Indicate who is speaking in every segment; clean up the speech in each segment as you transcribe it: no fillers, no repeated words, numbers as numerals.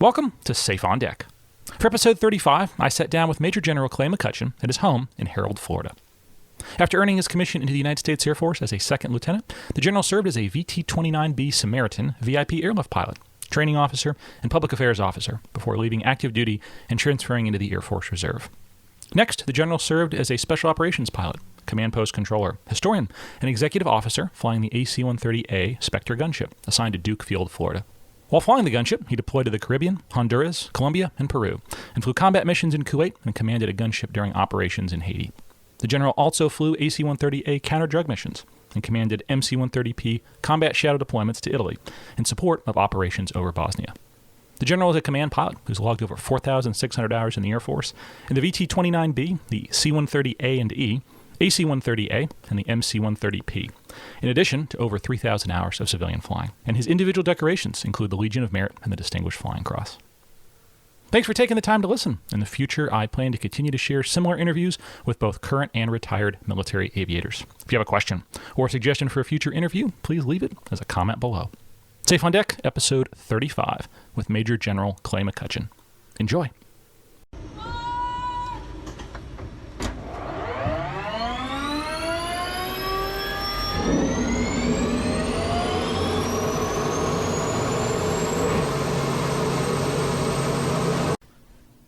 Speaker 1: Welcome to Safe on Deck. For episode 35, I sat down with Major General Clay McCutchan at his home in Harold, Florida. After earning his commission into the United States Air Force as a second lieutenant, the general served as a VT-29B Samaritan VIP airlift pilot, training officer, and public affairs officer before leaving active duty and transferring into the Air Force Reserve. Next, the general served as a special operations pilot, command post controller, historian, and executive officer flying the AC-130A Spectre gunship assigned to Duke Field, Florida. While flying the gunship, he deployed to the Caribbean, Honduras, Colombia, and Peru, and flew combat missions in Kuwait and commanded a gunship during operations in Haiti. The general also flew AC-130A counterdrug missions and commanded MC-130P combat shadow deployments to Italy in support of operations over Bosnia. The general is a command pilot who's logged over 4,600 hours in the Air Force in the VT-29B, the C-130A and E, AC-130A, and the MC-130P, in addition to over 3,000 hours of civilian flying. And his individual decorations include the Legion of Merit and the Distinguished Flying Cross. Thanks for taking the time to listen. In the future, I plan to continue to share similar interviews with both current and retired military aviators. If you have a question or a suggestion for a future interview, please leave it as a comment below. Safe on Deck, episode 35, with Major General Clay McCutchan. Enjoy.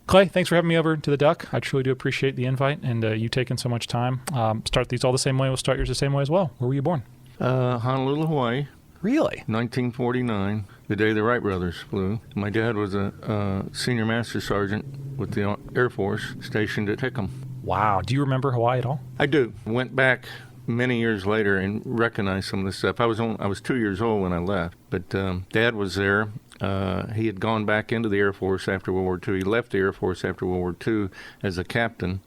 Speaker 1: Clay, thanks for having me over to the Duck. I truly do appreciate the invite and you taking so much time. Start these all the same way. We'll start yours the same way as well. Where were you born?
Speaker 2: Honolulu, Hawaii.
Speaker 1: Really?
Speaker 2: 1949, the day the Wright brothers flew. My dad was a senior master sergeant with the Air Force stationed at Hickam.
Speaker 1: Wow. Do you remember Hawaii at all?
Speaker 2: I do. Went back many years later and recognized some of this stuff. I was 2 years old when I left, but Dad was there. He had gone back into the Air Force after World War II. He left the Air Force after World War II as a captain,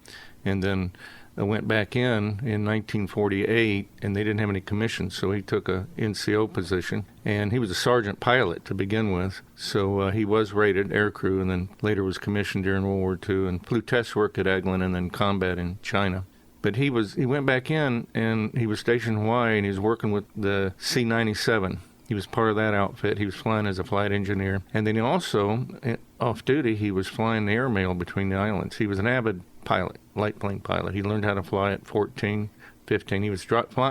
Speaker 2: and then went back in 1948, and they didn't have any commissions, so he took a NCO position, and he was a sergeant pilot to begin with, so he was rated aircrew, and then later was commissioned during World War II and flew test work at Eglin and then combat in China. But he went back in, and he was stationed in Hawaii, and he was working with the C-97. He was part of that outfit. He was flying as a flight engineer. And then he also, off duty, he was flying the airmail between the islands. He was an avid pilot, light plane pilot. He learned how to fly at 14, 15.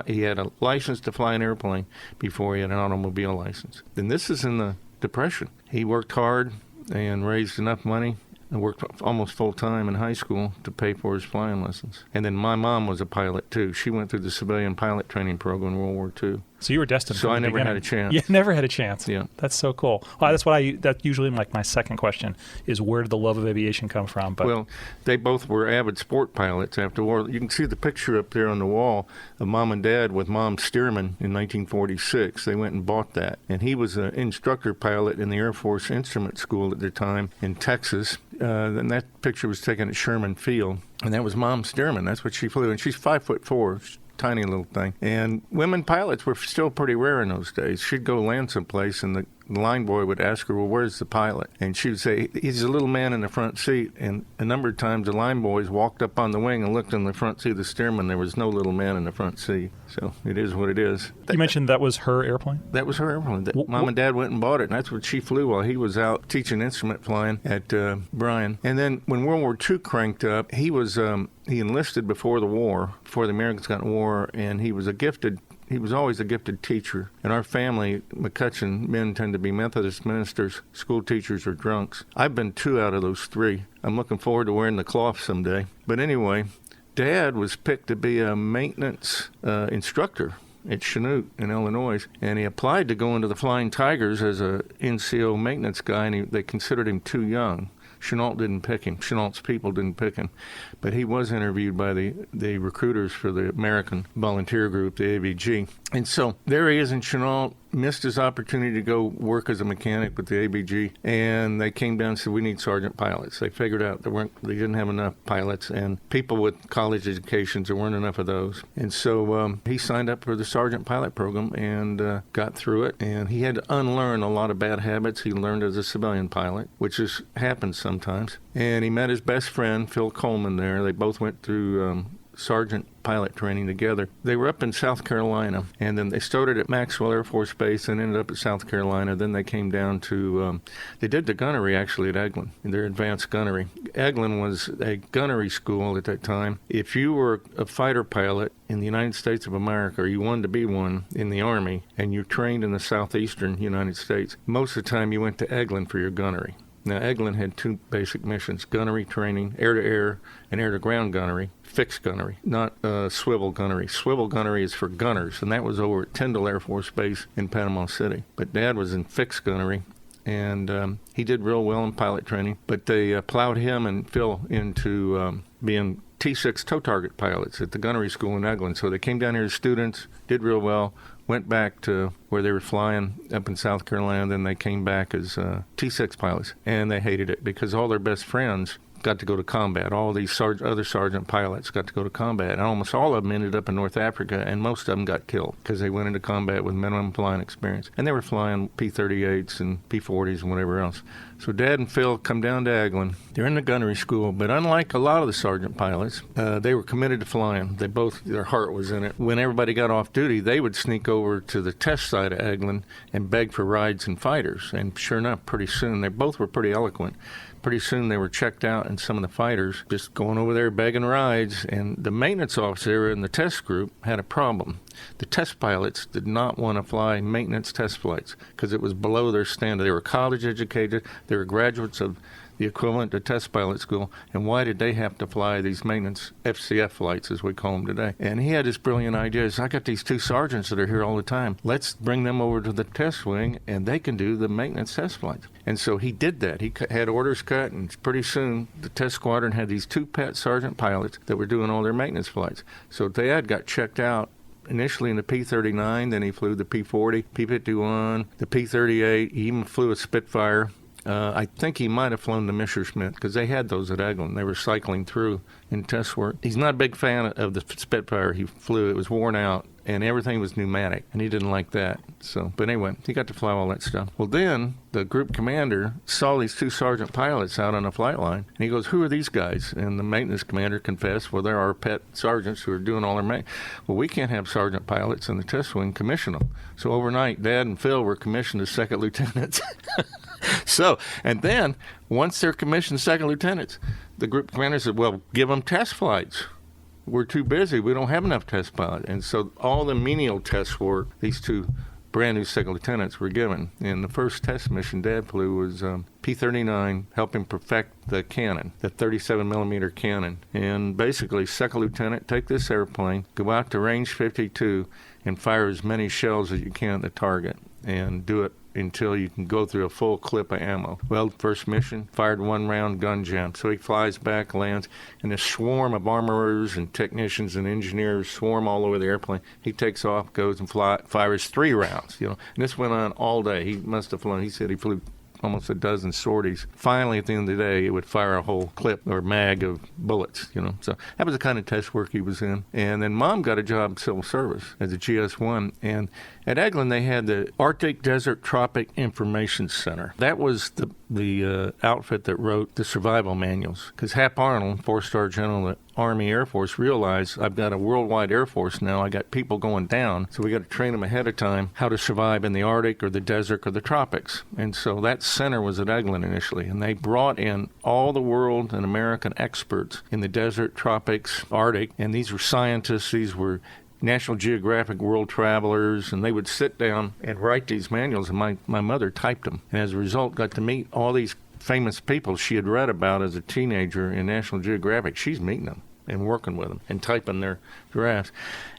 Speaker 2: He had a license to fly an airplane before he had an automobile license. And this is in the Depression. He worked hard and raised enough money and worked almost full-time in high school to pay for his flying lessons. And then my mom was a pilot, too. She went through the civilian pilot training program in World War II.
Speaker 1: So you were destined.
Speaker 2: So I never had a chance.
Speaker 1: You never had a chance.
Speaker 2: Yeah.
Speaker 1: That's so cool. Well, that's usually like my second question is where did the love of aviation come from? But
Speaker 2: well, they both were avid sport pilots after war. You can see the picture up there on the wall of Mom and Dad with Mom Stearman in 1946. They went and bought that. And he was an instructor pilot in the Air Force Instrument School at the time in Texas. And that picture was taken at Sherman Field. And that was Mom Stearman. That's what she flew. And she's 5'4". Tiny little thing. And women pilots were still pretty rare in those days. She'd go land someplace, and the line boy would ask her, well, where's the pilot? And she would say, he's a little man in the front seat. And a number of times the line boys walked up on the wing and looked in the front seat of the Stearman. There was no little man in the front seat. So it is what it is.
Speaker 1: You mentioned that was her airplane?
Speaker 2: That was her airplane. Mom and Dad went and bought it, and that's what she flew while he was out teaching instrument flying at Bryan. And then when World War II cranked up, he enlisted before the Americans got in war, and he was always a gifted teacher. In our family, McCutchan men tend to be Methodist ministers, school teachers, or drunks. I've been 2 out of those 3. I'm looking forward to wearing the cloth someday. But anyway, Dad was picked to be a maintenance instructor at Chanute in Illinois, and he applied to go into the Flying Tigers as a NCO maintenance guy, and they considered him too young. Chenault didn't pick him. Chenault's people didn't pick him. But he was interviewed by the recruiters for the American Volunteer Group, the AVG. And so there he is in Chenault, missed his opportunity to go work as a mechanic with the AVG, and they came down and said, we need sergeant pilots. They figured out they didn't have enough pilots, and people with college educations, there weren't enough of those. And so he signed up for the sergeant pilot program and got through it, and he had to unlearn a lot of bad habits he learned as a civilian pilot, which happens sometimes. And he met his best friend, Phil Coleman, there. They both went through sergeant pilot training together. They were up in South Carolina, and then they started at Maxwell Air Force Base and ended up at South Carolina. Then they came down to, they did the gunnery actually at Eglin, in their advanced gunnery. Eglin was a gunnery school at that time. If you were a fighter pilot in the United States of America, or you wanted to be one in the Army, and you trained in the southeastern United States, most of the time you went to Eglin for your gunnery. Now, Eglin had two basic missions: gunnery training, air-to-air and air-to-ground gunnery, fixed gunnery, not swivel gunnery. Swivel gunnery is for gunners, and that was over at Tyndall Air Force Base in Panama City. But Dad was in fixed gunnery, and he did real well in pilot training. But they plowed him and Phil into being T-6 tow target pilots at the gunnery school in Eglin. So they came down here as students, did real well, went back to where they were flying up in South Carolina, then they came back as T-6 pilots, and they hated it because all their best friends got to go to combat. All these other sergeant pilots got to go to combat, and almost all of them ended up in North Africa, and most of them got killed because they went into combat with minimum flying experience. And they were flying P-38s and P-40s and whatever else. So Dad and Phil come down to Eglin. They're in the gunnery school, but unlike a lot of the sergeant pilots, they were committed to flying. They both, their heart was in it. When everybody got off duty, they would sneak over to the test site of Eglin and beg for rides and fighters. And sure enough, pretty soon, they both were pretty eloquent. Pretty soon they were checked out, and some of the fighters just going over there begging rides. And the maintenance officer in the test group had a problem. The test pilots did not want to fly maintenance test flights because it was below their standard. They were college educated. They were graduates of the equivalent to test pilot school, and why did they have to fly these maintenance FCF flights, as we call them today? And he had this brilliant idea. He said, I got these two sergeants that are here all the time. Let's bring them over to the test wing, and they can do the maintenance test flights. And so he did that. He had orders cut, and pretty soon the test squadron had these two pet sergeant pilots that were doing all their maintenance flights. So Dad got checked out initially in the P-39, then he flew the P-40, P-51, the P-38. He even flew a Spitfire. I think he might have flown the Messerschmitt because they had those at Eglin. They were cycling through in test work. He's not a big fan of the Spitfire he flew. It was worn out, and everything was pneumatic, and he didn't like that. So, but anyway, he got to fly all that stuff. Well, then the group commander saw these two sergeant pilots out on a flight line, and he goes, who are these guys? And the maintenance commander confessed, well, they're our pet sergeants who are doing all their maintenance. Well, we can't have sergeant pilots in the test wing, commission them. So overnight, Dad and Phil were commissioned as second lieutenants. So, and then once they're commissioned second lieutenants, the group commander said, well, give them test flights. We're too busy. We don't have enough test pilots. And so all the menial test work, these two brand new second lieutenants were given. And the first test mission Dad flew was P-39, helping perfect the cannon, the 37 millimeter cannon. And basically, second lieutenant, take this airplane, go out to range 52, and fire as many shells as you can at the target, and do it until you can go through a full clip of ammo. Well, first mission, fired one round, gun jammed. So he flies back, lands, and a swarm of armorers and technicians and engineers swarm all over the airplane. He takes off, goes and fires 3 rounds. And this went on all day. He must have flown. He said he flew almost a dozen sorties. Finally, at the end of the day, it would fire a whole clip or mag of bullets, So that was the kind of test work he was in. And then Mom got a job in civil service as a GS-1. And at Eglin, they had the Arctic Desert Tropic Information Center. That was the outfit that wrote the survival manuals. Because Hap Arnold, 4-star general at Army Air Force, realized I've got a worldwide Air Force now. I got people going down, so we got to train them ahead of time how to survive in the Arctic or the desert or the tropics. And so that center was at Eglin initially, and they brought in all the world and American experts in the desert, tropics, Arctic, and these were scientists, these were National Geographic world travelers, and they would sit down and write these manuals, and my mother typed them. And as a result, got to meet all these famous people she had read about as a teenager in National Geographic. She's meeting them and working with them and typing their drafts.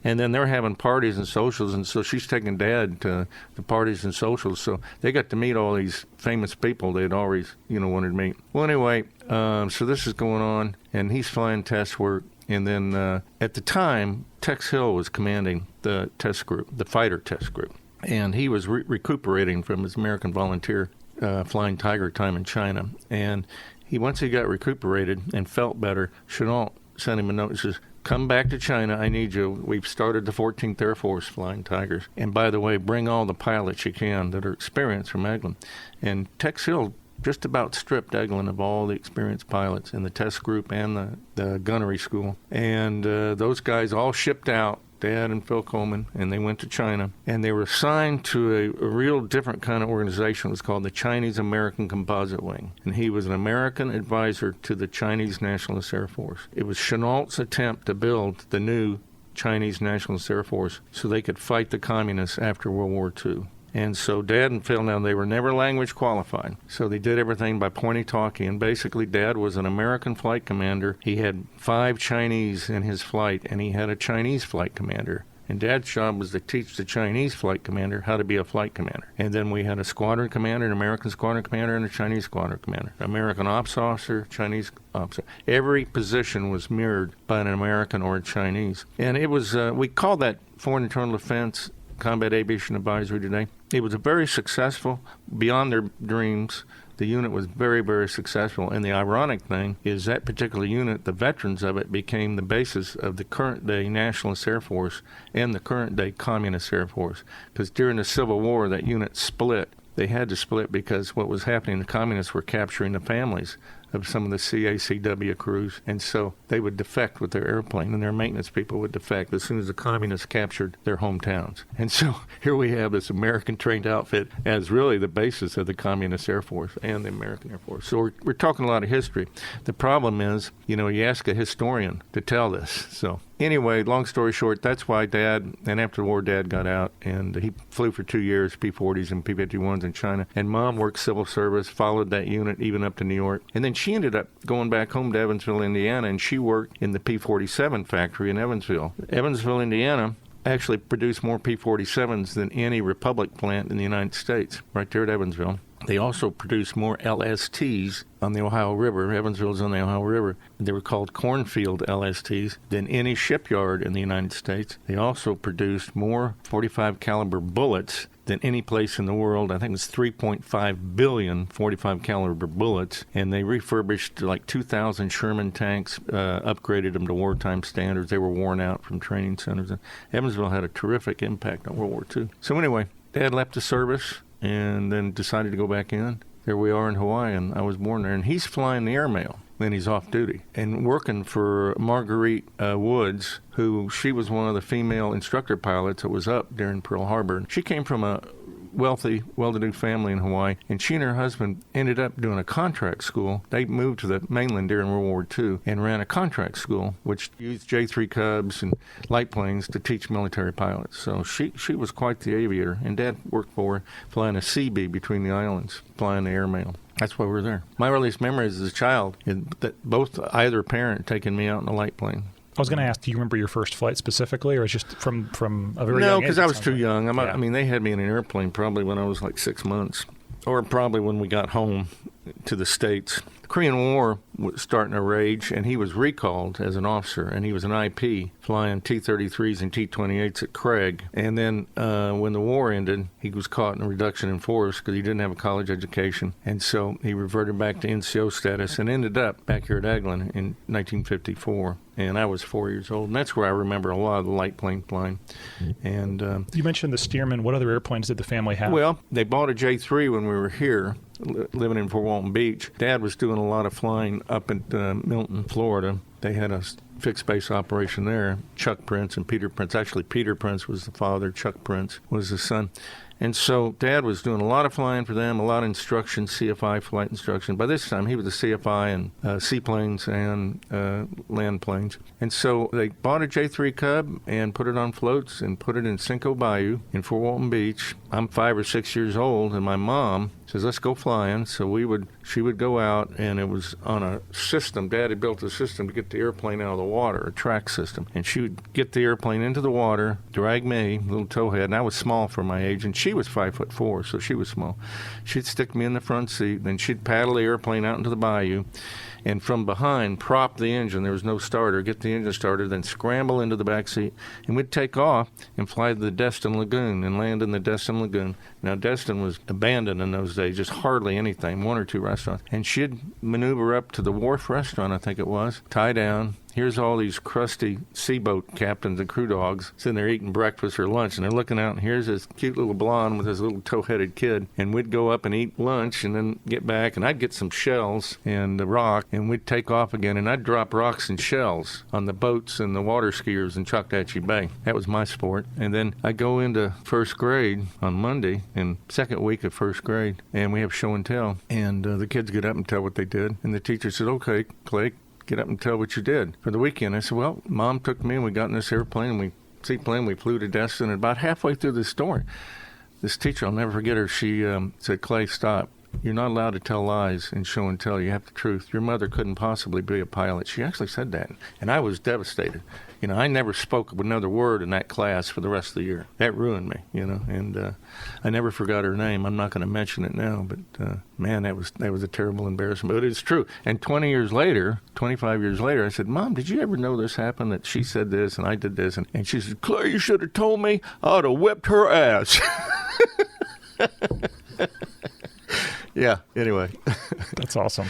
Speaker 2: And then they're having parties and socials, and so she's taking Dad to the parties and socials. So they got to meet all these famous people they'd always, wanted to meet. Well, anyway, so this is going on, and he's flying test work. And then at the time, Tex Hill was commanding the test group, the fighter test group. And he was recuperating from his American volunteer Flying Tiger time in China. And once he got recuperated and felt better, Chenault sent him a note and says, come back to China, I need you. We've started the 14th Air Force Flying Tigers. And by the way, bring all the pilots you can that are experienced from Eglin. And Tex Hill just about stripped Eglin of all the experienced pilots in the test group and the gunnery school. And those guys all shipped out, Dad and Phil Coleman, and they went to China. And they were assigned to a real different kind of organization. It was called the Chinese American Composite Wing. And he was an American advisor to the Chinese Nationalist Air Force. It was Chennault's attempt to build the new Chinese Nationalist Air Force so they could fight the communists after World War II. And so Dad and Phil, now they were never language qualified, so they did everything by pointy-talkie. And basically Dad was an American flight commander. He had 5 Chinese in his flight, and he had a Chinese flight commander. And Dad's job was to teach the Chinese flight commander how to be a flight commander. And then we had a squadron commander, an American squadron commander, and a Chinese squadron commander. American ops officer, Chinese ops officer. Every position was mirrored by an American or a Chinese. And it was, we called that Foreign Internal Defense Combat Aviation Advisory today. It was a very successful, beyond their dreams. The unit was very, very successful. And the ironic thing is that particular unit, the veterans of it, became the basis of the current-day Nationalist Air Force and the current-day Communist Air Force. Because during the Civil War, that unit split. They had to split because what was happening, the communists were capturing the families of some of the CACW crews, and so they would defect with their airplane, and their maintenance people would defect as soon as the communists captured their hometowns. And so here we have this American-trained outfit as really the basis of the Communist Air Force and the American Air Force. So we're talking a lot of history. The problem is, you ask a historian to tell this. So anyway, long story short, that's why Dad, and after the war, Dad got out, and he flew for 2 years, P-40s and P-51s in China, and Mom worked civil service, followed that unit even up to New York, and then she ended up going back home to Evansville, Indiana, and she worked in the P-47 factory in Evansville. Evansville, Indiana actually produced more P-47s than any Republic plant in the United States, right there at Evansville. They also produced more LSTs on the Ohio River. Evansville's on the Ohio River. They were called cornfield LSTs than any shipyard in the United States. They also produced more 45 caliber bullets than any place in the world. I think it was 3.5 billion 45 caliber bullets, and they refurbished like 2,000 Sherman tanks, upgraded them to wartime standards. They were worn out from training centers. Evansville had a terrific impact on World War II. So anyway, Dad left the service and then decided to go back in. There we are in Hawaii, and I was born there. And he's flying the airmail. Then he's off duty and working for Marguerite Woods, who she was one of the female instructor pilots that was up during Pearl Harbor. She came from a wealthy, well-to-do family in Hawaii, and she and her husband ended up doing a contract school. They moved to the mainland during World War II and ran a contract school, which used J-3 Cubs and light planes to teach military pilots. So she was quite the aviator, and Dad worked for her, flying a CB between the islands, flying the airmail. That's why we're there. My earliest memories as a child is that either parent taking me out in a light plane.
Speaker 1: I was going to ask, do you remember your first flight specifically, or is just from a very young age?
Speaker 2: No, because I was too young. I mean, they had me in an airplane probably when I was like 6 months, or probably when we got home to the States. The Korean War was starting to rage, and he was recalled as an officer, and he was an IP flying T-33s and T-28s at Craig. And then when the war ended, he was caught in a reduction in force because he didn't have a college education. And so he reverted back to NCO status and ended up back here at Eglin in 1954. And I was 4 years old, and that's where I remember a lot of the light plane flying. And
Speaker 1: you mentioned the Stearman. What other airplanes did the family have?
Speaker 2: Well, they bought a J-3 when we were here, living in Fort Walton Beach. Dad was doing a lot of flying up at Milton, Florida. They had a fixed base operation there. Chuck Prince and Peter Prince. Actually, Peter Prince was the father. Chuck Prince was the son. And so Dad was doing a lot of flying for them, a lot of instruction, CFI flight instruction. By this time, he was a CFI and seaplanes and land planes. And so they bought a J-3 Cub and put it on floats and put it in Cinco Bayou in Fort Walton Beach. I'm 5 or 6 years old, and my mom says, let's go flying. So she would go out, and it was on a system. Dad had built a system to get the airplane out of the water, a track system. And she would get the airplane into the water, drag me, little towhead, and I was small for my age, and she was 5'4", so she was small. She'd stick me in the front seat, then she'd paddle the airplane out into the bayou, and from behind, prop the engine. There was no starter. Get the engine started, then scramble into the back seat, and we'd take off and fly to the Destin Lagoon and land in the Destin Lagoon. Now, Destin was abandoned in those days, just hardly anything, 1 or 2 restaurants. And she'd maneuver up to the Wharf restaurant, I think it was, tie down, here's all these crusty seaboat captains and crew dogs sitting there eating breakfast or lunch, and they're looking out, and here's this cute little blonde with this little tow-headed kid, and we'd go up and eat lunch and then get back, and I'd get some shells and a rock, and we'd take off again, and I'd drop rocks and shells on the boats and the water skiers in Choctachi Bay. That was my sport. And then I go into first grade on Monday, and second week of first grade, and we have show and tell, and the kids get up and tell what they did, and the teacher said, okay, Clay, get up and tell what you did for the weekend. I said, well, Mom took me and we got in this airplane, seaplane, we flew to Destin, and about halfway through the story, this teacher, I'll never forget her, she said, Clay, stop. You're not allowed to tell lies in show and tell. You have the truth. Your mother couldn't possibly be a pilot. She actually said that, and I was devastated. I never spoke another word in that class for the rest of the year. That ruined me, and I never forgot her name. I'm not going to mention it now, but man, that was a terrible embarrassment. But it's true. And 25 years later, I said, Mom, did you ever know this happened, that she said this and I did this? And she said, Clay, you should have told me. I would have whipped her ass. Yeah, anyway.
Speaker 1: That's awesome.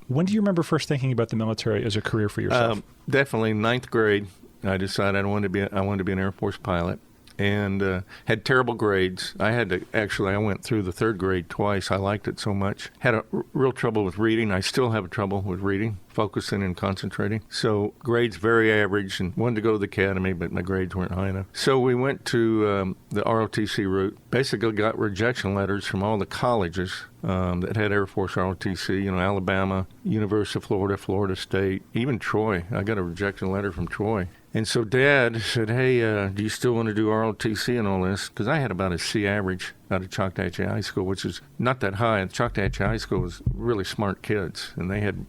Speaker 1: When do you remember first thinking about the military as a career for yourself?
Speaker 2: Definitely ninth grade. I decided I wanted to be an Air Force pilot, and had terrible grades. I went through the third grade twice. I liked it so much. Had a real trouble with reading. I still have trouble with reading, focusing and concentrating. So grades very average, and wanted to go to the academy, but my grades weren't high enough. So we went to the ROTC route. Basically got rejection letters from all the colleges that had Air Force ROTC, Alabama, University of Florida, Florida State, even Troy. I got a rejection letter from Troy. And so Dad said, hey, do you still want to do ROTC and all this? Because I had about a C average out of Choctachi High School, which is not that high. Choctachi High School was really smart kids, and they had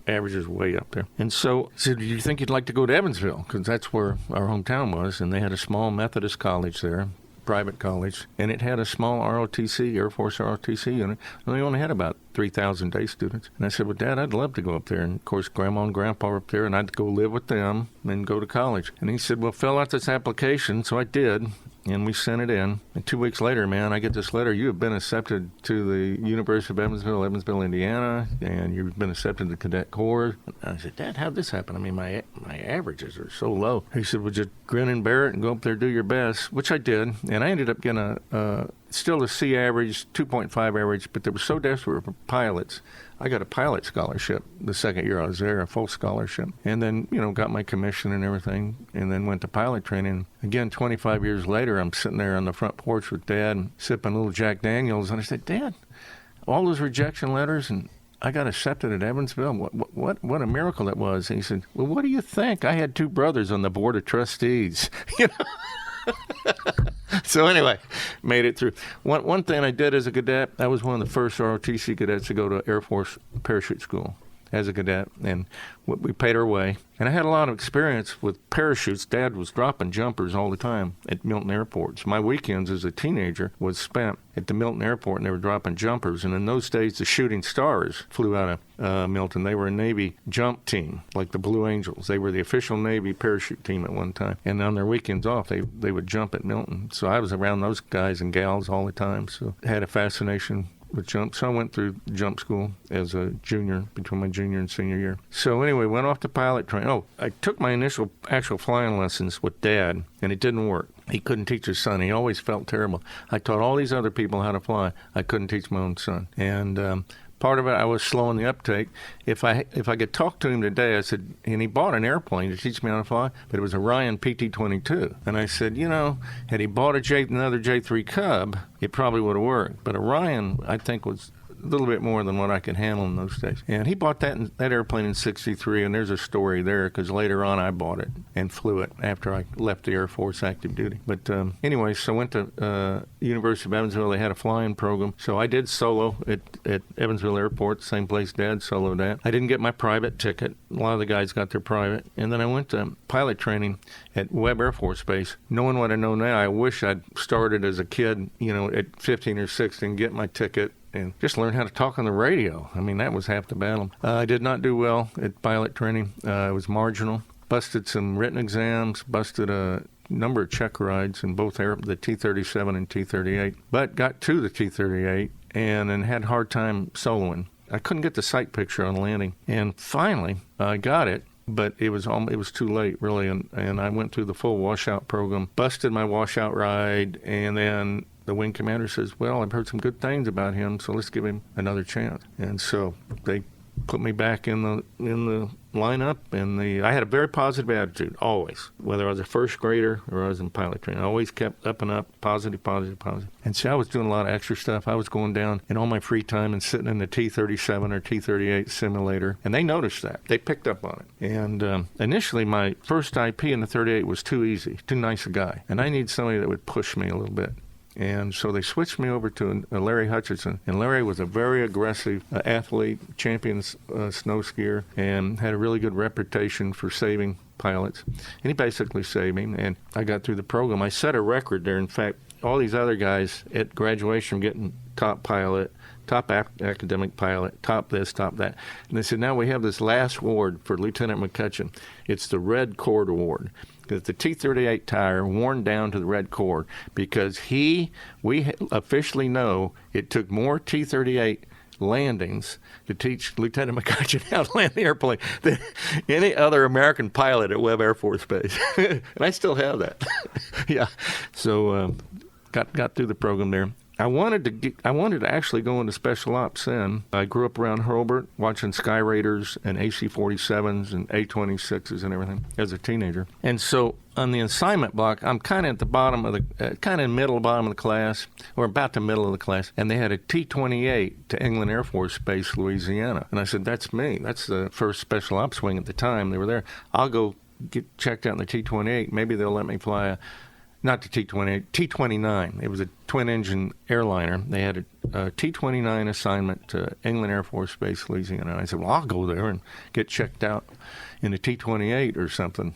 Speaker 2: averages way up there. And so he said, do you think you'd like to go to Evansville? Because that's where our hometown was, and they had a small Methodist college there, private college, and it had a small ROTC, Air Force ROTC unit, and they only had about 3,000 day students. And I said, well, Dad, I'd love to go up there. And, of course, Grandma and Grandpa were up there, and I'd go live with them and go to college. And he said, well, fill out this application. So I did, and we sent it in. And 2 weeks later, man, I get this letter. You have been accepted to the University of Evansville, Indiana, and you've been accepted to the Cadet Corps. And I said, Dad, how'd this happen? I mean, my averages are so low. He said, well, just grin and bear it and go up there, do your best, which I did. And I ended up getting still a C average, 2.5 average, but they were so desperate for pilots. I got a pilot scholarship the second year I was there, a full scholarship. And then, got my commission and everything, and then went to pilot training. Again, 25 years later, I'm sitting there on the front porch with Dad and sipping a little Jack Daniels, and I said, Dad, all those rejection letters, and I got accepted at Evansville. What a miracle that was. And he said, well, what do you think? I had two brothers on the board of trustees. So anyway, made it through. One thing I did as a cadet, I was one of the first ROTC cadets to go to Air Force parachute school as a cadet, and we paid our way. And I had a lot of experience with parachutes. Dad was dropping jumpers all the time at Milton Airport. So my weekends as a teenager was spent at the Milton Airport, and they were dropping jumpers. And in those days, the Shooting Stars flew out of Milton. They were a Navy jump team, like the Blue Angels. They were the official Navy parachute team at one time. And on their weekends off, they would jump at Milton. So I was around those guys and gals all the time. So I had a fascination with jump. So I went through jump school as a junior, between my junior and senior year. So anyway, went off to pilot training. I took my initial actual flying lessons with Dad, and it didn't work. He couldn't teach his son. He always felt terrible. I taught all these other people how to fly. I couldn't teach my own son. And part of it, I was slowing the uptake. If I could talk to him today, I said, and he bought an airplane to teach me how to fly, but it was a Ryan PT-22. And I said, had he bought another J3 Cub, it probably would have worked. But a Ryan, I think, was a little bit more than what I could handle in those days. And he bought that airplane in '63, and there's a story there because later on I bought it and flew it after I left the Air Force active duty. But anyway, so I went to University of Evansville. They had a flying program. So I did solo at Evansville Airport, same place Dad soloed at. I didn't get my private ticket. A lot of the guys got their private. And then I went to pilot training at Webb Air Force Base. Knowing what I know now, I wish I'd started as a kid, at 15 or 16, get my ticket, and just learn how to talk on the radio. I mean, that was half the battle. I did not do well at pilot training. It was marginal. Busted some written exams, busted a number of check rides in both the T-37 and T-38, but got to the T-38 and then had a hard time soloing. I couldn't get the sight picture on landing. And finally, I got it, but it was too late, really, and I went through the full washout program, busted my washout ride, and then the wing commander says, well, I've heard some good things about him, so let's give him another chance. And so they put me back in the lineup, and I had a very positive attitude, always, whether I was a first grader or I was in pilot training. I always kept up and up, positive. And see, I was doing a lot of extra stuff. I was going down in all my free time and sitting in the T-37 or T-38 simulator, and they noticed that. They picked up on it. And initially, my first IP in the 38 was too easy, too nice a guy, and I needed somebody that would push me a little bit. And so they switched me over to Larry Hutchinson. And Larry was a very aggressive athlete, champion snow skier, and had a really good reputation for saving pilots. And he basically saved me, and I got through the program. I set a record there. In fact, all these other guys at graduation were getting top pilot, top academic pilot, top this, top that. And they said, now we have this last award for Lieutenant McCutchan. It's the Red Cord Award. The T-38 tire worn down to the red cord because we officially know it took more T-38 landings to teach Lieutenant McCutchan how to land the airplane than any other American pilot at Webb Air Force Base. And I still have that. Yeah. So got through the program there. I wanted to actually go into special ops then. I grew up around Hurlburt, watching Sky Raiders and AC-47s and A-26s and everything as a teenager. And so on the assignment block, I'm kind of at the bottom of bottom of the class, or about the middle of the class, and they had a T-28 to England Air Force Base, Louisiana. And I said, that's me. That's the first special ops wing at the time. They were there. I'll go get checked out in the T-28. Maybe they'll let me fly not the T-28, T-29. It was a twin-engine airliner. They had a T-29 assignment to England Air Force Base, Louisiana. And I said, well, I'll go there and get checked out in a T-28 or something,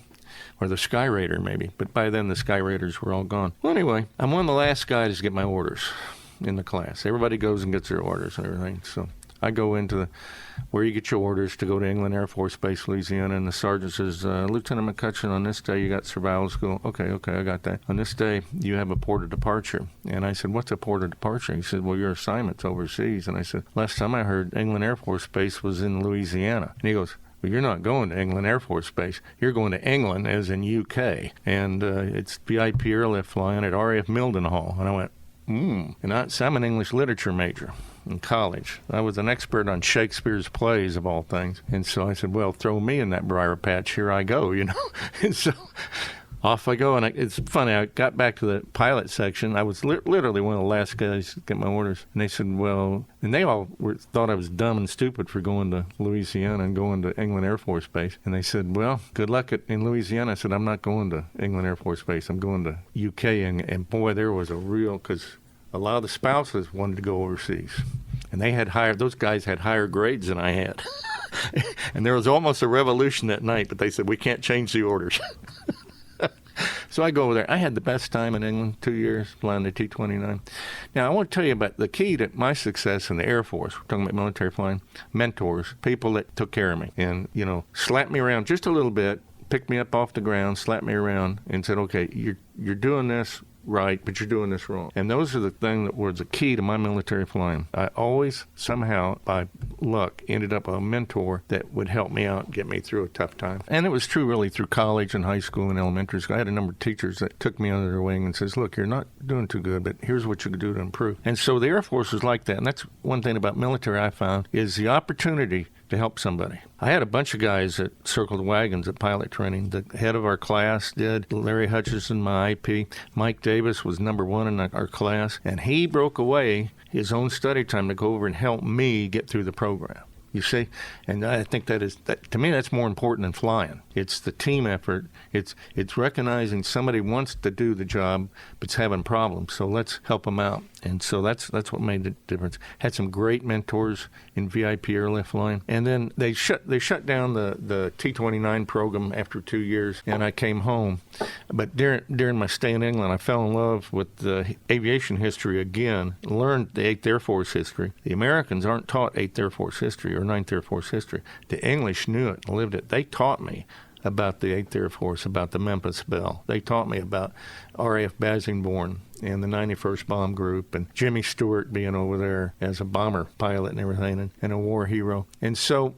Speaker 2: or the Sky Raider maybe. But by then, the Sky Raiders were all gone. Well, anyway, I'm one of the last guys to get my orders in the class. Everybody goes and gets their orders and everything. So I go into where you get your orders to go to England Air Force Base, Louisiana, and the sergeant says, Lieutenant McCutchan, on this day you got survival school. Okay, I got that. On this day you have a port of departure. And I said, what's a port of departure? He said, well, your assignment's overseas. And I said, last time I heard England Air Force Base was in Louisiana. And he goes, well, you're not going to England Air Force Base. You're going to England, as in UK. And it's VIP airlift flying at RAF Mildenhall. And I went, And so I'm an English literature major in college. I was an expert on Shakespeare's plays, of all things. And so I said, well, throw me in that briar patch. Here I go, And so off I go. And it's funny, I got back to the pilot section. I was literally one of the last guys to get my orders. And they said, well, and they all thought I was dumb and stupid for going to Louisiana and going to England Air Force Base. And they said, well, good luck in Louisiana. I said, I'm not going to England Air Force Base. I'm going to UK. And boy, there was a real, because a lot of the spouses wanted to go overseas. And those guys had higher grades than I had. And there was almost a revolution that night, but they said, we can't change the orders. So I go over there. I had the best time in England, 2 years, flying the T-29. Now, I want to tell you about the key to my success in the Air Force. We're talking about military flying. Mentors, people that took care of me and, slapped me around just a little bit, picked me up off the ground, slapped me around, and said, okay, you're doing this right, but you're doing this wrong. And those are the things that were the key to my military flying. I always, somehow, by luck, ended up a mentor that would help me out and get me through a tough time. And it was true really through college and high school and elementary school. I had a number of teachers that took me under their wing and says, look, you're not doing too good, but here's what you can do to improve. And so the Air Force was like that. And that's one thing about military I found is the opportunity to help somebody. I had a bunch of guys that circled wagons at pilot training. The head of our class did. Larry Hutchinson, my IP. Mike Davis was number one in our class. And he broke away his own study time to go over and help me get through the program. You see? And I think that to me, that's more important than flying. It's the team effort. It's recognizing somebody wants to do the job but's having problems. So let's help them out. And so that's what made the difference. Had some great mentors in VIP airlift flying. And then they shut down the T-29 program after 2 years, and I came home. But during my stay in England, I fell in love with the aviation history again, learned the 8th Air Force history. The Americans aren't taught 8th Air Force history or 9th Air Force history. The English knew it and lived it. They taught me about the 8th Air Force, about the Memphis Belle. They taught me about R.A.F. Basingbourn and the 91st Bomb Group and Jimmy Stewart being over there as a bomber pilot and everything and a war hero. And so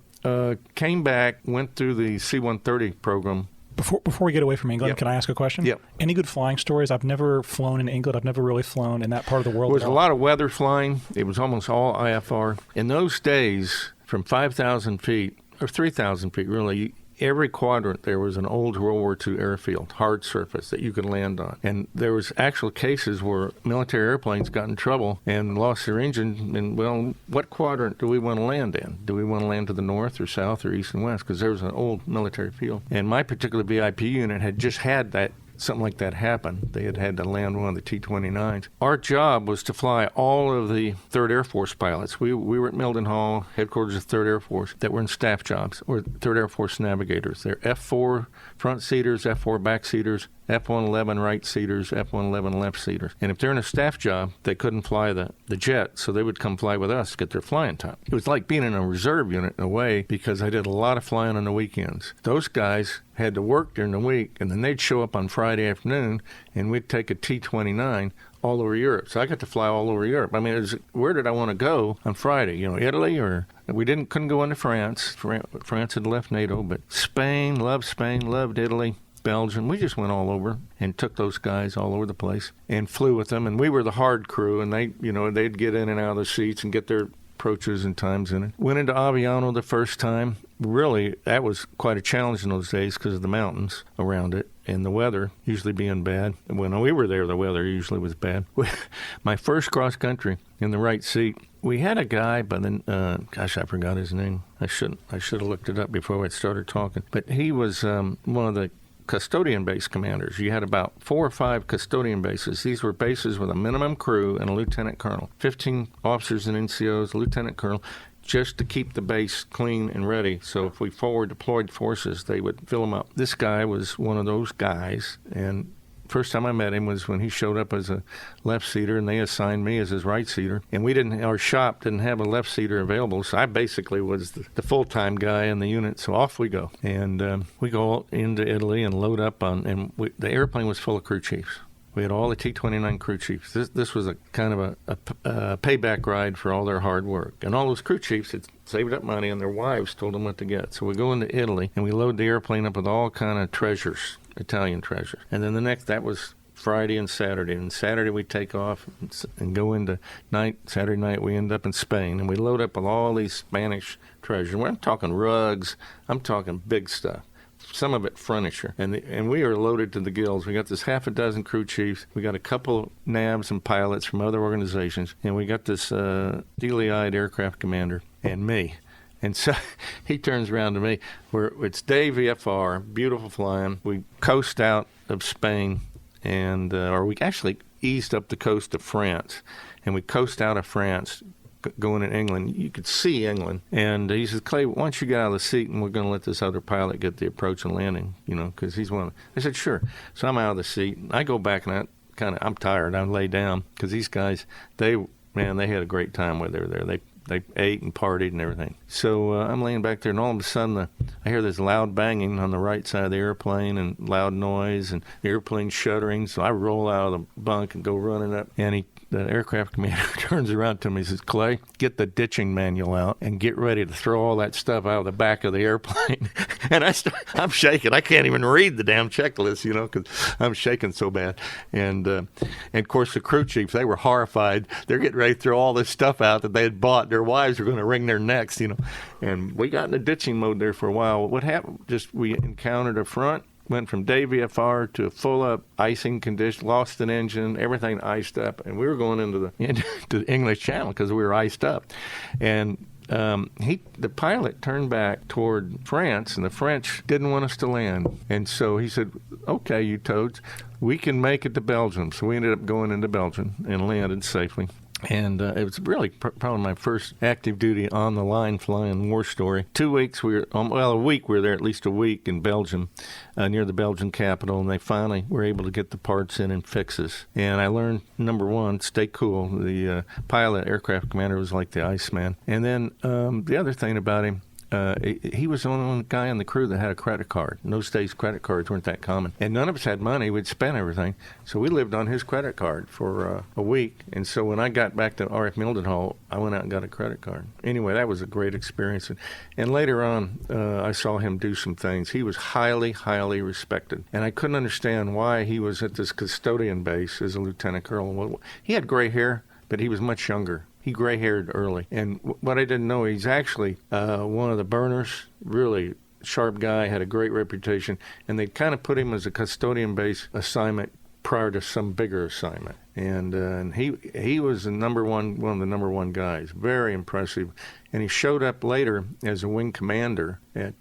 Speaker 2: Came back, went through the C-130 program.
Speaker 1: Before we get away from England,
Speaker 2: Yep.
Speaker 1: Can I ask a question?
Speaker 2: Yep.
Speaker 1: Any good flying stories? I've never flown in England. I've never really flown in that part of the world.
Speaker 2: There was
Speaker 1: at
Speaker 2: a
Speaker 1: all.
Speaker 2: lot of weather flying. It was almost all IFR. In those days, from 5,000 feet, or 3,000 feet really, every quadrant there was an old World War II airfield, hard surface that you could land on. And there was actual cases where military airplanes got in trouble and lost their engine. And, well, what quadrant do we want to land in? Do we want to land to the north or south or east and west? Because there was an old military field. And my particular VIP unit had just had that something like that happened. They had to land one of the T-29s. Our job was to fly all of the 3rd Air Force pilots. We were at Mildenhall, headquarters of 3rd Air Force, that were in staff jobs, or 3rd Air Force navigators. They're F-4 front seaters, F-4 back seaters, F-111 right seaters, F-111 left seaters. And if they're in a staff job, they couldn't fly the jet, so they would come fly with us to get their flying time. It was like being in a reserve unit in a way, because I did a lot of flying on the weekends. Those guys had to work during the week, and then they'd show up on Friday afternoon, and we'd take a T-29 all over Europe. So I got to fly all over Europe. I mean, where did I want to go on Friday? Italy, or we couldn't go into France. France had left NATO, but Spain, loved Italy. Belgium. We just went all over and took those guys all over the place and flew with them. And we were the hard crew, and they'd get in and out of the seats and get their approaches and times in it. Went into Aviano the first time. Really, that was quite a challenge in those days because of the mountains around it and the weather usually being bad. When we were there, the weather usually was bad. My first cross country in the right seat, we had a guy, but then, I forgot his name. I should have looked it up before I started talking. But he was one of the custodian base commanders. You had about 4 or 5 custodian bases. These were bases with a minimum crew and a lieutenant colonel. 15 officers and NCOs, a lieutenant colonel, just to keep the base clean and ready. So if we forward deployed forces, they would fill them up. This guy was one of those guys, and first time I met him was when he showed up as a left-seater, and they assigned me as his right-seater. And our shop didn't have a left-seater available, so I basically was the full-time guy in the unit. So off we go. And we go into Italy and load up the airplane was full of crew chiefs. We had all the T-29 crew chiefs. This was a kind of a payback ride for all their hard work. And all those crew chiefs had saved up money, and their wives told them what to get. So we go into Italy, and we load the airplane up with all kind of treasures, Italian treasures. And then that was Friday and Saturday. And Saturday we take off and go into Saturday night we end up in Spain. And we load up with all these Spanish treasures. I'm talking rugs. I'm talking big stuff. Some of it furniture. And we are loaded to the gills. We got this half a dozen crew chiefs. We got a couple navs and pilots from other organizations. And we got this steely-eyed aircraft commander and me. And so he turns around to me. It's day VFR, beautiful flying. We coast out of Spain, or we actually eased up the coast of France. And we coast out of France, going in England. You could see England. And he says, Clay, why don't you get out of the seat, and we're going to let this other pilot get the approach and landing, because he's one of them. I said, sure. So I'm out of the seat. I go back, and I'm tired. I lay down, because these guys, they had a great time while they were there. They ate and partied and everything. So I'm laying back there, and all of a sudden I hear this loud banging on the right side of the airplane and loud noise and the airplane shuddering. So I roll out of the bunk and go running up. And the aircraft commander turns around to me and says, Clay, get the ditching manual out and get ready to throw all that stuff out of the back of the airplane. And I'm shaking. I can't even read the damn checklist, because I'm shaking so bad. And of course, the crew chiefs, they were horrified. They're getting ready to throw all this stuff out that they had bought. Their wives were going to wring their necks, And we got in the ditching mode there for a while. What happened, we encountered a front, went from day VFR to a full-up icing condition, lost an engine, everything iced up. And we were going into the English Channel because we were iced up. And the pilot turned back toward France, and the French didn't want us to land. And so he said, okay, you toads, we can make it to Belgium. So we ended up going into Belgium and landed safely. And it was really probably my first active duty on the line flying war story. 2 weeks, a week, we were there at least a week in Belgium, near the Belgian capital, and they finally were able to get the parts in and fixes. And I learned, number one, stay cool. The pilot, aircraft commander, was like the Iceman. And then the other thing about him, he was the only one guy in the crew that had a credit card. In those days, credit cards weren't that common. And none of us had money. We'd spent everything. So we lived on his credit card for a week. And so when I got back to RF Mildenhall, I went out and got a credit card. Anyway, that was a great experience. And later on, I saw him do some things. He was highly, highly respected. And I couldn't understand why he was at this custodian base as a lieutenant colonel. He had gray hair, but he was much younger. He gray-haired early. And what I didn't know, he's actually one of the burners, really sharp guy, had a great reputation. And they kind of put him as a custodian base assignment prior to some bigger assignment. And he was one of the number one guys. Very impressive. And he showed up later as a wing commander at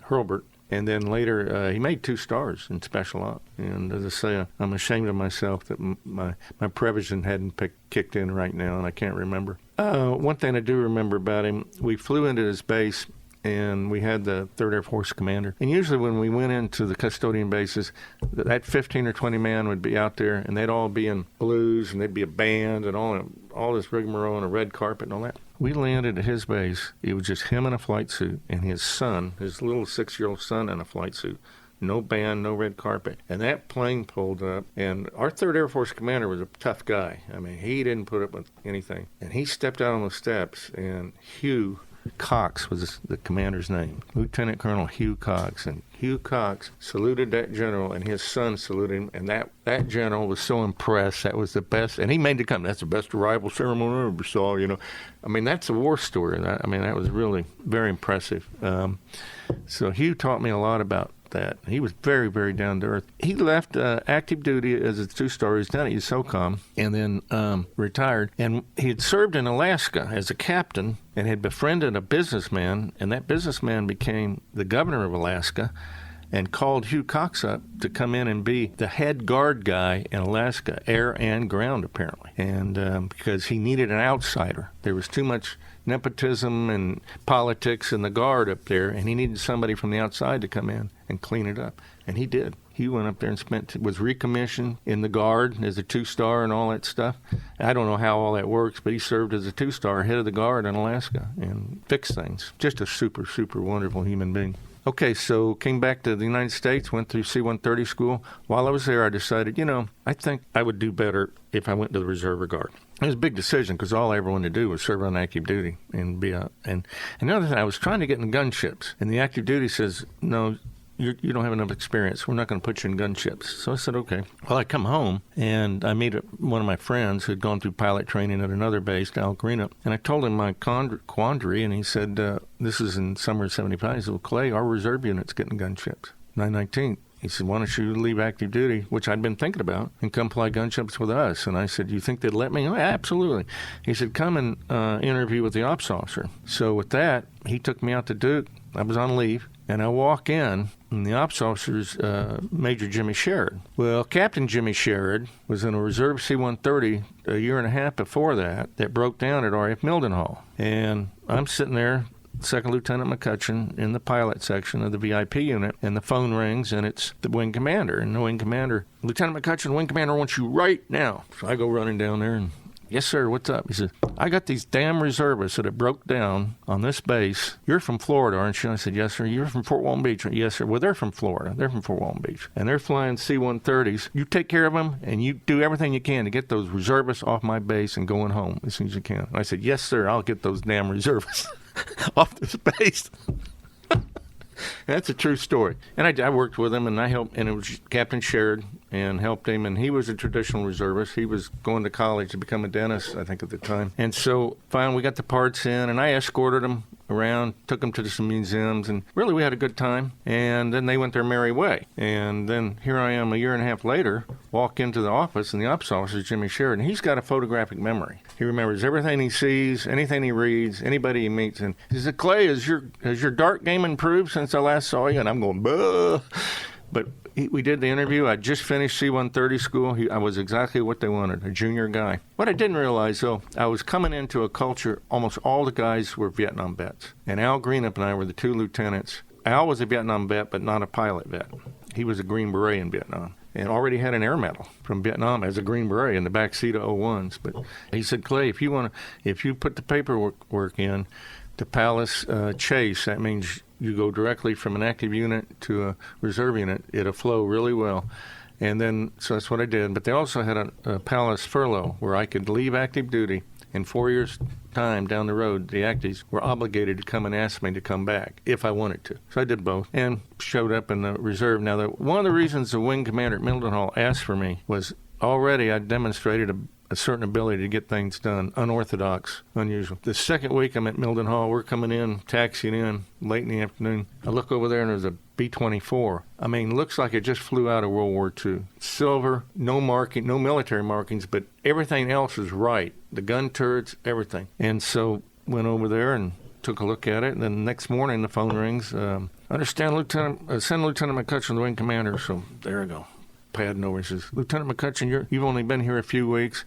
Speaker 2: Hurlburt. And then later, he made 2 stars in Special Op. And as I say, I'm ashamed of myself that my prevision hadn't kicked in right now, and I can't remember. One thing I do remember about him, we flew into his base, and we had the 3rd Air Force commander. And usually when we went into the custodian bases, that 15 or 20 man would be out there, and they'd all be in blues, and they'd be a band, and all this rigmarole and a red carpet and all that. We landed at his base. It was just him in a flight suit and his son, his little 6-year-old son in a flight suit. No band, no red carpet. And that plane pulled up, and our 3rd Air Force commander was a tough guy. I mean, he didn't put up with anything. And he stepped out on the steps, and Hugh Cox was the commander's name, Lieutenant Colonel Hugh Cox. And Hugh Cox saluted that general, and his son saluted him, and that general was so impressed. That was the best, and he made the comment, that's the best arrival ceremony I ever saw, I mean, that's a war story. That was really very impressive. So Hugh taught me a lot about that. He was very, very down to earth. He left active duty as a 2-star. He was down at USOCOM and then retired. And he had served in Alaska as a captain and had befriended a businessman, and that businessman became the governor of Alaska and called Hugh Cox up to come in and be the head guard guy in Alaska, air and ground, apparently. And because he needed an outsider. There was too much nepotism and politics in the guard up there, and he needed somebody from the outside to come in and clean it up. And he did. He went up there and was recommissioned in the guard as a 2-star and all that stuff. I don't know how all that works, but he served as a 2-star, head of the guard in Alaska, and fixed things. Just a super, super wonderful human being. Okay, so came back to the United States, went through C-130 school. While I was there, I decided, I think I would do better if I went to the Reserve or Guard. It was a big decision because all I ever wanted to do was serve on active duty and be out. And another thing, I was trying to get in gunships, and the active duty says, no, you don't have enough experience. We're not going to put you in gunships. So I said, okay. Well, I come home, and I meet one of my friends who had gone through pilot training at another base, Al Greenup, and I told him my quandary, and he said, this is in summer of 75. He said, well, Clay, our reserve unit's getting gunships. 919. He said, why don't you leave active duty, which I'd been thinking about, and come fly gunships with us? And I said, you think they'd let me? Oh, absolutely. He said, come and interview with the ops officer. So with that, he took me out to Duke. I was on leave, and I walk in, and the ops officer's Major Jimmy Sherrod. Well, Captain Jimmy Sherrod was in a reserve C-130 a year and a half before that broke down at RF Mildenhall. And I'm sitting there, Second Lieutenant McCutchan, in the pilot section of the VIP unit, and the phone rings, and it's the wing commander. And the wing commander, Lieutenant McCutchan, wing commander wants you right now. So I go running down there, and yes, sir, what's up? He said, I got these damn reservists that have broke down on this base. You're from Florida, aren't you? I said, yes, sir. You're from Fort Walton Beach? Yes, sir. Well, they're from Florida. They're from Fort Walton Beach. And they're flying C-130s. You take care of them, and you do everything you can to get those reservists off my base and going home as soon as you can. And I said, yes, sir, I'll get those damn reservists off this base. That's a true story. And I worked with him, and I helped, and it was Captain Sherrod, and helped him, and he was a traditional reservist. He was going to college to become a dentist, I think, at the time. And so, finally, we got the parts in, and I escorted him around, took him to some museums, and really we had a good time. And then they went their merry way. And then here I am a year and a half later, walk into the office, and the ops officer is Jimmy Sherrod, and he's got a photographic memory. He remembers everything he sees, anything he reads, anybody he meets. And he said, Clay, has your dart game improved since I last saw you? And I'm going, bah. But we did the interview. I just finished C-130 school. I was exactly what they wanted, a junior guy. What I didn't realize, though, I was coming into a culture, almost all the guys were Vietnam vets. And Al Greenup and I were the 2 lieutenants. Al was a Vietnam vet, but not a pilot vet. He was a Green Beret in Vietnam and already had an air medal from Vietnam as a Green Beret in the back seat of O-1s. But he said, Clay, if you put the paperwork in the Palace chase. That means you go directly from an active unit to a reserve unit. It'll flow really well. And then, so that's what I did. But they also had a Palace furlough where I could leave active duty. In 4 years' time down the road, the actives were obligated to come and ask me to come back if I wanted to. So I did both and showed up in the reserve. Now, one of the reasons the wing commander at Mildenhall asked for me was already I demonstrated a certain ability to get things done, unorthodox, unusual. The second week I'm at Mildenhall, we're coming in, taxiing in late in the afternoon. I look over there and there's a B-24. I mean, looks like it just flew out of World War II. Silver, no marking, no military markings, but everything else is right. The gun turrets, everything. And so went over there and took a look at it. And then the next morning the phone rings. Understand, send Lieutenant McCutchan, the wing commander. So there I go. Padding over. He says, Lieutenant McCutchan, you've only been here a few weeks.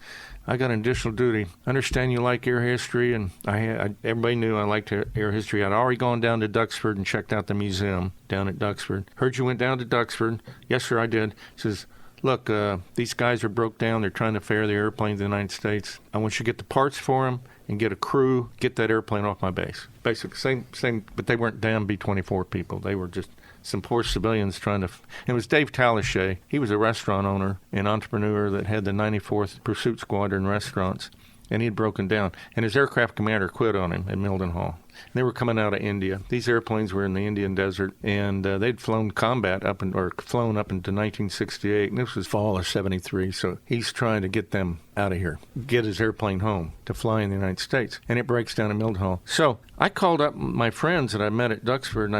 Speaker 2: I got additional duty. I understand you like air history, and everybody knew I liked air history. I'd already gone down to Duxford and checked out the museum down at Duxford. Heard you went down to Duxford. Yes, sir, I did. He says, look, these guys are broke down. They're trying to fare the airplane to the United States. I want you to get the parts for them and get a crew, get that airplane off my base. Basically, same, but they weren't damn B-24 people. They were just some poor civilians trying to... It was Dave Talichet. He was a restaurant owner and entrepreneur that had the 94th Pursuit Squadron restaurants, and he had broken down. And his aircraft commander quit on him at Mildenhall. They were coming out of India. These airplanes were in the Indian desert, and they'd flown combat flown up into 1968, and this was fall of 73, so he's trying to get them out of here, get his airplane home to fly in the United States, and it breaks down at Mildenhall. So I called up my friends that I met at Duxford, and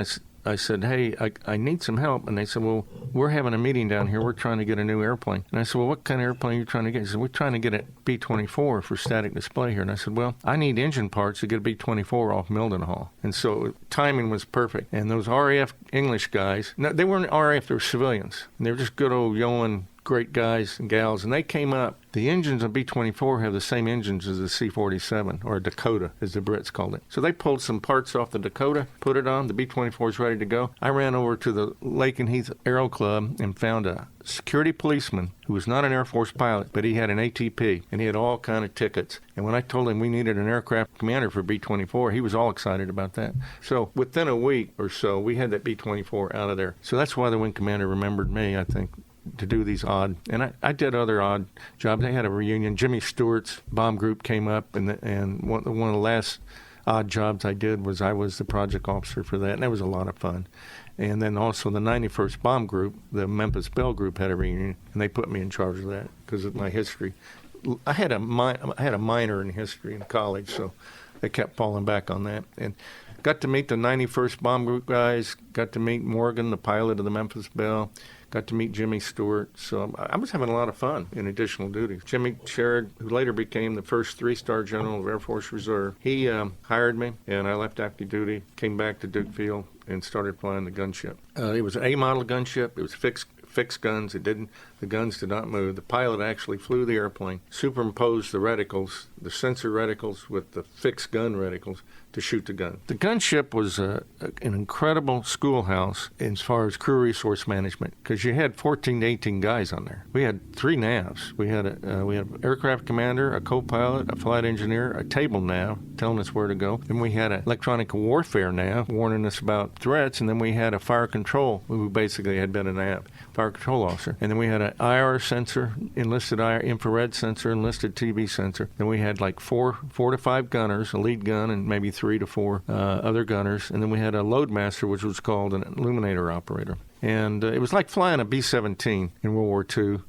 Speaker 2: I said, hey, I need some help. And they said, well, we're having a meeting down here. We're trying to get a new airplane. And I said, well, what kind of airplane are you trying to get? He said, we're trying to get a B-24 for static display here. And I said, well, I need engine parts to get a B-24 off Mildenhall. And so timing was perfect. And those RAF English guys, no, they weren't RAF, they were civilians. And they were just good old yeoman, great guys and gals. And they came up. The engines on B-24 have the same engines as the C-47, or Dakota, as the Brits called it. So they pulled some parts off the Dakota, put it on. The B-24 is ready to go. I ran over to the Lake and Heath Aero Club and found a security policeman who was not an Air Force pilot, but he had an ATP, and he had all kind of tickets. And when I told him we needed an aircraft commander for B-24, he was all excited about that. So within a week or so, we had that B-24 out of there. So that's why the wing commander remembered me, I think, to do these odd, and I did other odd jobs. They had a reunion. Jimmy Stewart's bomb group came up, and one of the last odd jobs I did was I was the project officer for that, and that was a lot of fun. And then also the 91st Bomb Group, the Memphis Bell Group, had a reunion, and they put me in charge of that because of my history. I had a minor in history in college, so they kept falling back on that. And got to meet the 91st Bomb Group guys, got to meet Morgan, the pilot of the Memphis Bell, got to meet Jimmy Stewart. So I was having a lot of fun in additional duties. Jimmy Sherrod, who later became the first 3-star general of Air Force Reserve, he hired me, and I left active duty, came back to Duke Field, and started flying the gunship. It was an A-model gunship. It was fixed guns. The guns did not move. The pilot actually flew the airplane, superimposed the reticles, the sensor reticles with the fixed gun reticles to shoot the gun. The gunship was an incredible schoolhouse as far as crew resource management because you had 14 to 18 guys on there. We had 3 navs. We had an aircraft commander, a co-pilot, a flight engineer, a table nav telling us where to go. Then we had an electronic warfare nav warning us about threats, and then we had a fire control who basically had been a nav, fire control officer. And then we had an IR sensor, enlisted IR, infrared sensor, enlisted TV sensor. Then we had like 4 to 5 gunners, a lead gun, and maybe 3 to 4 other gunners. And then we had a loadmaster, which was called an illuminator operator. And it was like flying a B-17 in World War II.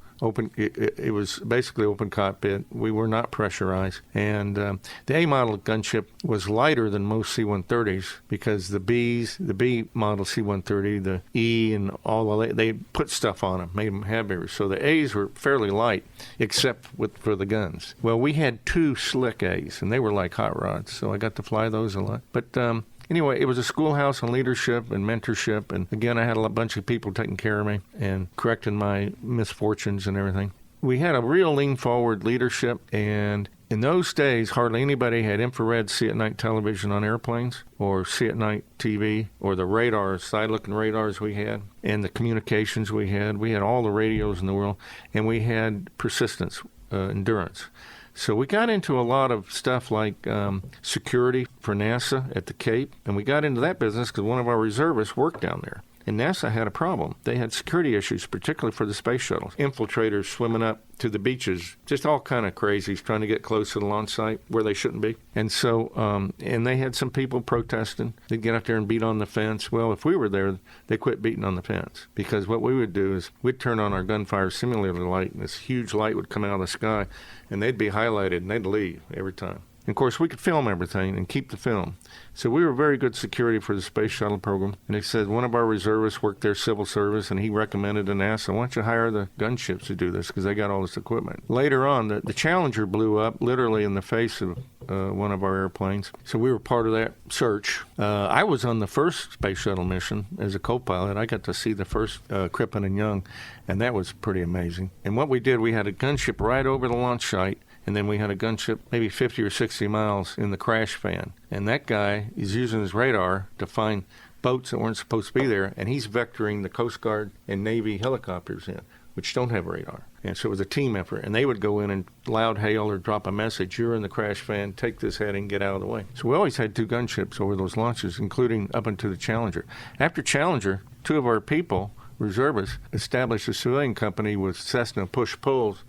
Speaker 2: It was basically open cockpit. We were not pressurized. And the A-model gunship was lighter than most C-130s because the B-model C-130, the E and all of they put stuff on them, made them heavier. So the A's were fairly light, except for the guns. Well, we had 2 slick A's, and they were like hot rods. So I got to fly those a lot. But anyway, it was a schoolhouse on leadership and mentorship. And again, I had a bunch of people taking care of me and correcting my misfortunes and everything. We had a real lean-forward leadership, and in those days, hardly anybody had infrared see-at-night television on airplanes or see-at-night TV or the radars, side-looking radars we had, and the communications we had. We had all the radios in the world, and we had persistence, endurance. So we got into a lot of stuff like security for NASA at the Cape, and we got into that business because one of our reservists worked down there. And NASA had a problem. They had security issues, particularly for the space shuttles. Infiltrators swimming up to the beaches, just all kind of crazies trying to get close to the launch site where they shouldn't be. And so, and they had some people protesting. They'd get out there and beat on the fence. Well, if we were there, they quit beating on the fence. Because what we would do is we'd turn on our gunfire simulator light, and this huge light would come out of the sky, and they'd be highlighted, and they'd leave every time. And of course, we could film everything and keep the film. So we were very good security for the space shuttle program. And they said one of our reservists worked there, civil service, and he recommended to NASA, why don't you hire the gunships to do this, because they got all this equipment. Later on, the Challenger blew up literally in the face of one of our airplanes. So we were part of that search. I was on the first space shuttle mission as a co-pilot. I got to see the first Crippen and Young, and that was pretty amazing. And what we did, we had a gunship right over the launch site, and then we had a gunship maybe 50 or 60 miles in the crash fan. And that guy is using his radar to find boats that weren't supposed to be there, and he's vectoring the Coast Guard and Navy helicopters in, which don't have radar. And so it was a team effort, and they would go in and loud hail or drop a message, you're in the crash fan, take this heading, get out of the way. So we always had 2 gunships over those launches, including up into the Challenger. After Challenger, 2 of our people, reservists, established a civilian company with Cessna push-pulls.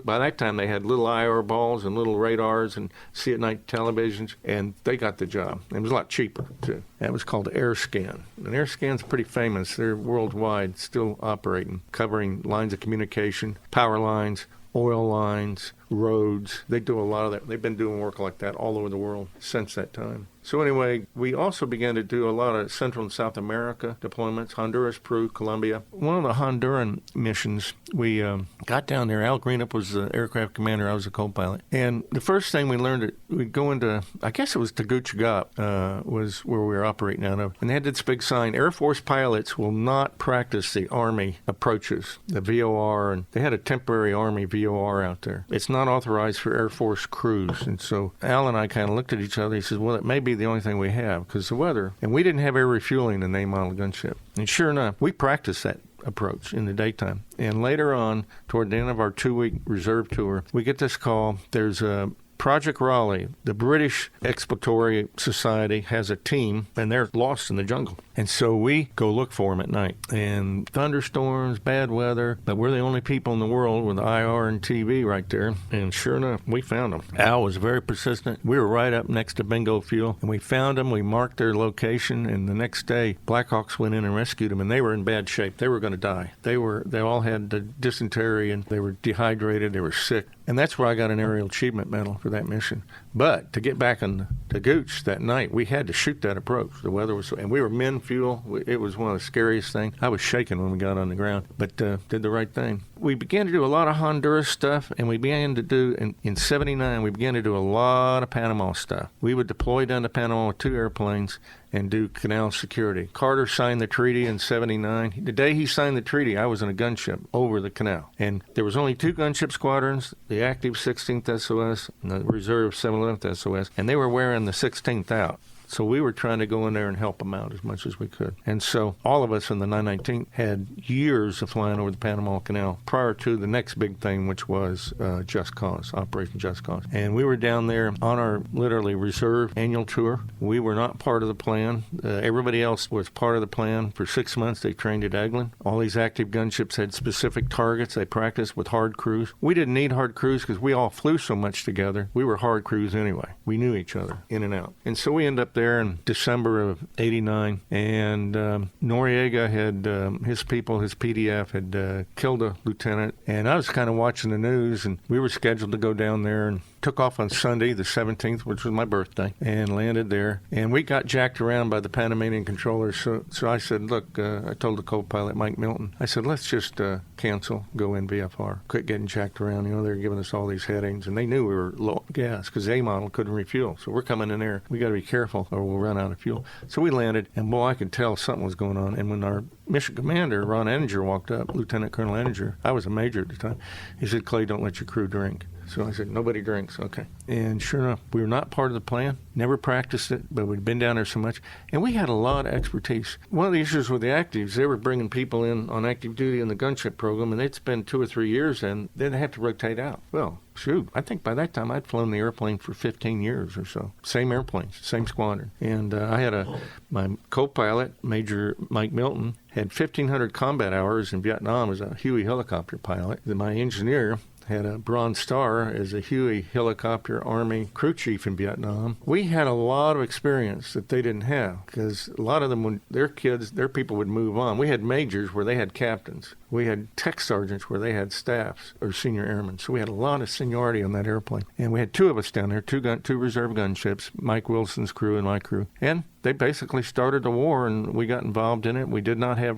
Speaker 2: By that time, they had little IR balls and little radars and see-at-night televisions, and they got the job. It was a lot cheaper, too. That was called AirScan. And AirScan's pretty famous. They're worldwide, still operating, covering lines of communication, power lines, oil lines, roads. They do a lot of that. They've been doing work like that all over the world since that time. So anyway, we also began to do a lot of Central and South America deployments, Honduras, Peru, Colombia. One of the Honduran missions, we got down there. Al Greenup was the aircraft commander. I was a co-pilot. And the first thing we learned, we'd go into, I guess it was Tegucigalpa, was where we were operating out of. And they had this big sign, Air Force pilots will not practice the Army approaches, the VOR. And they had a temporary Army VOR out there. It's not authorized for Air Force crews. And so Al and I kind of looked at each other. He says, well, it may be the only thing we have because the weather. And we didn't have air refueling in the A-model gunship. And sure enough, we practiced that approach in the daytime. And later on, toward the end of our 2-week reserve tour, we get this call. There's a Project Raleigh, the British Exploratory Society, has a team, and they're lost in the jungle. And so we go look for them at night. And thunderstorms, bad weather, but we're the only people in the world with IR and TV right there. And sure enough, we found them. Al was very persistent. We were right up next to Bingo Fuel, and we found them. We marked their location, and the next day, Blackhawks went in and rescued them, and they were in bad shape. They were going to die. They all had dysentery, and they were dehydrated. They were sick. And that's where I got an Aerial Achievement Medal for that mission. But to get back on to Gooch that night, we had to shoot that approach. The weather was, and we were min fuel. It was one of the scariest things. I was shaking when we got on the ground, but did the right thing. We began to do a lot of Honduras stuff, and we began to do, in 79, we began to do a lot of Panama stuff. We would deploy down to Panama with 2 airplanes and do canal security. Carter signed the treaty in 79. The day he signed the treaty, I was in a gunship over the canal. And there was only 2 gunship squadrons, the active 16th SOS and the reserve 711th SOS, and they were wearing the 16th out. So we were trying to go in there and help them out as much as we could. And so all of us in the 919 had years of flying over the Panama Canal prior to the next big thing, which was Just Cause, Operation Just Cause. And we were down there on our literally reserve annual tour. We were not part of the plan. Everybody else was part of the plan. For 6 months, they trained at Eglin. All these active gunships had specific targets. They practiced with hard crews. We didn't need hard crews because we all flew so much together. We were hard crews anyway. We knew each other in and out. And so we ended up there in December of 89, and Noriega had his people, his PDF, had killed a lieutenant, and I was kind of watching the news, and we were scheduled to go down there and took off on Sunday, the 17th, which was my birthday, and landed there. And we got jacked around by the Panamanian controllers. So I said, look, I told the co-pilot, Mike Milton, I said, let's just cancel, go in VFR. Quit getting jacked around. You know, they were giving us all these headings, and they knew we were low gas because the A-model couldn't refuel. So we're coming in there. We got to be careful or we'll run out of fuel. So we landed, and boy, I could tell something was going on. And when our mission commander, Ron Ettinger, walked up, Lieutenant Colonel Ettinger, I was a major at the time, he said, Clay, don't let your crew drink. So I said, nobody drinks. Thanks. Okay. And sure enough, we were not part of the plan. Never practiced it, but we'd been down there so much. And we had a lot of expertise. One of the issues with the actives, they were bringing people in on active duty in the gunship program, and they'd spend 2 or 3 years, and then they have to rotate out. Well, shoot, I think by that time I'd flown the airplane for 15 years or so. Same airplanes, same squadron. And I had my co-pilot, Major Mike Milton, had 1,500 combat hours in Vietnam as a Huey helicopter pilot. My engineer had a Bronze Star as a Huey helicopter Army crew chief in Vietnam. We had a lot of experience that they didn't have because a lot of them, when their people would move on. We had majors where they had captains. We had tech sergeants where they had staffs or senior airmen. So we had a lot of seniority on that airplane. And we had 2 of us down there, two reserve gunships, Mike Wilson's crew and my crew. And they basically started the war, and we got involved in it. We did not have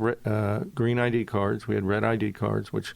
Speaker 2: green ID cards. We had red ID cards, which,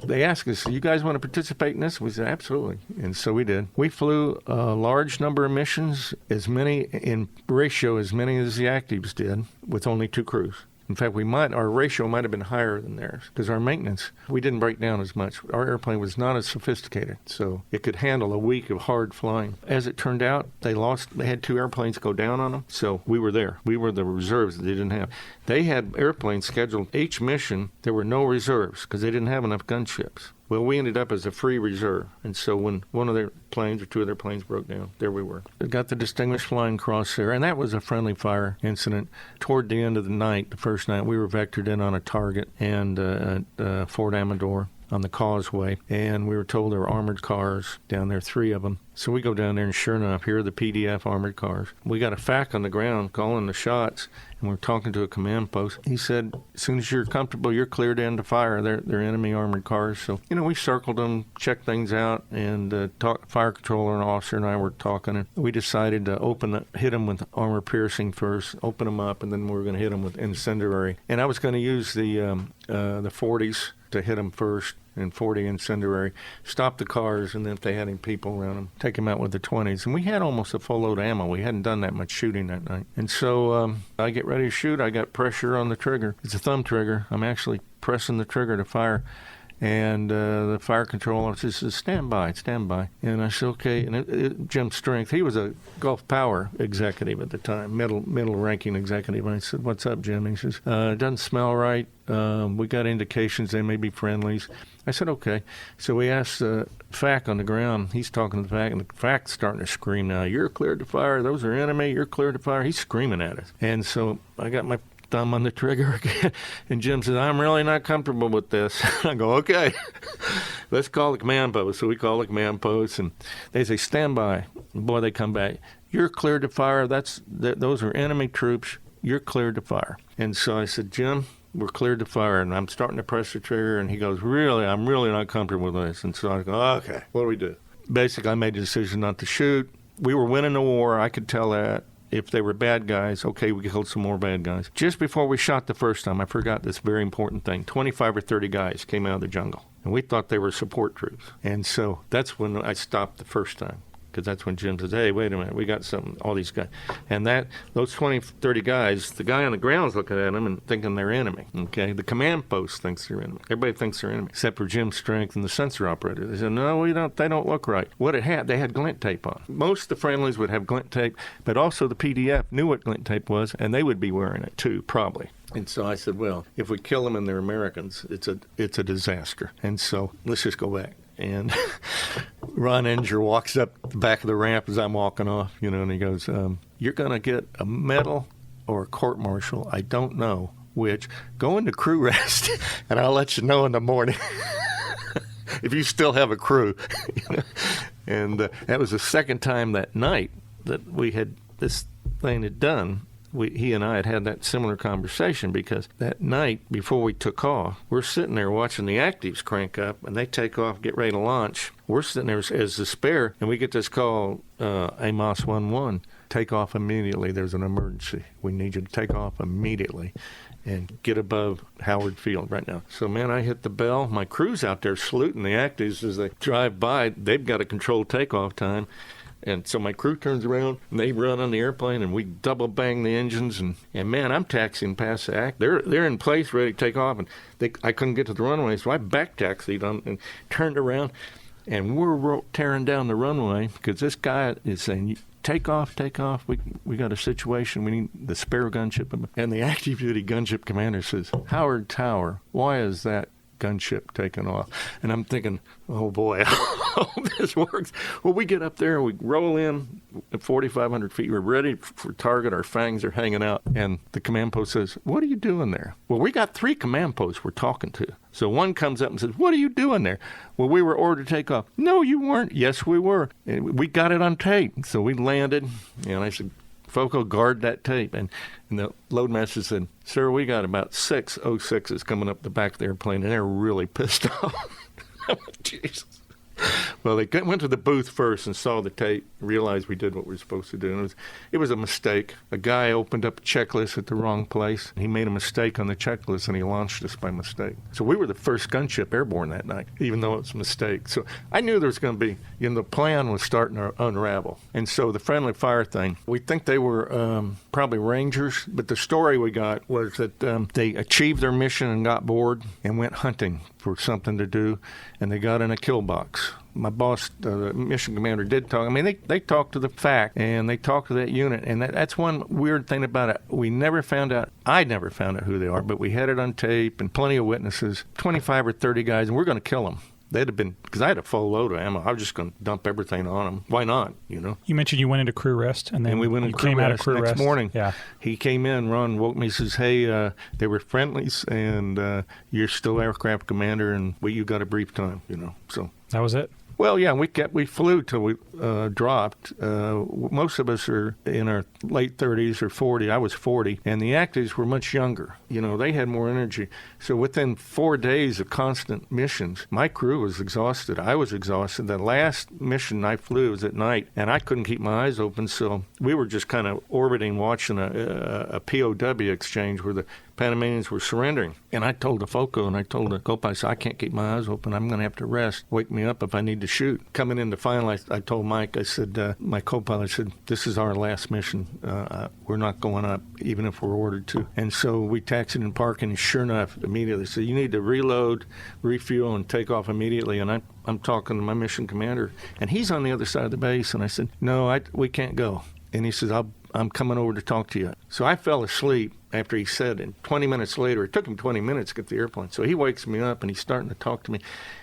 Speaker 2: they asked us, you guys want to participate in this? We said, absolutely. And so we did. We flew a large number of missions, as many in ratio as many as the actives did, with only 2 crews. In fact, our ratio might have been higher than theirs because our maintenance, we didn't break down as much. Our airplane was not as sophisticated, so it could handle a week of hard flying. As it turned out, they had 2 airplanes go down on them, so we were there. We were the reserves that they didn't have. They had airplanes scheduled each mission. There were no reserves because they didn't have enough gunships. Well, we ended up as a free reserve, and so when one of their planes or 2 of their planes broke down, there we were. They got the Distinguished Flying Cross there, and that was a friendly fire incident. Toward the end of the night, the first night, we were vectored in on a target and at Fort Amador on the causeway, and we were told there were armored cars down there, 3 of them. So we go down there, and sure enough, here are the PDF armored cars. We got a FAC on the ground calling the shots, and we're talking to a command post. He said, as soon as you're comfortable, you're cleared in to fire. They're enemy armored cars. So, we circled them, checked things out, and fire controller and officer and I were talking, and we decided to hit them with armor piercing first, open them up, and then we were going to hit them with incendiary. And I was going to use the 40s to hit them first, and 40 incendiary, stop the cars, and then if they had any people around them, take them out with the 20s. And we had almost a full load of ammo. We hadn't done that much shooting that night. And so I get ready to shoot. I got pressure on the trigger. It's a thumb trigger. I'm actually pressing the trigger to fire. And the fire control officer says, stand by. And I said, okay. And Jim Strength, he was a Gulf Power executive at the time, middle ranking executive. And I said, what's up, Jim? And he says, it doesn't smell right. We got indications they may be friendlies. I said, okay. So we asked the FAC on the ground. He's talking to the FAC, and the FAC's starting to scream now. You're cleared to fire. Those are enemy. You're cleared to fire. He's screaming at us. And so I got my thumb on the trigger again. And Jim says, I'm really not comfortable with this. I go, okay, let's call the command post. So we call the command post, and they say, stand by. And boy, they come back. You're cleared to fire. Those are enemy troops. You're cleared to fire. And so I said, Jim, we're cleared to fire. And I'm starting to press the trigger, and he goes, really? I'm really not comfortable with this. And so I go, okay, what do we do? Basically, I made the decision not to shoot. We were winning the war. I could tell that. If they were bad guys, okay, we killed some more bad guys. Just before we shot the first time, I forgot this very important thing. 25 or 30 guys came out of the jungle, and we thought they were support troops. And so that's when I stopped the first time, because that's when Jim says, hey, wait a minute, we got something, all these guys. And those 20, 30 guys, the guy on the ground's looking at them and thinking they're enemy, okay? The command post thinks they're enemy. Everybody thinks they're enemy, except for Jim Strength and the sensor operator. They said, no, they don't look right. They had glint tape on. Most of the friendlies would have glint tape, but also the PDF knew what glint tape was, and they would be wearing it too, probably. And so I said, well, if we kill them and they're Americans, it's a disaster. And so let's just go back. And Ron Enger walks up the back of the ramp as I'm walking off, and he goes, you're going to get a medal or a court-martial, I don't know which. Go into crew rest, and I'll let you know in the morning if you still have a crew. And that was the second time that night that we had this thing had done. He and I had that similar conversation, because that night before we took off, we're sitting there watching the actives crank up, and they take off, get ready to launch. We're sitting there as the spare, and we get this call, Amos 1-1, take off immediately. There's an emergency. We need you to take off immediately and get above Howard Field right now. So, man, I hit the bell. My crew's out there saluting the actives as they drive by. They've got a controlled takeoff time. And so my crew turns around, and they run on the airplane, and we double bang the engines, and man, I'm taxiing past the act. They're in place, ready to take off, and I couldn't get to the runway, so I back taxied and turned around, and we're tearing down the runway because this guy is saying, take off. We got a situation. We need the spare gunship. And the active duty gunship commander says, Howard Tower, why is that gunship taken off? And I'm thinking, oh boy, I hope this works. Well, we get up there and we roll in at 4,500 feet. We're ready for target. Our fangs are hanging out. And the command post says, what are you doing there? Well, we got 3 command posts we're talking to. So one comes up and says, what are you doing there? Well, we were ordered to take off. No, you weren't. Yes, we were. And we got it on tape. So we landed, and I said, Foco, guard that tape. And the loadmaster said, sir, we got about 6 06s coming up the back of the airplane, and they're really pissed off. I went, Jesus. Well, they went to the booth first and saw the tape, realized we did what we were supposed to do. And it was a mistake. A guy opened up a checklist at the wrong place. He made a mistake on the checklist, and he launched us by mistake. So we were the first gunship airborne that night, even though it was a mistake. So I knew there was going to be, the plan was starting to unravel. And so the friendly fire thing, we think they were probably Rangers, but the story we got was that they achieved their mission and got bored and went hunting for something to do, and they got in a kill box. My boss, the mission commander, did talk. I mean, they talked to the FAC, and they talked to that unit, and that's one weird thing about it. We never found out, I never found out who they are, but we had it on tape and plenty of witnesses, 25 or 30 guys, and we're going to kill them. They'd have been, because I had a full load of ammo. I was just going to dump everything on them. Why not,
Speaker 1: You mentioned you went into crew rest, and then
Speaker 2: we went into crew
Speaker 1: came
Speaker 2: rest
Speaker 1: out of crew
Speaker 2: next
Speaker 1: rest.
Speaker 2: morning.
Speaker 1: Yeah.
Speaker 2: He came in, Ron woke me, says, hey, they were friendlies, and you're still aircraft commander, and you got a brief time, So
Speaker 1: That was it?
Speaker 2: Well, yeah, we flew till we dropped. Most of us are in our late 30s or 40. I was 40, and the actives were much younger. They had more energy. So within 4 days of constant missions, my crew was exhausted. I was exhausted. The last mission I flew was at night, and I couldn't keep my eyes open. So we were just kind of orbiting, watching a POW exchange where the Panamanians were surrendering. And I told the FOCO and I told the COPA, I said, I can't keep my eyes open. I'm going to have to rest. Wake me up if I need to shoot. Coming into final, I told Mike, I said, my co-pilot said, this is our last mission. We're not going up, even if we're ordered to. And so we taxied in parking, and sure enough, immediately said, you need to reload, refuel, and take off immediately. And I'm talking to my mission commander, and he's on the other side of the base. And I said, no, we can't go. And he says, I'm coming over to talk to you. So I fell asleep after he said, and 20 minutes later, it took him 20 minutes to get the airplane. So he wakes me up, and he's starting to talk to me.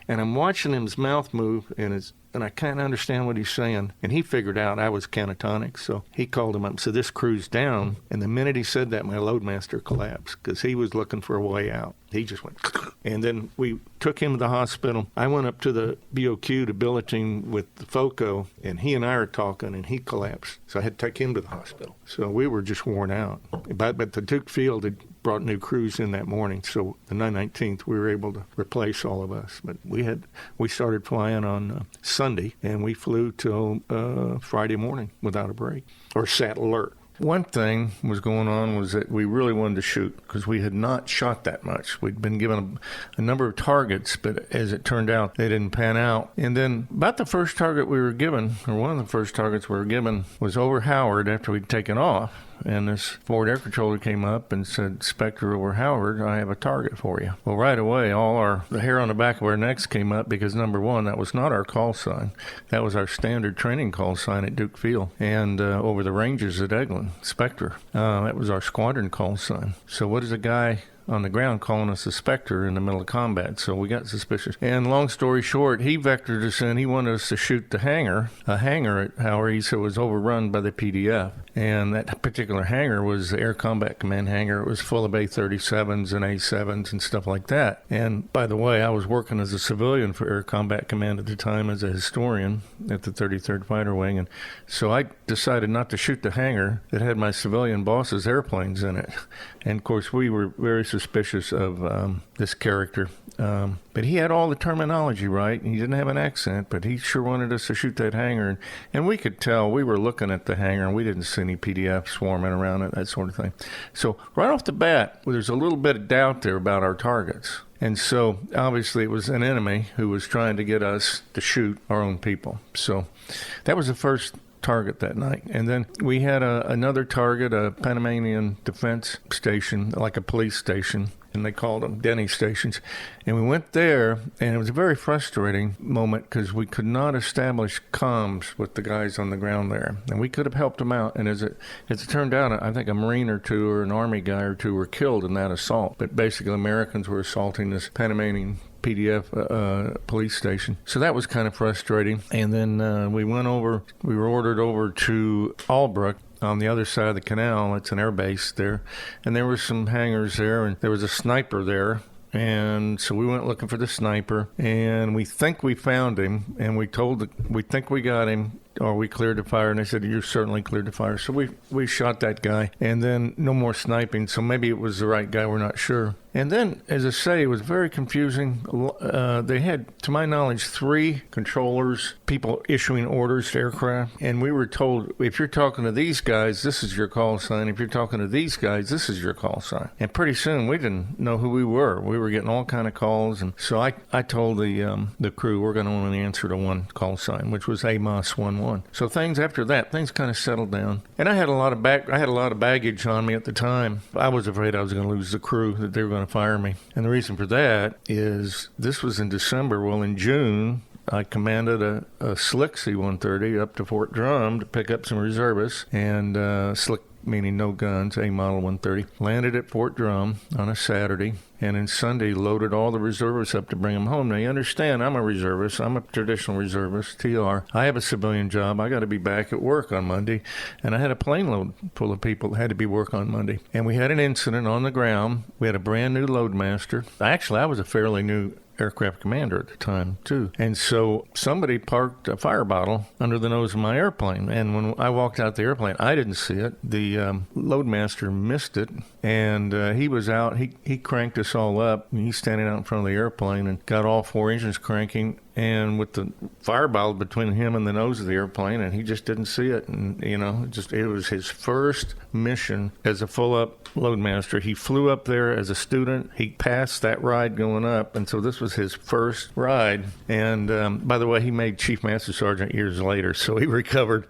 Speaker 2: And I'm watching his mouth move, and I can't understand what he's saying. And he figured out I was catatonic, so he called him up and said, this crew's down. And the minute he said that, my loadmaster collapsed because he was looking for a way out. He just went, and then we took him to the hospital. I went up to the BOQ to billeting with the FOCO, and he and I were talking, and he collapsed. So I had to take him to the hospital. So we were just worn out. But the Duke Field had brought new crews in that morning, so the 9/19th we were able to replace all of us. But we started flying on Sunday, and we flew till Friday morning without a break, or sat alert. One thing was going on was that we really wanted to shoot because we had not shot that much. We'd been given a number of targets, but as it turned out, they didn't pan out. And then about the first target we were given, or one of the first targets we were given, was over Howard after we'd taken off. And this forward air controller came up and said, Spectre over Howard, I have a target for you. Well, right away, the hair on the back of our necks came up because, number one, that was not our call sign. That was our standard training call sign at Duke Field and over the ranges at Eglin, Spectre. That was our squadron call sign. So what is a guy on the ground calling us a Spectre in the middle of combat? So we got suspicious. And long story short, he vectored us in. He wanted us to shoot a hangar at Howard. He said it was overrun by the PDF. And that particular hangar was the Air Combat Command hangar. It was full of A-37s and A-7s and stuff like that. And by the way, I was working as a civilian for Air Combat Command at the time as a historian at the 33rd Fighter Wing. And so I decided not to shoot the hangar that had my civilian boss's airplanes in it. And of course, we were very suspicious of this character. But he had all the terminology right. He didn't have an accent, but he sure wanted us to shoot that hangar. And we could tell, we were looking at the hangar, and we didn't see any PDF swarming around it, that sort of thing. So right off the bat, there's a little bit of doubt there about our targets. And so obviously it was an enemy who was trying to get us to shoot our own people. So that was the first target that night. And then we had another target, a Panamanian defense station, like a police station, and they called them Denny stations. And we went there, and it was a very frustrating moment because we could not establish comms with the guys on the ground there. And we could have helped them out. And as it turned out, I think a Marine or two or an Army guy or two were killed in that assault. But basically, Americans were assaulting this Panamanian PDF police station. So that was kind of frustrating. And then we were ordered over to Albrook on the other side of the canal. It's an air base there. And there were some hangars there, and there was a sniper there. And so we went looking for the sniper, and we think we found him, and we think we got him, or we cleared the fire, and they said, you're certainly cleared the fire. So we shot that guy, and then no more sniping, so maybe it was the right guy, we're not sure. And then, as I say, it was very confusing. They had, to my knowledge, 3 controllers, people issuing orders to aircraft, and we were told, if you're talking to these guys, this is your call sign. If you're talking to these guys, this is your call sign. And pretty soon, we didn't know who we were. We were getting all kind of calls, and so I told the crew, we're going to only answer to one call sign, which was AMOS 11. So after that, things kind of settled down. And I had a lot of baggage on me at the time. I was afraid I was going to lose the crew, that they were going to fire me. And the reason for that is this was in December. Well, in June, I commanded a slick C-130 up to Fort Drum to pick up some reservists, and slick meaning no guns, A model 130. Landed at Fort Drum on a Saturday, and then Sunday loaded all the reservists up to bring them home. Now, you understand, I'm a reservist. I'm a traditional reservist, TR. I have a civilian job. I got to be back at work on Monday, and I had a plane load full of people that had to be work on Monday. And we had an incident on the ground. We had a brand new loadmaster. Actually, I was a fairly new aircraft commander at the time, too. And so somebody parked a fire bottle under the nose of my airplane. And when I walked out the airplane, I didn't see it. The loadmaster missed it. And he was out. He cranked us all up. He's standing out in front of the airplane and got all 4 engines cranking, and with the fire bottle between him and the nose of the airplane, and he just didn't see it. And, it was his first mission as a full-up loadmaster. He flew up there as a student. He passed that ride going up, and so this was his first ride. And, by the way, he made Chief Master Sergeant years later, so he recovered,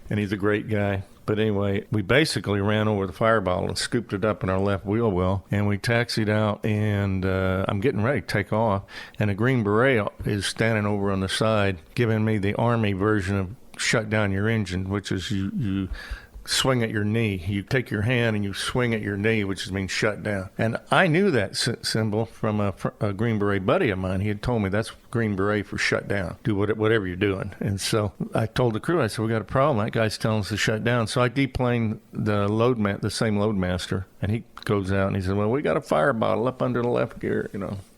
Speaker 2: and he's a great guy. But anyway, we basically ran over the fire bottle and scooped it up in our left wheel well, and we taxied out, and I'm getting ready to take off, and a Green Beret is standing over on the side giving me the Army version of shut down your engine, which is you swing at your knee. You take your hand and you swing at your knee, which means shut down. And I knew that symbol from a Green Beret buddy of mine. He had told me that's Green Beret for shut down. Do whatever you're doing. And so I told the crew, I said, we got a problem. That guy's telling us to shut down. So I deplaned the same loadmaster, and he goes out and he said, well, we got a fire bottle up under the left gear,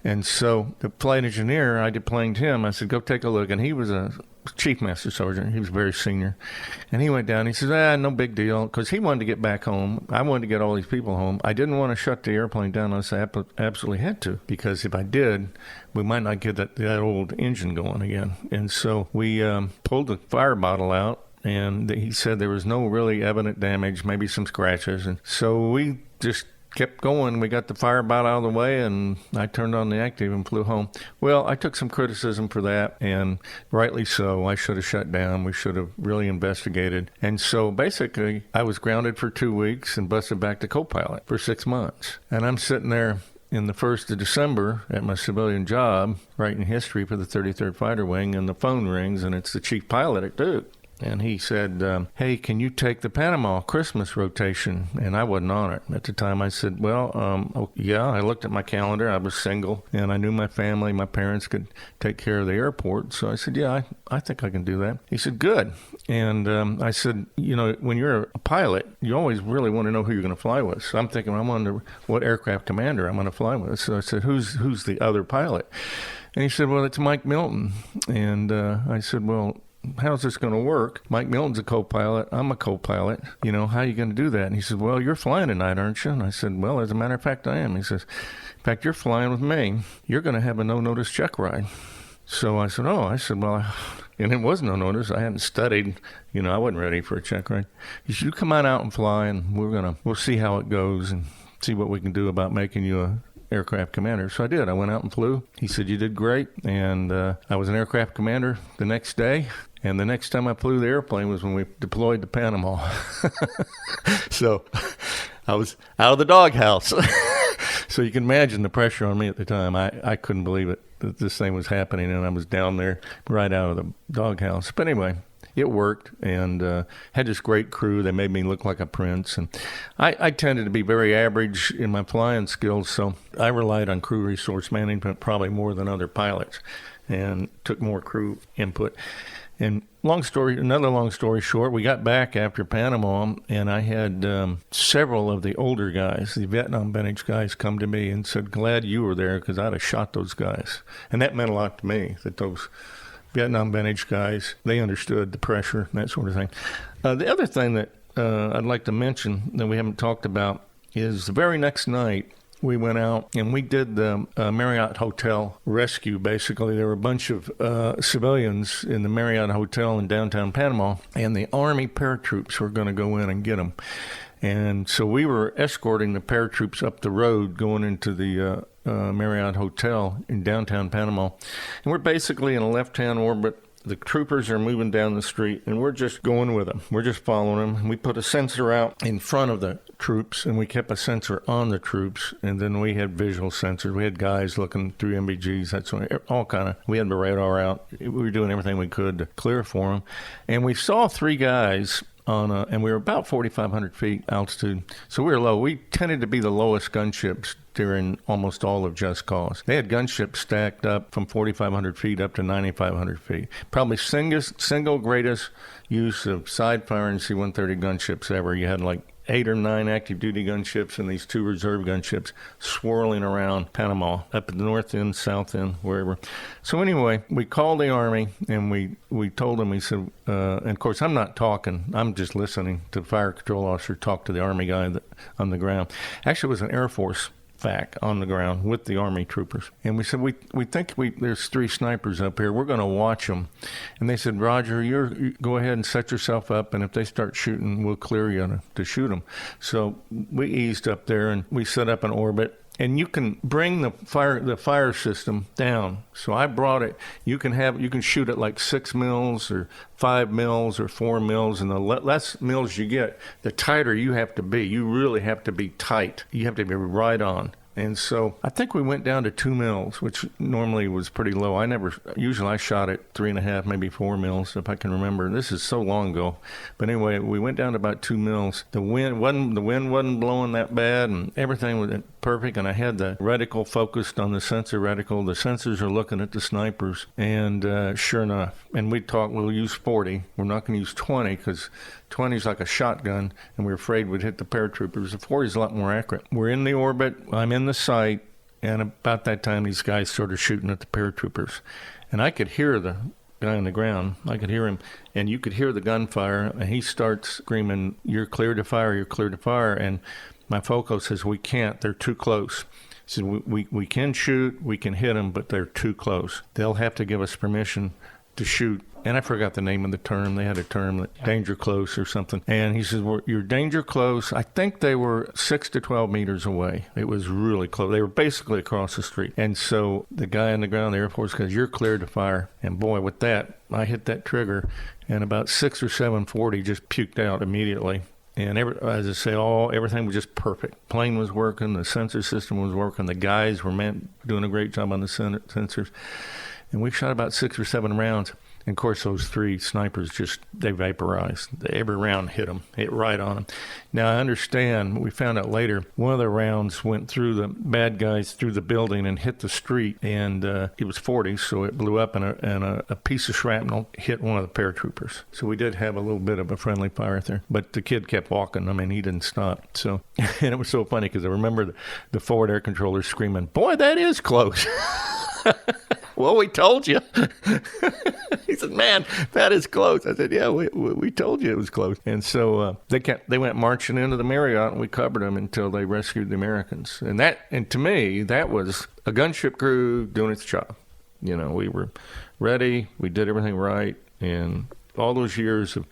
Speaker 2: And so the flight engineer, I deplaned him. I said, go take a look. And he was a Chief Master Sergeant. He was very senior. And he went down. He says, no big deal, because he wanted to get back home. I wanted to get all these people home. I didn't want to shut the airplane down unless I absolutely had to, because if I did, we might not get that old engine going again. And so we pulled the fire bottle out, and he said there was no really evident damage, maybe some scratches. And so we just kept going. We got the fire bottle out of the way, and I turned on the active and flew home. Well, I took some criticism for that, and rightly so. I should have shut down. We should have really investigated. And so basically, I was grounded for 2 weeks and busted back to co-pilot for 6 months. And I'm sitting there in the 1st of December at my civilian job, writing history for the 33rd Fighter Wing, and the phone rings, and it's the chief pilot at Duke. And he said, hey, can you take the Panama Christmas rotation? And I wasn't on it. At the time, I said, well, yeah. I looked at my calendar. I was single, and I knew my family, my parents could take care of the airport. So I said, yeah, I think I can do that. He said, good. And I said, when you're a pilot, you always really want to know who you're going to fly with. So I'm thinking, I wonder what aircraft commander I'm going to fly with. So I said, who's the other pilot? And he said, well, it's Mike Milton. And I said, well, how's this going to work? Mike Milton's a co-pilot. I'm a co-pilot. How are you going to do that? And he said, well, you're flying tonight, aren't you? And I said, well, as a matter of fact, I am. He says, in fact, you're flying with me. You're going to have a no-notice check ride. So I said, well, and it was no notice. I hadn't studied. I wasn't ready for a check ride. He said, you come on out and fly, and we'll see how it goes and see what we can do about making you a aircraft commander. So I did. I went out and flew. He said, you did great. And I was an aircraft commander the next day. And the next time I flew the airplane was when we deployed to Panama. So I was out of the doghouse. So you can imagine the pressure on me at the time. I couldn't believe it that this thing was happening, and I was down there right out of the doghouse. But anyway, it worked, and had this great crew. They made me look like a prince. And I tended to be very average in my flying skills, so I relied on crew resource management probably more than other pilots and took more crew input. And another long story short, we got back after Panama, and I had several of the older guys, the Vietnam vintage guys, come to me and said, glad you were there because I'd have shot those guys. And that meant a lot to me, that those Vietnam vintage guys, they understood the pressure and that sort of thing. The other thing that I'd like to mention that we haven't talked about is the very next night, we went out and we did the Marriott Hotel rescue, basically. There were a bunch of civilians in the Marriott Hotel in downtown Panama, and the Army paratroops were going to go in and get them. And so we were escorting the paratroops up the road going into the Marriott Hotel in downtown Panama. And we're basically in a left-hand orbit. The troopers are moving down the street, and we're just going with them. We're just following them. We put a sensor out in front of the troops, and we kept a sensor on the troops, and then we had visual sensors. We had guys looking through MBGs. That's all kind of. We had the radar out. We were doing everything we could to clear for them, and we saw three guys and we were about 4,500 feet altitude, so we were low. We tended to be the lowest gunships during almost all of Just Cause. They had gunships stacked up from 4,500 feet up to 9,500 feet. Probably single greatest use of side-firing C-130 gunships ever. You had like 8 or 9 active-duty gunships and these 2 reserve gunships swirling around Panama, up at the north end, south end, wherever. So anyway, we called the Army, and we told them, we said, and of course, I'm not talking. I'm just listening to the fire control officer talk to the Army guy on the ground. Actually, it was an Air Force FAC on the ground with the Army troopers. And we said, we think there's 3 snipers up here. We're going to watch them. And they said, Roger, you go ahead and set yourself up, and if they start shooting, we'll clear you to shoot them. So we eased up there, and we set up an orbit. And you can bring the fire system down. So I brought it. You can shoot at like 6 mils or 5 mils or 4 mils, and the less mils you get, the tighter you have to be. You really have to be tight. You have to be right on. And so I think we went down to 2 mils, which normally was pretty low. Usually I shot at 3.5, maybe 4 mils, if I can remember. This is so long ago. But anyway, we went down to about 2 mils. The wind wasn't blowing that bad, and everything was perfect. And I had the reticle focused on the sensor reticle. The sensors are looking at the snipers, and sure enough. And we'll use 40. We're not going to use 20 because 20 is like a shotgun, and we're afraid we'd hit the paratroopers. The 40 is a lot more accurate. We're in the orbit. I'm in the sight, and about that time, these guys started shooting at the paratroopers. And I could hear the guy on the ground. I could hear him, and you could hear the gunfire, and he starts screaming, "You're clear to fire, you're clear to fire." And my foco says, "We can't. They're too close." He said, we can shoot, we can hit them, but they're too close. They'll have to give us permission to shoot. And I forgot the name of the term. They had a term, danger close or something. And he says, you're danger close. I think they were 6 to 12 meters away. It was really close. They were basically across the street. And so the guy on the ground, the Air Force, goes, "You're cleared to fire." And boy, with that, I hit that trigger, and about 6 or 7 40 just puked out immediately. And as I say, everything was just perfect. Plane was working, the sensor system was working, the guys were doing a great job on the sensors. And we shot about 6 or 7 rounds. And of course, those 3 snipers they vaporized. Every round hit right on them. Now, I understand, we found out later, one of the rounds went through the bad guys through the building and hit the street. And it was 40, so it blew up, and a piece of shrapnel hit one of the paratroopers. So we did have a little bit of a friendly fire there. But the kid kept walking. I mean, he didn't stop. So, and it was so funny because I remember the forward air controller screaming, "Boy, that is close." "Well, we told you." He said, "Man, that is close." I said, "Yeah, we told you it was close." And so they went marching into the Marriott, and we covered them until they rescued the Americans. And to me, that was a gunship crew doing its job. You know, we were ready. We did everything right. And all those years of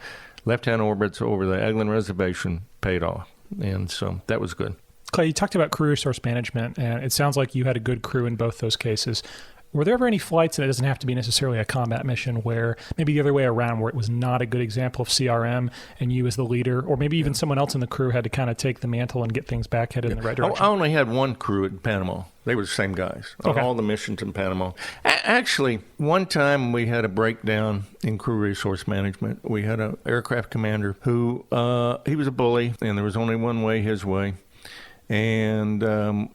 Speaker 2: left-hand orbits over the Eglin Reservation paid off. And so that was good.
Speaker 1: Clay, you talked about crew resource management, and it sounds like you had a good crew in both those cases. Were there ever any flights, and it doesn't have to be necessarily a combat mission, where maybe the other way around, where it was not a good example of CRM and you as the leader, or maybe even someone else in the crew had to kind of take the mantle and get things back headed in the right direction?
Speaker 2: I only had one crew in Panama. They were the same guys on all the missions in Panama. Actually, one time we had a breakdown in crew resource management. We had an aircraft commander who, he was a bully, and there was only one way his way. And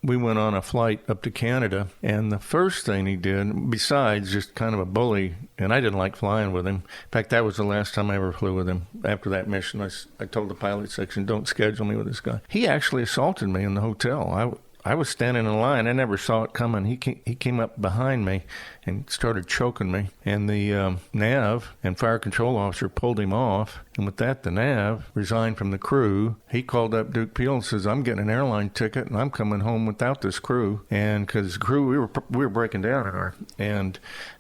Speaker 2: we went on a flight up to Canada, and the first thing he did, besides just kind of a bully, and I didn't like flying with him. In fact, that was the last time I ever flew with him. After that mission, I told the pilot section, don't schedule me with this guy. He actually assaulted me in the hotel. I was standing in line. I never saw it coming. He came up behind me and started choking me. And the nav and fire control officer pulled him off. And with that, the nav resigned from the crew. He called up Duke Peel and says, I'm getting an airline ticket, and I'm coming home without this crew. And because the crew, we were breaking down in our. And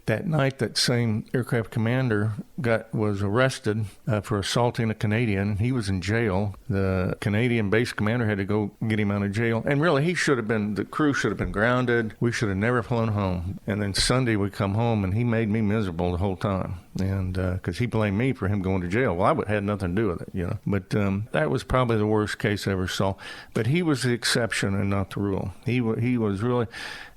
Speaker 2: that night, that same aircraft commander was arrested for assaulting a Canadian. He was in jail. The Canadian base commander had to go get him out of jail. And really, the crew should have been grounded. We should have never flown home. And then Sunday, we come home, and he made me miserable the whole time. And because he blamed me for him going to jail. Well, I had nothing to do with it, you know. But that was probably the worst case I ever saw. But he was the exception and not the rule. He was really...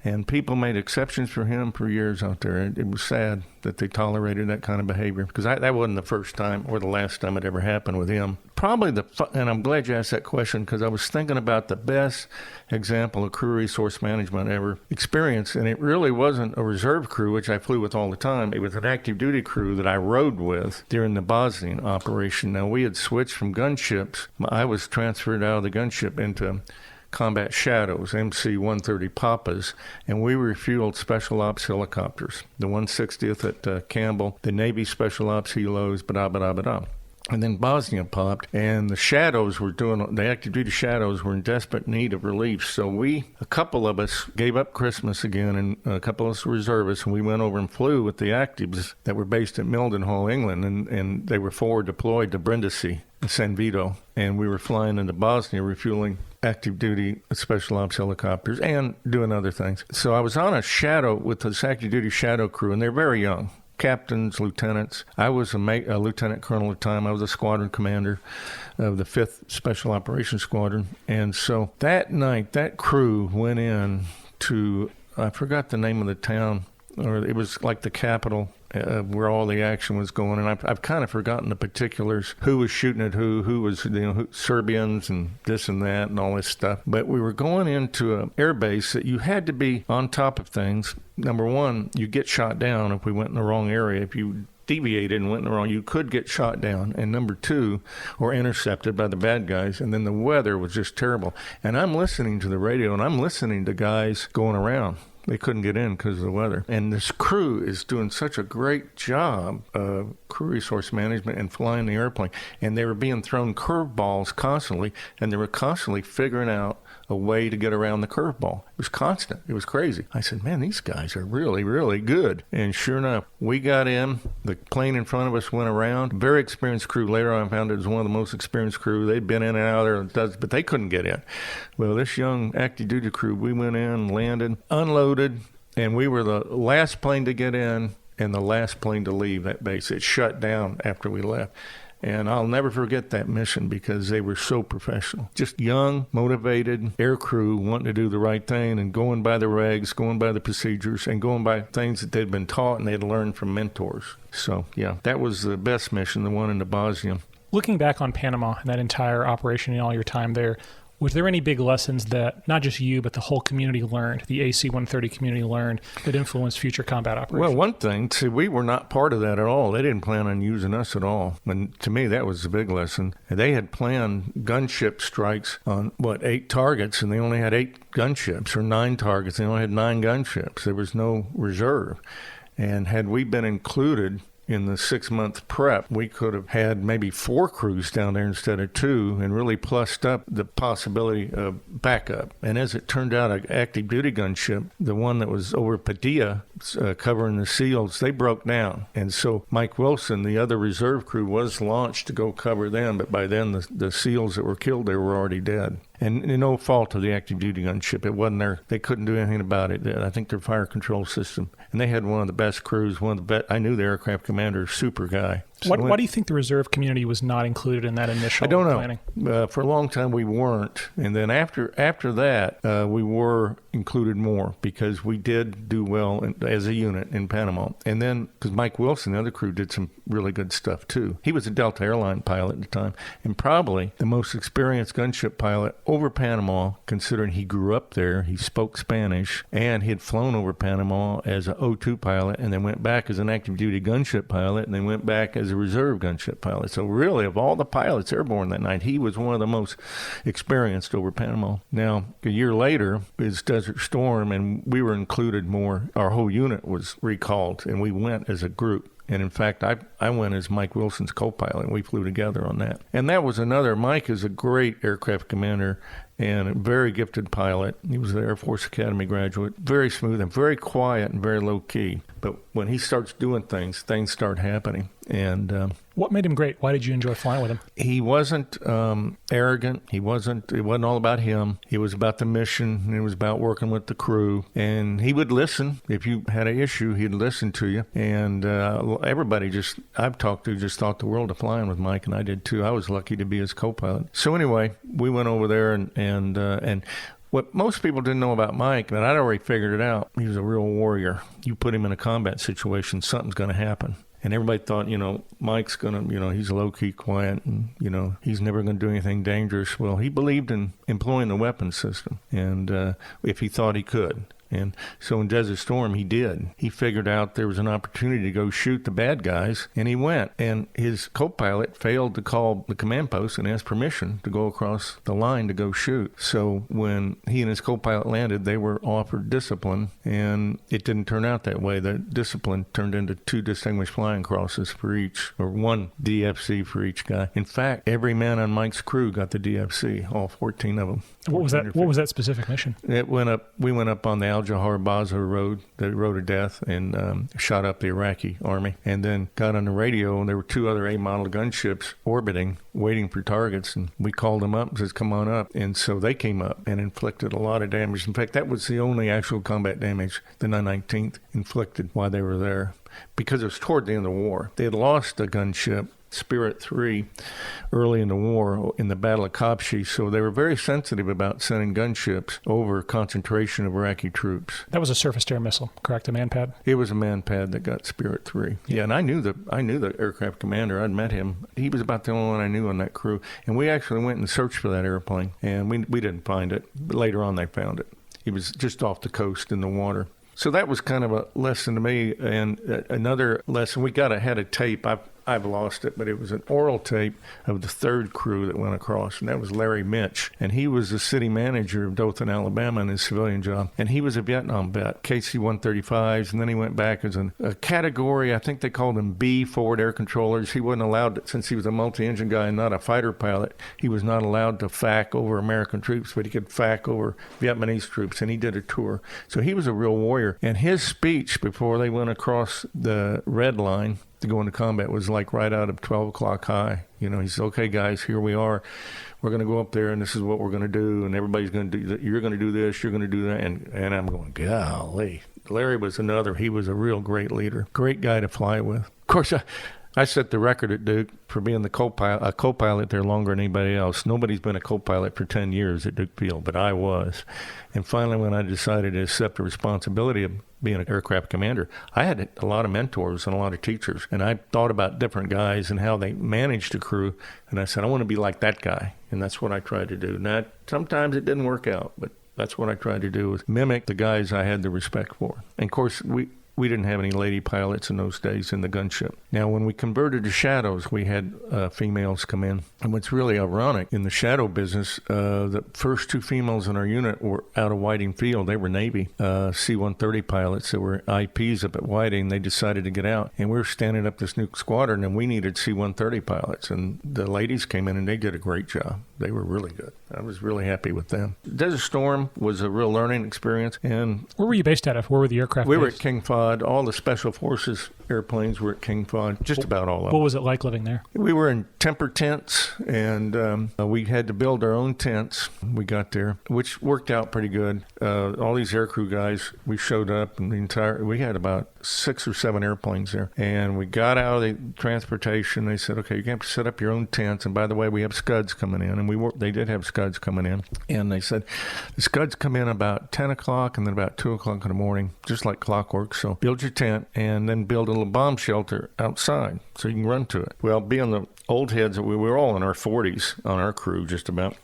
Speaker 2: And people made exceptions for him for years out there. It was sad that they tolerated that kind of behavior, because that wasn't the first time or the last time it ever happened with him. Probably and I'm glad you asked that question, because I was thinking about the best example of crew resource management I ever experienced, and it really wasn't a reserve crew, which I flew with all the time. It was an active duty crew that I rode with during the Bosnian operation. Now, we had switched from gunships. I was transferred out of the gunship into combat shadows, AC-130 Papas, and we refueled special ops helicopters, the 160th at Campbell, the Navy special ops helos, And then Bosnia popped, and the active duty shadows were in desperate need of relief. So a couple of us gave up Christmas again, and a couple of us reservists, and we went over and flew with the actives that were based at Mildenhall, England, and they were forward deployed to Brindisi, San Vito, and we were flying into Bosnia, refueling active duty special ops helicopters and doing other things. So I was on a shadow with this active duty shadow crew, and they're very young. Captains, lieutenants. I was a lieutenant colonel at the time. I was a squadron commander of the 5th Special Operations Squadron. And so that night, that crew went in to, I forgot the name of the town, or it was like the capital where all the action was going. And I've kind of forgotten the particulars, who was shooting at who was, Serbians and this and that and all this stuff. But we were going into an air base that you had to be on top of things. Number one, you get shot down if we went in the wrong area. If you deviated and went in the wrong, you could get shot down. And number two, or intercepted by the bad guys. And then the weather was just terrible. And I'm listening to the radio, and I'm listening to guys going around. They couldn't get in because of the weather. And this crew is doing such a great job of crew resource management and flying the airplane. And they were being thrown curveballs constantly, and they were constantly figuring out a way to get around the curveball. It was constant. It was crazy. I said, man, these guys are really, really good. And sure enough, we got in. The plane in front of us went around. Very experienced crew. Later on, I found it was one of the most experienced crew. They'd been in and out of there, but they couldn't get in. Well, this young active duty crew, we went in, landed, unloaded, and we were the last plane to get in and the last plane to leave that base. It shut down after we left. And I'll never forget that mission because they were so professional. Just young, motivated air crew wanting to do the right thing and going by the regs, going by the procedures, and going by things that they'd been taught and they'd learned from mentors. So, yeah, that was the best mission, the one in the Bosnia.
Speaker 1: Looking back on Panama and that entire operation and all your time there, was there any big lessons that not just you, but the whole community learned, the AC-130 community learned, that influenced future combat operations?
Speaker 2: Well, one thing, we were not part of that at all. They didn't plan on using us at all. And to me, that was the big lesson. They had planned gunship strikes on, 8 targets, and they only had 8 gunships, or 9 targets. They only had 9 gunships. There was no reserve. And had we been included in the 6-month prep, we could have had maybe 4 crews down there instead of 2 and really plussed up the possibility of backup. And as it turned out, an active duty gunship, the one that was over Padilla covering the SEALs, they broke down. And so Mike Wilson, the other reserve crew, was launched to go cover them. But by then, the SEALs that were killed, they were already dead. And no fault of the active duty gunship. It wasn't there. They couldn't do anything about it. I think their fire control system. And they had one of the best crews, one of the best. I knew the aircraft commander, super guy. So
Speaker 1: why do you think the reserve community was not included in that initial planning?
Speaker 2: I don't know. For a long time, we weren't. And then after that, we were included more because we did do well as a unit in Panama. And then, because Mike Wilson, the other crew, did some really good stuff, too. He was a Delta airline pilot at the time and probably the most experienced gunship pilot over Panama, considering he grew up there. He spoke Spanish, and he had flown over Panama as an O2 pilot and then went back as an active duty gunship pilot and then went back as a reserve gunship pilot. So really, of all the pilots airborne that night, he was one of the most experienced over Panama. Now, a year later is Desert Storm, and we were included more. Our whole unit was recalled, and we went as a group. And in fact, I went as Mike Wilson's co-pilot, and we flew together on that. And that was another. Mike is a great aircraft commander and a very gifted pilot. He was the Air Force Academy graduate. Very smooth and very quiet and very low key. But when he starts doing things start happening. And
Speaker 1: what made him great? Why did you enjoy flying with him?
Speaker 2: He wasn't arrogant. It wasn't all about him. It was about the mission, and it was about working with the crew. And he would listen. If you had an issue, he'd listen to you. And everybody I've talked to just thought the world of flying with Mike, and I did too. I was lucky to be his co-pilot. So anyway, we went over there and what most people didn't know about Mike, and I'd already figured it out, he was a real warrior. You put him in a combat situation, something's going to happen. And everybody thought, Mike's going to, he's low-key quiet and, he's never going to do anything dangerous. Well, he believed in employing the weapons system, and if he thought he could. And so in Desert Storm, he did. He figured out there was an opportunity to go shoot the bad guys, and he went. And his co-pilot failed to call the command post and ask permission to go across the line to go shoot. So when he and his co-pilot landed, they were offered discipline, and it didn't turn out that way. The discipline turned into 2 distinguished flying crosses for each, or 1 DFC for each guy. In fact, every man on Mike's crew got the DFC, all 14 of them.
Speaker 1: What was that? What was that specific mission?
Speaker 2: We went up on the Al-Jahar-Basra road, the road of death, and shot up the Iraqi army. And then got on the radio, and there were 2 other A-model gunships orbiting, waiting for targets. And we called them up and says, "Come on up." And so they came up and inflicted a lot of damage. In fact, that was the only actual combat damage the 19th inflicted while they were there, because it was toward the end of the war. They had lost a gunship, Spirit 3, early in the war in the Battle of Kopshi, so they were very sensitive about sending gunships over concentration of Iraqi troops.
Speaker 1: That was a surface-to-air missile, correct? A man-pad?
Speaker 2: It was a man-pad that got Spirit 3. Yeah, and I knew the aircraft commander. I'd met him. He was about the only one I knew on that crew, and we actually went and searched for that airplane, and we didn't find it. But later on, they found it. It was just off the coast in the water. So that was kind of a lesson to me, and another lesson. had a tape. I've lost it, but it was an oral tape of the 3rd crew that went across, and that was Larry Mitch. And he was the city manager of Dothan, Alabama in his civilian job. And he was a Vietnam vet, KC-135s, and then he went back as a category, I think they called him B, forward air controllers. He wasn't allowed to, since he was a multi-engine guy and not a fighter pilot, he was not allowed to FAC over American troops, but he could FAC over Vietnamese troops, and he did a tour. So he was a real warrior. And his speech before they went across the red line to go into combat was like right out of 12 O'Clock High. He said, "Okay, guys, here we are. We're going to go up there, and this is what we're going to do, and everybody's going to do. You're going to do this, you're going to do that." And I'm going, golly. Larry was he was a real great leader, great guy to fly with. Of course, I set the record at Duke for being a co-pilot there longer than anybody else. Nobody's been a co-pilot for 10 years at Duke Field, but I was. And finally, when I decided to accept the responsibility of being an aircraft commander, I had a lot of mentors and a lot of teachers. And I thought about different guys and how they managed a crew. And I said, I want to be like that guy. And that's what I tried to do. Now, sometimes it didn't work out, but that's what I tried to do, was mimic the guys I had the respect for. And of course, we didn't have any lady pilots in those days in the gunship. Now, when we converted to shadows, we had females come in. And what's really ironic, in the shadow business, the first 2 females in our unit were out of Whiting Field. They were Navy C-130 pilots that were IPs up at Whiting. They decided to get out. And we were standing up this new squadron, and we needed C-130 pilots. And the ladies came in, and they did a great job. They were really good. I was really happy with them. Desert Storm was a real learning experience. And
Speaker 1: where were you based out of? Where were the aircraft
Speaker 2: We
Speaker 1: based?
Speaker 2: were at King 5. Fahd. All the Special Forces airplanes were at King Fahd, just about all of them.
Speaker 1: What was it like living there?
Speaker 2: We were in temper tents, and we had to build our own tents. We got there, which worked out pretty good. All these aircrew guys, we showed up, and we had about 6 or 7 airplanes there. And we got out of the transportation. They said, okay, you have to set up your own tents. And by the way, we have Scuds coming in. And they did have Scuds coming in. And they said, the Scuds come in about 10 o'clock and then about 2 o'clock in the morning, just like clockwork. So build your tent and then build a little bomb shelter outside so you can run to it. Well, being the old heads, we were all in our 40s on our crew just about.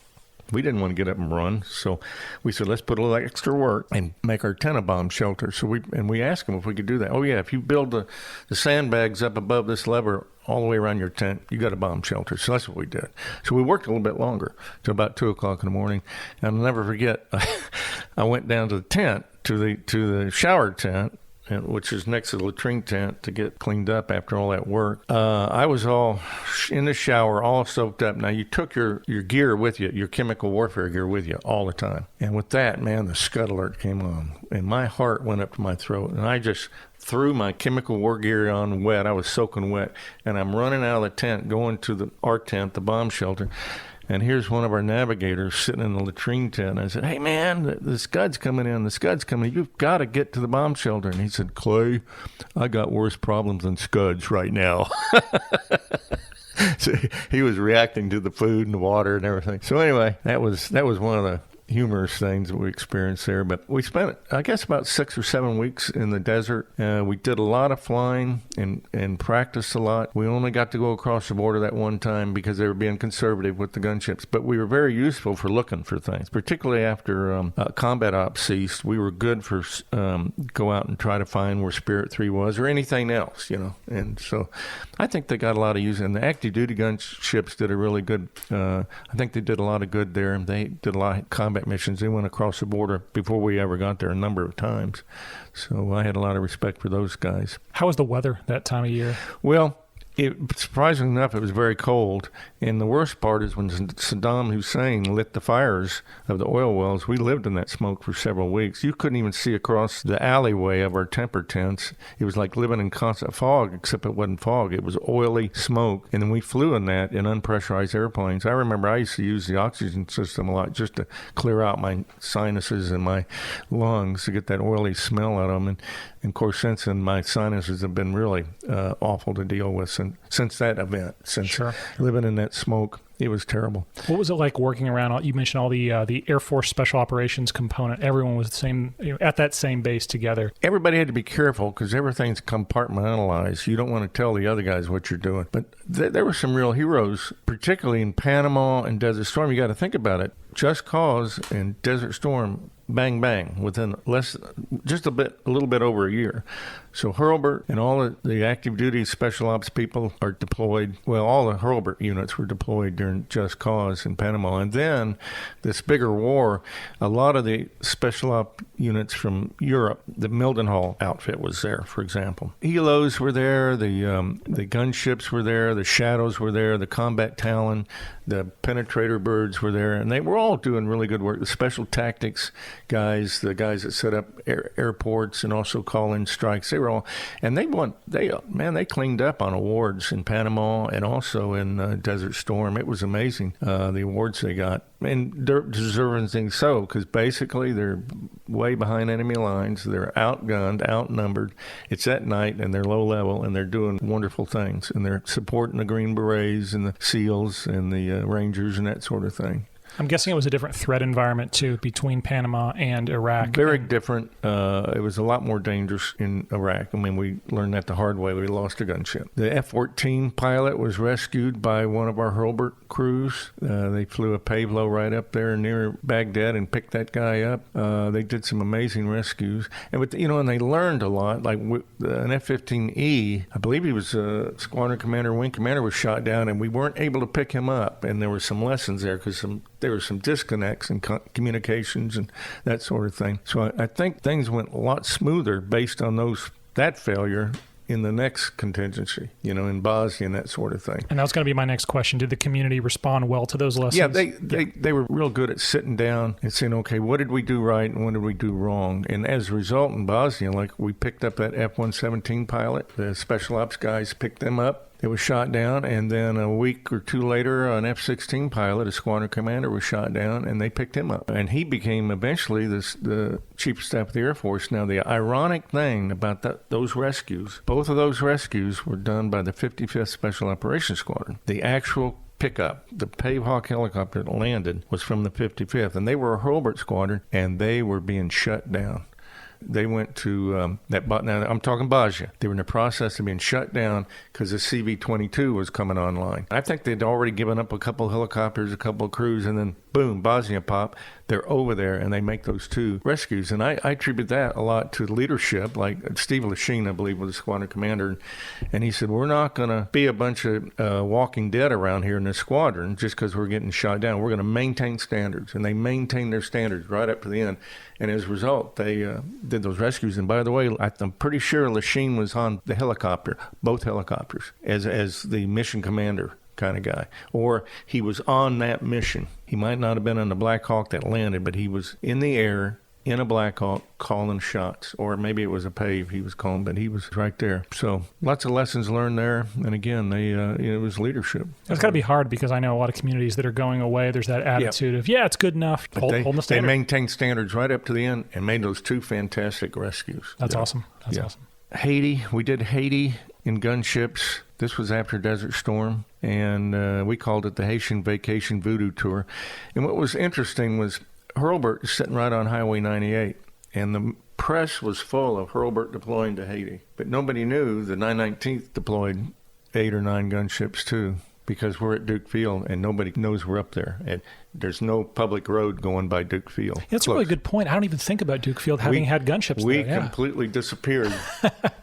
Speaker 2: We didn't want to get up and run, so we said, let's put a little extra work and make our tent a bomb shelter. So we asked them if we could do that. Oh, yeah, if you build the sandbags up above this lever all the way around your tent, you got a bomb shelter. So that's what we did. So we worked a little bit longer, till about 2 o'clock in the morning. And I'll never forget, I went down to the tent, to the shower tent, which is next to the latrine tent, to get cleaned up after all that work. I was all in the shower, all soaked up. Now, you took your gear with you, your chemical warfare gear with you all the time. And with that, man, the Scud alert came on. And my heart went up to my throat. And I just threw my chemical war gear on wet. I was soaking wet. And I'm running out of the tent, going to our tent, the bomb shelter. And here's one of our navigators sitting in the latrine tent. I said, hey, man, the Scud's coming in. The Scud's coming in. You've got to get to the bomb shelter. And he said, Clay, I got worse problems than Scuds right now. So he was reacting to the food and the water and everything. So anyway, that was one of the humorous things that we experienced there. But we spent, I guess, about 6 or 7 weeks in the desert. We did a lot of flying and practiced a lot. We only got to go across the border that one time because they were being conservative with the gunships. But we were very useful for looking for things, particularly after combat ops ceased. We were good for go out and try to find where Spirit 3 was or anything else, And so I think they got a lot of use. And the active duty gunships did a really good, I think they did a lot of good there. And they did a lot of combat missions. They went across the border before we ever got there a number of times. So I had a lot of respect for those guys.
Speaker 1: How was the weather that time of year?
Speaker 2: Well, surprisingly enough, it was very cold. And the worst part is when Saddam Hussein lit the fires of the oil wells, we lived in that smoke for several weeks. You couldn't even see across the alleyway of our temper tents. It was like living in constant fog, except it wasn't fog. It was oily smoke. And then we flew in that in unpressurized airplanes. I remember I used to use the oxygen system a lot just to clear out my sinuses and my lungs to get that oily smell out of them. And of course, since then, my sinuses have been really awful to deal with since that event, since living in that smoke. It was terrible. What
Speaker 1: was it like working around? You mentioned all the Air Force Special Operations component. Everyone was the same at that same base together.
Speaker 2: Everybody had to be careful because everything's compartmentalized. You don't want to tell the other guys what you're doing. But there were some real heroes, particularly in Panama and Desert Storm. You got to think about it. Just Cause and Desert Storm, bang, bang, within just a little bit over a year. So Hurlburt and all of the active duty special ops people are deployed. Well, all the Hurlburt units were deployed during Just Cause in Panama. And then this bigger war, a lot of the special op units from Europe, the Mildenhall outfit was there, for example. Helos were there, the gunships were there, the Shadows were there, the Combat Talon, the Penetrator Birds were there, and they were all doing really good work. The special tactics guys, the guys that set up airports and also call in strikes, they were all, and they cleaned up on awards in Panama and also in Desert Storm. It was amazing, the awards they got, and deservingly so, because basically they're way behind enemy lines, they're outgunned, outnumbered, it's at night, and they're low level, and they're doing wonderful things, and they're supporting the Green Berets and the SEALs and the Rangers and that sort of thing.
Speaker 1: I'm guessing it was a different threat environment, too, between Panama and Iraq.
Speaker 2: Very different. It was a lot more dangerous in Iraq. I mean, we learned that the hard way. We lost a gunship. The F-14 pilot was rescued by one of our Hurlburt crews. They flew a Pavlo right up there near Baghdad and picked that guy up. They did some amazing rescues. And they learned a lot. Like an F-15E, I believe he was a squadron commander, wing commander, was shot down, and we weren't able to pick him up. And there were some lessons there because there were some disconnects in communications and that sort of thing. So I think things went a lot smoother based on that failure in the next contingency, in Bosnia and that sort of thing.
Speaker 1: And that was going to be my next question. Did the community respond well to those lessons?
Speaker 2: Yeah, they were real good at sitting down and saying, okay, what did we do right and what did we do wrong? And as a result, in Bosnia, like we picked up that F-117 pilot, the special ops guys picked them up. It was shot down, and then a week or two later, an F-16 pilot, a squadron commander, was shot down, and they picked him up. And he became eventually the Chief of Staff of the Air Force. Now, the ironic thing about those rescues, both of those rescues were done by the 55th Special Operations Squadron. The actual pickup, the Pave Hawk helicopter that landed, was from the 55th, and they were a Hurlburt squadron, and they were being shut down. They went to now I'm talking Bosnia. They were in the process of being shut down because the CV-22 was coming online. I think they'd already given up a couple of helicopters, a couple of crews, and then boom, Bosnia pop. They're over there, and they make those two rescues. And I attribute that a lot to leadership, like Steve Lachine, I believe, was the squadron commander. And he said, we're not going to be a bunch of walking dead around here in this squadron just because we're getting shot down. We're going to maintain standards. And they maintained their standards right up to the end. And as a result, they did those rescues. And by the way, I'm pretty sure Lachine was on the helicopter, both helicopters, as the mission commander kind of guy. Or he was on that mission. He might not have been on the Black Hawk that landed, but he was in the air in a Black Hawk calling shots. Or maybe it was a Pave he was calling, but he was right there. So lots of lessons learned there. And again, it was leadership.
Speaker 1: It's got to be hard because I know a lot of communities that are going away, there's that attitude of, it's good enough. Holding the standard.
Speaker 2: They maintained standards right up to the end and made those two fantastic rescues.
Speaker 1: That's awesome. That's awesome.
Speaker 2: Haiti, we did Haiti in gunships. This was after Desert Storm, and we called it the Haitian Vacation Voodoo Tour. And what was interesting was Hurlburt is sitting right on Highway 98, and the press was full of Hurlburt deploying to Haiti. But nobody knew the 919th deployed 8 or 9 gunships too, because we're at Duke Field, and nobody knows we're up there. And there's no public road going by Duke Field.
Speaker 1: Yeah, that's a really good point. I don't even think about Duke Field having had gunships there.
Speaker 2: We completely disappeared,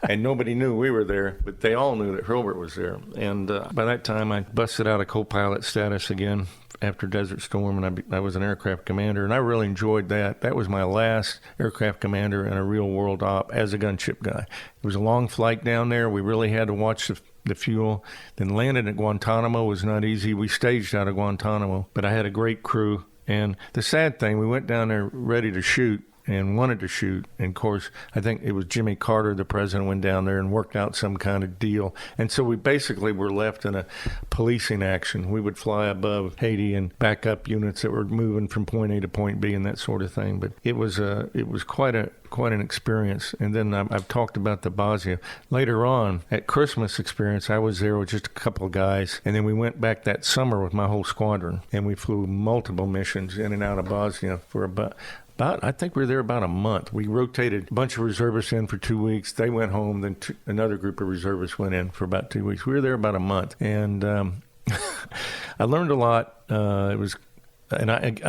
Speaker 2: and nobody knew we were there, but they all knew that Hurlburt was there. And by that time, I busted out of co-pilot status again after Desert Storm, and I was an aircraft commander, and I really enjoyed that. That was my last aircraft commander in a real-world op as a gunship guy. It was a long flight down there. We really had to watch the fuel. Then landed at Guantanamo was not easy. We staged out of Guantanamo, but I had a great crew. And the sad thing, we went down there ready to shoot and wanted to shoot. And of course, I think it was Jimmy Carter, the president, went down there and worked out some kind of deal. And so we basically were left in a policing action. We would fly above Haiti and back up units that were moving from point A to point B and that sort of thing. But it was quite an experience. And then I've talked about the Bosnia. Later on, at Christmas experience, I was there with just a couple of guys. And then we went back that summer with my whole squadron. And we flew multiple missions in and out of Bosnia for about I think we were there about a month. We rotated a bunch of reservists in for 2 weeks. They went home. Then another group of reservists went in for about 2 weeks. We were there about a month. And I learned a lot. I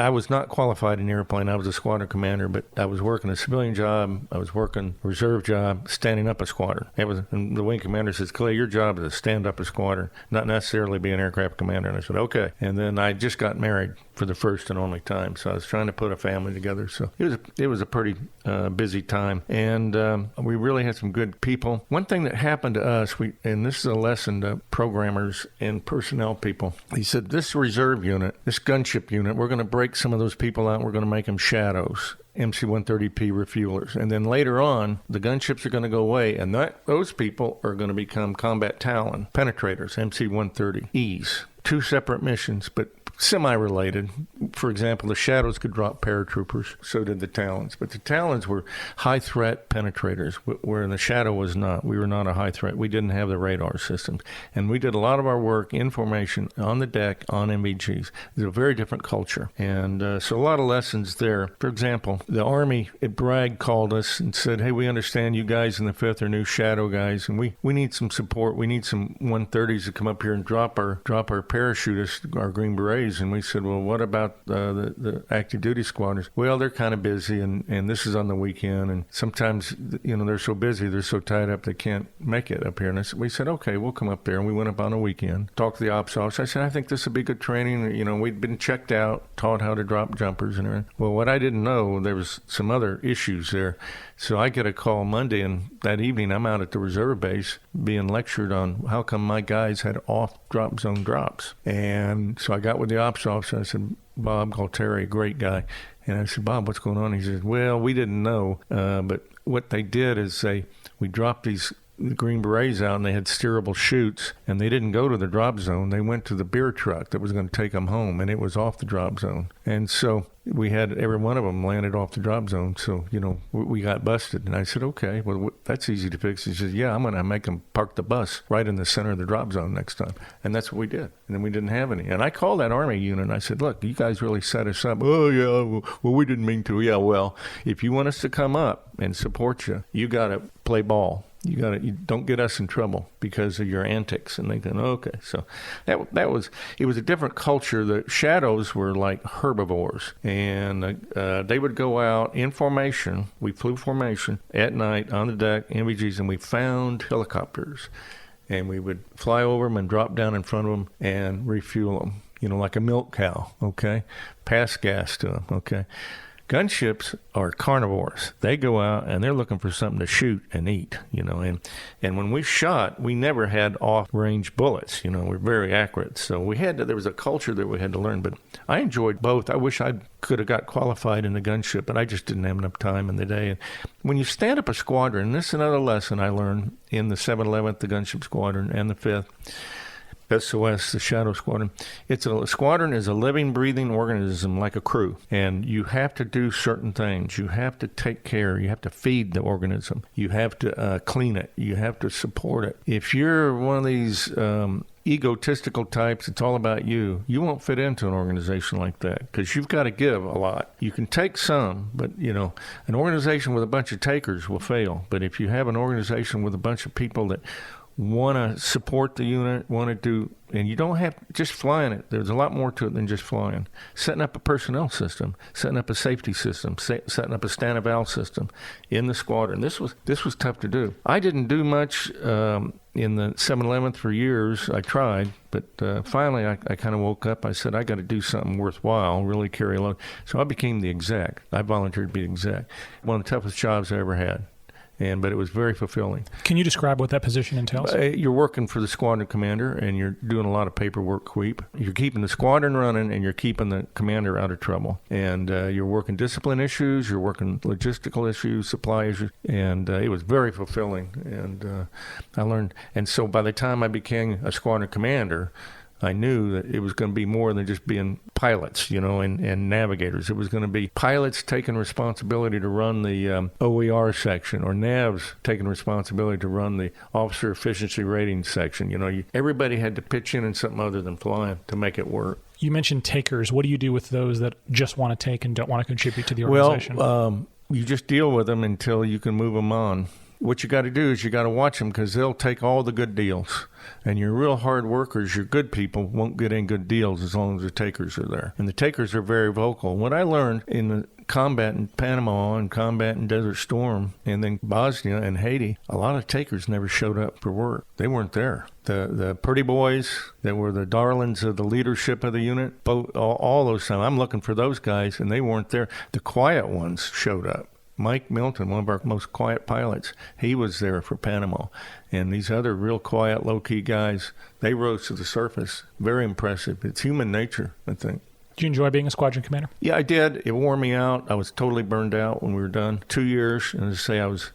Speaker 2: was not qualified in the airplane. I was a squadron commander, but I was working a civilian job. I was working a reserve job, standing up a squadron. And the wing commander says, Clay, your job is to stand up a squadron, not necessarily be an aircraft commander. And I said, okay. And then I just got married for the first and only time. So I was trying to put a family together. So it was a pretty busy time. And we really had some good people. One thing that happened to us, and this is a lesson to programmers and personnel people. He said, this reserve unit, this gunship unit, we're going to break some of those people out. We're going to make them shadows, MC-130P refuelers. And then later on, the gunships are going to go away, and those people are going to become combat Talon penetrators, MC-130Es. 2 separate missions, but semi-related. For example, the Shadows could drop paratroopers, so did the Talons. But the Talons were high-threat penetrators, where the Shadow was not. We were not a high threat. We didn't have the radar systems. And we did a lot of our work in formation, on the deck, on MVGs. It's a very different culture. And so a lot of lessons there. For example, the Army at Bragg called us and said, hey, we understand you guys in the 5th are new Shadow guys, and we need some support. We need some 130s to come up here and drop our parachutists, our Green Berets. And we said, well, what about about the active duty squadrons. Well, they're kind of busy, and this is on the weekend, and sometimes, they're so busy, they're so tied up, they can't make it up here. And we said, okay, we'll come up there. And we went up on a weekend, talked to the ops officer. I said, I think this would be good training. We'd been checked out, taught how to drop jumpers and everything. Well, what I didn't know, there was some other issues there. So I get a call Monday, and that evening I'm out at the reserve base being lectured on how come my guys had off drop zone drops. And so I got with the ops officer. I said, Bob Galtieri, a great guy. And I said, Bob, what's going on? He said, well, we didn't know. But what they did is we dropped these Green Berets out, and they had steerable chutes, and they didn't go to the drop zone. They went to the beer truck that was going to take them home, and it was off the drop zone. And so we had every one of them landed off the drop zone. So, we got busted. And I said, okay, well, that's easy to fix. He says, yeah, I'm going to make them park the bus right in the center of the drop zone next time. And that's what we did. And then we didn't have any. And I called that Army unit, and I said, look, you guys really set us up. Oh, yeah, well, we didn't mean to. Yeah, well, if you want us to come up and support you, you got to play ball. You don't get us in trouble because of your antics. And they go, okay. So it was a different culture. The shadows were like herbivores, and they would go out in formation. We flew formation at night on the deck, MVGs, and we found helicopters, and we would fly over them and drop down in front of them and refuel them, like a milk cow, okay? Pass gas to them, okay? Gunships are carnivores. They go out and they're looking for something to shoot and eat, and when we shot, we never had off-range bullets, we're very accurate. So there was a culture that we had to learn, but I enjoyed both. I wish I could have got qualified in the gunship, but I just didn't have enough time in the day. And when you stand up a squadron, this is another lesson I learned in the 711th, the gunship squadron, and the 5th. SOS, the Shadow Squadron. A squadron is a living, breathing organism like a crew, and you have to do certain things. You have to take care. You have to feed the organism. You have to clean it. You have to support it. If you're one of these egotistical types, it's all about you. You won't fit into an organization like that because you've got to give a lot. You can take some, but an organization with a bunch of takers will fail. But if you have an organization with a bunch of people that want to support the unit, and you don't have just flying it. There's a lot more to it than just flying. Setting up a personnel system, setting up a safety system, setting up a stand-of-val system in the squadron. This was tough to do. I didn't do much in the 711th for years. I tried, but finally I kind of woke up. I said, I got to do something worthwhile, really carry a load. So I became the exec. I volunteered to be exec. One of the toughest jobs I ever had. But it was very fulfilling.
Speaker 1: Can you describe what that position entails?
Speaker 2: You're working for the squadron commander, and you're doing a lot of paperwork creep. You're keeping the squadron running, and you're keeping the commander out of trouble. And you're working discipline issues, you're working logistical issues, supply issues, and it was very fulfilling. And I learned. And so by the time I became a squadron commander, I knew that it was going to be more than just being pilots, and navigators. It was going to be pilots taking responsibility to run the OER section, or NAVs taking responsibility to run the officer efficiency rating section. Everybody had to pitch in something other than flying to make it work.
Speaker 1: You mentioned takers. What do you do with those that just want to take and don't want to contribute to the organization?
Speaker 2: Well, you just deal with them until you can move them on. What you got to do is you got to watch them because they'll take all the good deals. And your real hard workers, your good people, won't get any good deals as long as the takers are there. And the takers are very vocal. What I learned in the combat in Panama and combat in Desert Storm and then Bosnia and Haiti, a lot of takers never showed up for work. They weren't there. The pretty boys that were the darlings of the leadership of the unit, all those times, I'm looking for those guys, and they weren't there. The quiet ones showed up. Mike Milton, one of our most quiet pilots, he was there for Panama. And these other real quiet, low-key guys, they rose to the surface. Very impressive. It's human nature, I think.
Speaker 1: Did you enjoy being a squadron commander?
Speaker 2: Yeah, I did. It wore me out. I was totally burned out when we were done. 2 years, and as I say, I was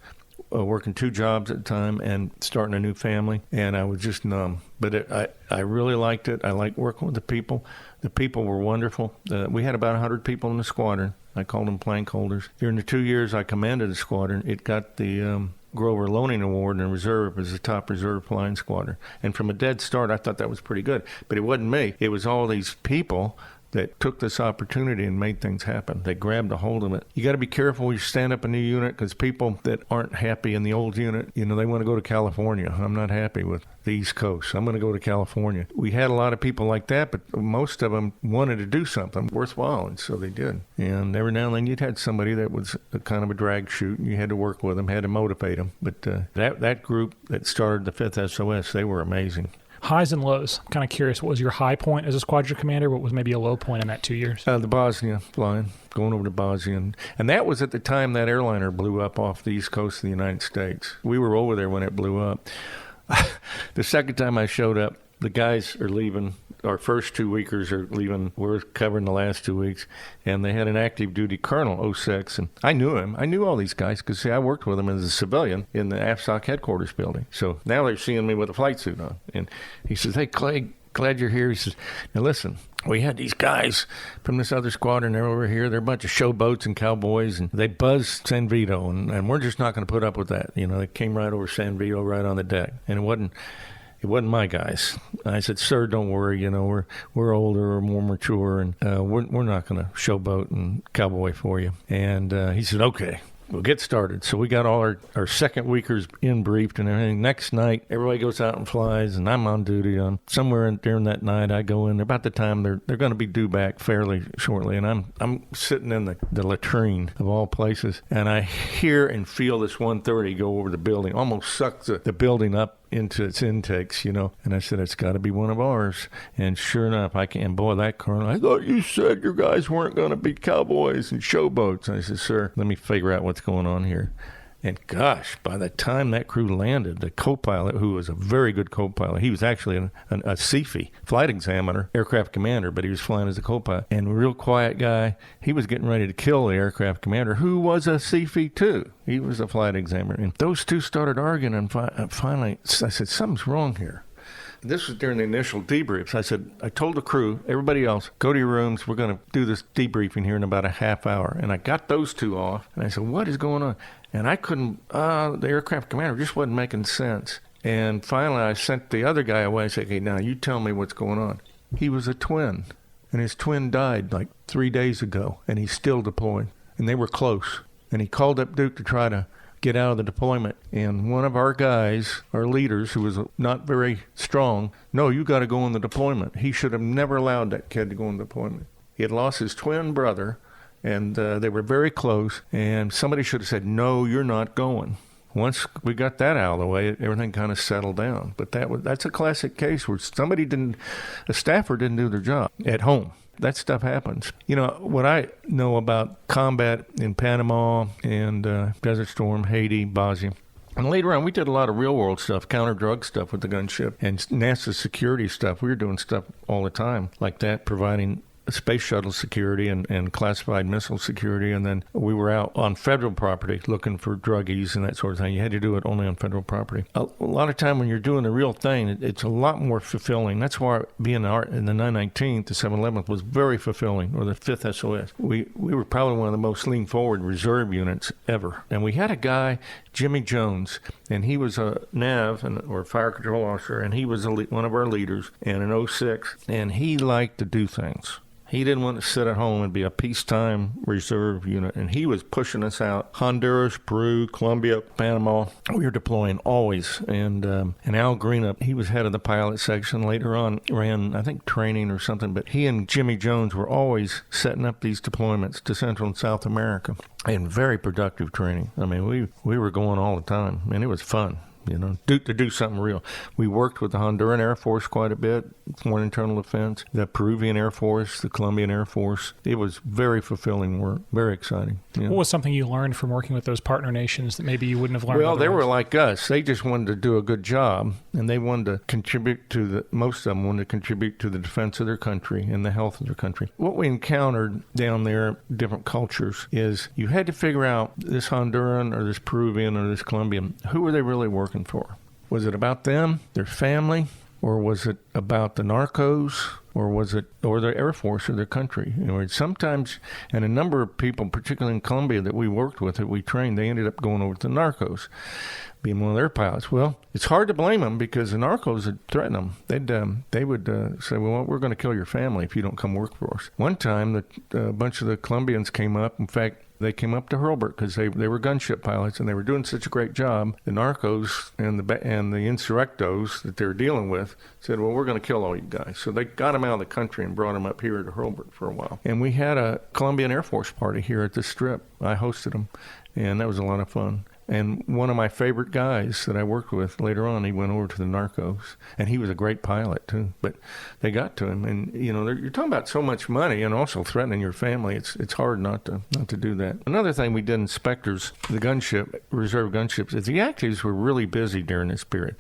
Speaker 2: working 2 jobs at the time and starting a new family, and I was just numb. But I really liked it. I liked working with the people. The people were wonderful. We had about 100 people in the squadron. I called them plank holders. During the 2 years I commanded the squadron, it got the Grover Loaning Award in reserve as the top reserve flying squadron. And from a dead start, I thought that was pretty good. But it wasn't me. It was all these people that took this opportunity and made things happen. They grabbed a hold of it. You got to be careful when you stand up a new unit, because people that aren't happy in the old unit, they want to go to California. I'm not happy with the East Coast. I'm going to go to California. We had a lot of people like that, but most of them wanted to do something worthwhile, and so they did. And every now and then you'd had somebody that was a kind of a drag chute, and you had to work with them, had to motivate them. But that group that started the 5th SOS, they were amazing.
Speaker 1: Highs and lows. I'm kind of curious, what was your high point as a squadron commander? What was maybe a low point in that 2 years?
Speaker 2: The Bosnia flying, going over to Bosnia. And that was at the time that airliner blew up off the east coast of the United States. We were over there when it blew up. The second time I showed up, the guys are leaving. Our first 2 weekers are leaving. We're covering the last 2 weeks. And they had an active duty colonel, 06. And I knew him. I knew all these guys because, see, I worked with them as a civilian in the AFSOC headquarters building. So now they're seeing me with a flight suit on. And he says, "Hey, Clay, glad you're here." He says, "Now listen, we had these guys from this other squadron. They're over here. They're a bunch of showboats and cowboys, and they buzzed San Vito, and we're just not going to put up with that. They came right over San Vito, right on the deck, and it wasn't my guys." I said, "Sir, don't worry. We're older, we're more mature, and we're not going to showboat and cowboy for you." And he said, "Okay, we'll get started." So we got all our second weekers in briefed and everything. Next night, everybody goes out and flies, and I'm on duty. Somewhere during that night, I go in. About the time they're going to be due back fairly shortly, and I'm sitting in the latrine of all places, and I hear and feel this 130 go over the building, almost suck the building up into its intakes, And I said, "It's got to be one of ours." And sure enough, boy, that colonel, "I thought you said your guys weren't going to be cowboys and showboats." And I said, "Sir, let me figure out what's going on here." And gosh, by the time that crew landed, the co-pilot, who was a very good co-pilot, he was actually a CFI, flight examiner, aircraft commander, but he was flying as a co-pilot. And a real quiet guy, he was getting ready to kill the aircraft commander, who was a CFI too. He was a flight examiner. And those two started arguing, and finally, I said, "Something's wrong here." This was during the initial debriefs. I told the crew, "Everybody else, go to your rooms. We're going to do this debriefing here in about a half hour." And I got those two off, and I said, "What is going on?" And I couldn't, the aircraft commander just wasn't making sense. And finally, I sent the other guy away. I said, "Okay, now you tell me what's going on." He was a twin, and his twin died like 3 days ago, and he's still deployed. And they were close. And he called up Duke to try to get out of the deployment. And one of our guys, our leaders, who was not very strong, "No, you got to go in the deployment." He should have never allowed that kid to go in the deployment. He had lost his twin brother, and they were very close, and somebody should have said, "No, you're not going." Once we got that out of the way, everything kind of settled down. But that's a classic case where a staffer didn't do their job at home. That stuff happens. What I know about combat in Panama and Desert Storm, Haiti, Bosnia, and later on, we did a lot of real-world stuff, counterdrug stuff with the gunship, and NASA security stuff. We were doing stuff all the time like that, providing space shuttle security and classified missile security. And then we were out on federal property looking for druggies and that sort of thing. You had to do it only on federal property. A lot of time when you're doing the real thing, it's a lot more fulfilling. That's why being in the 919th, the 711th was very fulfilling, or the 5th SOS. We were probably one of the most lean forward reserve units ever. And we had a guy, Jimmy Jones, and he was a NAV, or fire control officer, and he was one of our leaders, and an 06, and he liked to do things. He didn't want to sit at home and be a peacetime reserve unit, and he was pushing us out. Honduras, Peru, Colombia, Panama. We were deploying always. And Al Greenup, he was head of the pilot section. Later on, ran, I think, training or something. But he and Jimmy Jones were always setting up these deployments to Central and South America. And very productive training. I mean, we were going all the time, and it was fun. To do something real. We worked with the Honduran Air Force quite a bit, Foreign Internal Defense, the Peruvian Air Force, the Colombian Air Force. It was very fulfilling work, very exciting.
Speaker 1: What was something you learned from working with those partner nations that maybe you wouldn't have learned otherwise?
Speaker 2: They were like us. They just wanted to do a good job, and they wanted to contribute most of them wanted to contribute to the defense of their country and the health of their country. What we encountered down there, different cultures, is you had to figure out this Honduran or this Peruvian or this Colombian, who were they really working for? Was it about them, their family, or was it about the narcos? Or was it, or the Air Force or their country? You know, sometimes, and a number of people, particularly in Colombia that we worked with, that we trained, they ended up going over to the narcos, being one of their pilots. Well, it's hard to blame them because the narcos would threaten them. They would say, well, we're going to kill your family if you don't come work for us. One time, a bunch of the Colombians came up. In fact, they came up to Hurlburt because they were gunship pilots and they were doing such a great job. The narcos and the insurrectos that they were dealing with said, well, we're going to kill all you guys. So they got them out of the country and brought them up here to Hurlburt for a while. And we had a Colombian Air Force party here at the Strip. I hosted them, and that was a lot of fun. And one of my favorite guys that I worked with later on, he went over to the narcos, and he was a great pilot too. But they got to him, and you know, you're talking about so much money and also threatening your family. It's hard not to do that. Another thing we did in Spectres, the gunship, reserve gunships, is the actives were really busy during this period.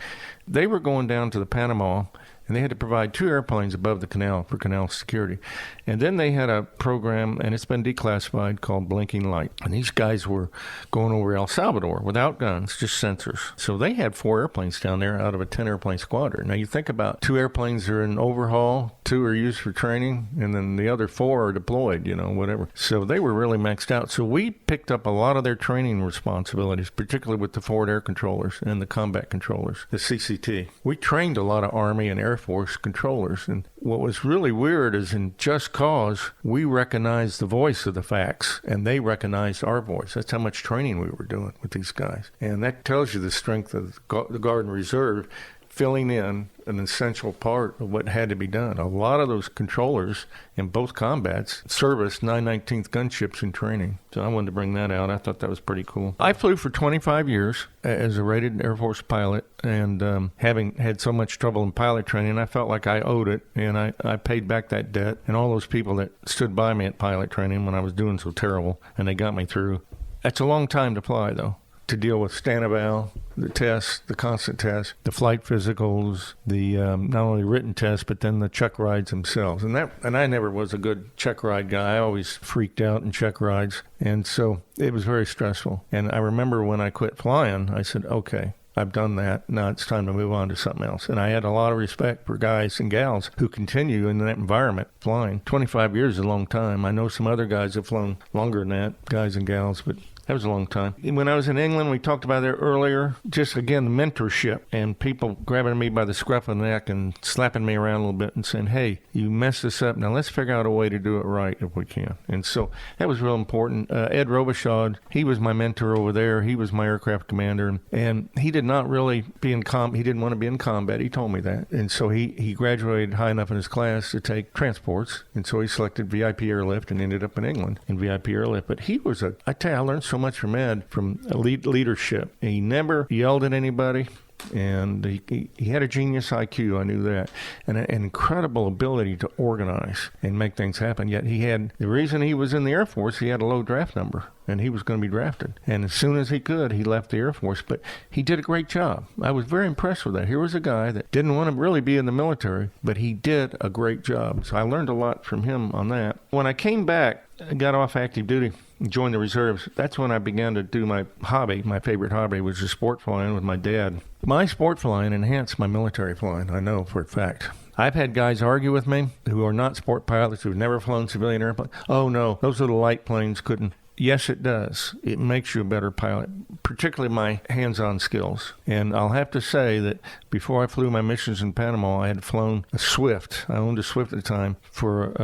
Speaker 2: They were going down to the Panama, and they had to provide 2 airplanes above the canal for canal security. And then they had a program, and it's been declassified, called Blinking Light. And these guys were going over El Salvador without guns, just sensors. So they had 4 airplanes down there out of a 10-airplane squadron. Now you think about 2 airplanes are in overhaul, 2 are used for training, and then the other 4 are deployed, you know, whatever. So they were really maxed out. So we picked up a lot of their training responsibilities, particularly with the forward air controllers and the combat controllers, the CCT. We trained a lot of Army and Air Force controllers. And what was really weird is in Just Cause, we recognized the voice of the facts, and they recognized our voice. That's how much training we were doing with these guys. And that tells you the strength of the Guard and Reserve, filling in an essential part of what had to be done. A lot of those controllers in both combats serviced 919th gunships in training. So I wanted to bring that out. I thought that was pretty cool. I flew for 25 years as a rated Air Force pilot, and having had so much trouble in pilot training, I felt like I owed it, and I paid back that debt. And all those people that stood by me at pilot training when I was doing so terrible, and they got me through. That's a long time to fly, though, to deal with Stanival, the tests, the constant tests, the flight physicals, the not only written tests, but then the check rides themselves. And I never was a good check ride guy. I always freaked out in check rides. And so it was very stressful. And I remember when I quit flying, I said, okay, I've done that. Now it's time to move on to something else. And I had a lot of respect for guys and gals who continue in that environment flying. 25 years is a long time. I know some other guys have flown longer than that, guys and gals, but that was a long time. When I was in England, we talked about that earlier, just again, the mentorship and people grabbing me by the scruff of the neck and slapping me around a little bit and saying, hey, you messed this up. Now let's figure out a way to do it right if we can. And so that was real important. Ed Robichaud, he was my mentor over there. He was my aircraft commander. And he did not really be he didn't want to be in combat. He told me that. And so he graduated high enough in his class to take transports. And so he selected VIP airlift and ended up in England in VIP airlift. But he was I tell you, I learned so much from Ed, from leadership. He never yelled at anybody, and he had a genius IQ, I knew that, and an incredible ability to organize and make things happen. Yet the reason he was in the Air Force, he had a low draft number, and he was going to be drafted. And as soon as he could, he left the Air Force, but he did a great job. I was very impressed with that. Here was a guy that didn't want to really be in the military, but he did a great job. So I learned a lot from him on that. When I came back, I got off active duty, joined the reserves. That's when I began to do my hobby. My favorite hobby was just sport flying with my dad. My sport flying enhanced my military flying, I know for a fact. I've had guys argue with me who are not sport pilots, who've never flown civilian airplanes. Oh, no, those little light planes couldn't. Yes, it does. It makes you a better pilot, particularly my hands-on skills. And I'll have to say that before I flew my missions in Panama, I had flown a Swift. I owned a Swift at the time for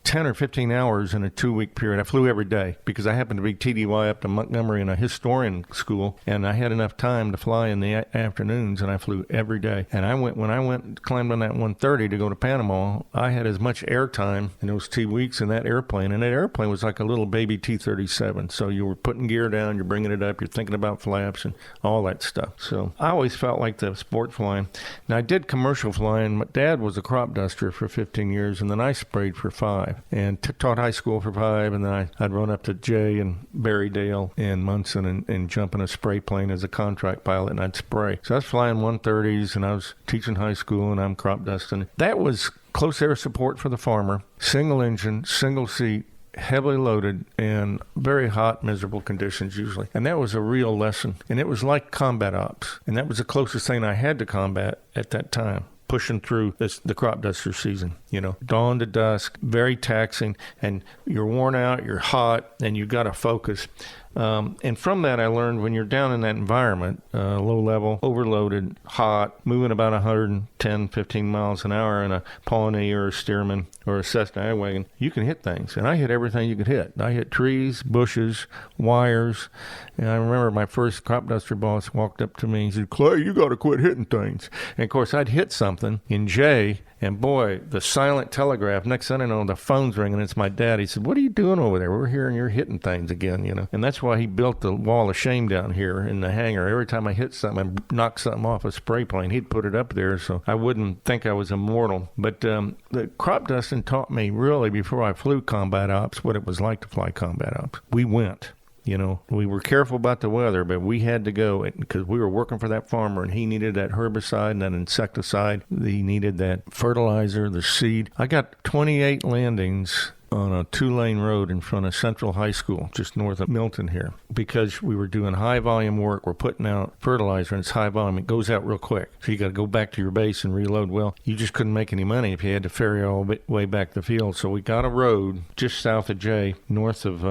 Speaker 2: 10 or 15 hours in a 2-week period. I flew every day because I happened to be TDY up to Montgomery in a historian school, and I had enough time to fly in the afternoons, and I flew every day. And when I climbed on that 130 to go to Panama, I had as much air time in those 2 weeks in that airplane, and that airplane was like a little baby T-37. So you were putting gear down, you're bringing it up, you're thinking about flaps and all that stuff. So I always felt like the sport flying. Now I did commercial flying. My dad was a crop duster for 15 years, and then I sprayed for 5 and taught high school for 5. And then I'd run up to Jay and Berrydale and Munson and jump in a spray plane as a contract pilot, and I'd spray. So I was flying 130s, and I was teaching high school, and I'm crop dusting. That was close air support for the farmer, single engine, single seat, heavily loaded, and very hot, miserable conditions usually. And that was a real lesson. And it was like combat ops. And that was the closest thing I had to combat at that time. pushing through the crop duster season, dawn to dusk, very taxing, and you're worn out, you're hot, and you've got to focus. And from that, I learned when you're down in that environment, low level, overloaded, hot, moving about 110, 15 miles an hour in a Pawnee or a Stearman or a Cessna wagon, you can hit things. And I hit everything you could hit. I hit trees, bushes, wires. And I remember my first crop duster boss walked up to me and said, "Clay, you got to quit hitting things." And of course, I'd hit something in J, and boy, the silent telegraph, next thing I know, the phone's ringing. It's my dad. He said, "What are you doing over there? We're hearing you're hitting things again, And that's why he built the wall of shame down here in the hangar. Every time I hit something, I knocked something off a spray plane, he'd put it up there so I wouldn't think I was immortal. But the crop dusting taught me really, before I flew combat ops, what it was like to fly combat ops. We went. We were careful about the weather, but we had to go because we were working for that farmer, and he needed that herbicide and that insecticide. He needed that fertilizer, the seed. I got 28 landings on a 2-lane road in front of Central High School, just north of Milton here, because we were doing high volume work. We're putting out fertilizer, and it's high volume. It goes out real quick. So you got to go back to your base and reload. Well, you just couldn't make any money if you had to ferry all the way back the field. So we got a road just south of J, north of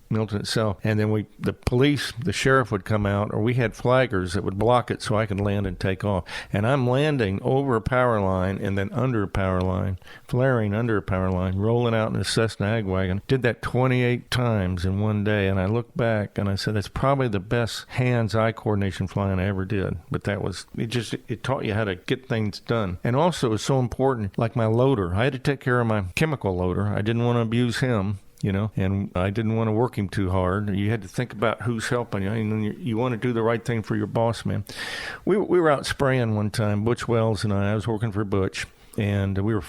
Speaker 2: Milton itself. And then the police, the sheriff would come out, or we had flaggers that would block it so I could land and take off. And I'm landing over a power line and then under a power line, flaring under a power line, rolling out in a Cessna wagon. Did that 28 times in one day, and I look back and I said, that's probably the best hands-eye coordination flying I ever did. But it taught you how to get things done. And also, it was so important, like my loader. I had to take care of my chemical loader. I didn't want to abuse him. And I didn't want to work him too hard. You had to think about who's helping you. And you want to do the right thing for your boss, man. We were out spraying one time, Butch Wells and I was working for Butch. And we were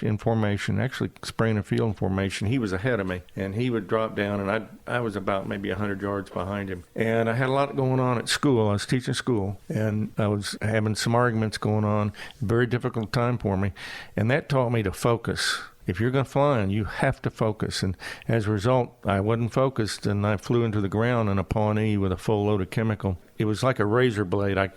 Speaker 2: in formation, actually spraying a field in formation. He was ahead of me, and he would drop down, and I was about maybe 100 yards behind him. And I had a lot going on at school. I was teaching school, and I was having some arguments going on. Very difficult time for me. And that taught me to focus. If you're going to fly, you have to focus. And as a result, I wasn't focused, and I flew into the ground in a Pawnee with a full load of chemical. It was like a razor blade. I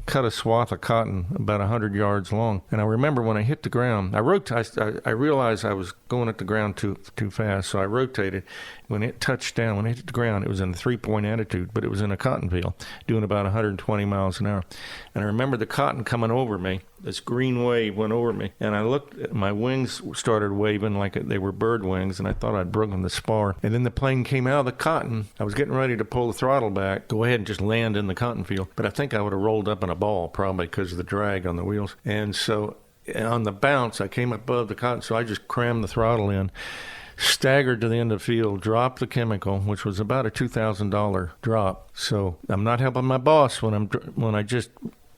Speaker 2: cut a swath of cotton about 100 yards long. And I remember when I hit the ground, I realized I was going at the ground too fast, so I rotated. When it touched down, when it hit the ground, it was in a 3-point attitude, but it was in a cotton field, doing about 120 miles an hour. And I remember the cotton coming over me. This green wave went over me, and I looked, my wings started waving like they were bird wings, and I thought I'd broken the spar. And then the plane came out of the cotton. I was getting ready to pull the throttle back, go ahead and just land in the cotton field. But I think I would have rolled up in a ball, probably because of the drag on the wheels. And so on the bounce, I came above the cotton, so I just crammed the throttle in, staggered to the end of the field, dropped the chemical, which was about a $2,000 drop. So I'm not helping my boss when I just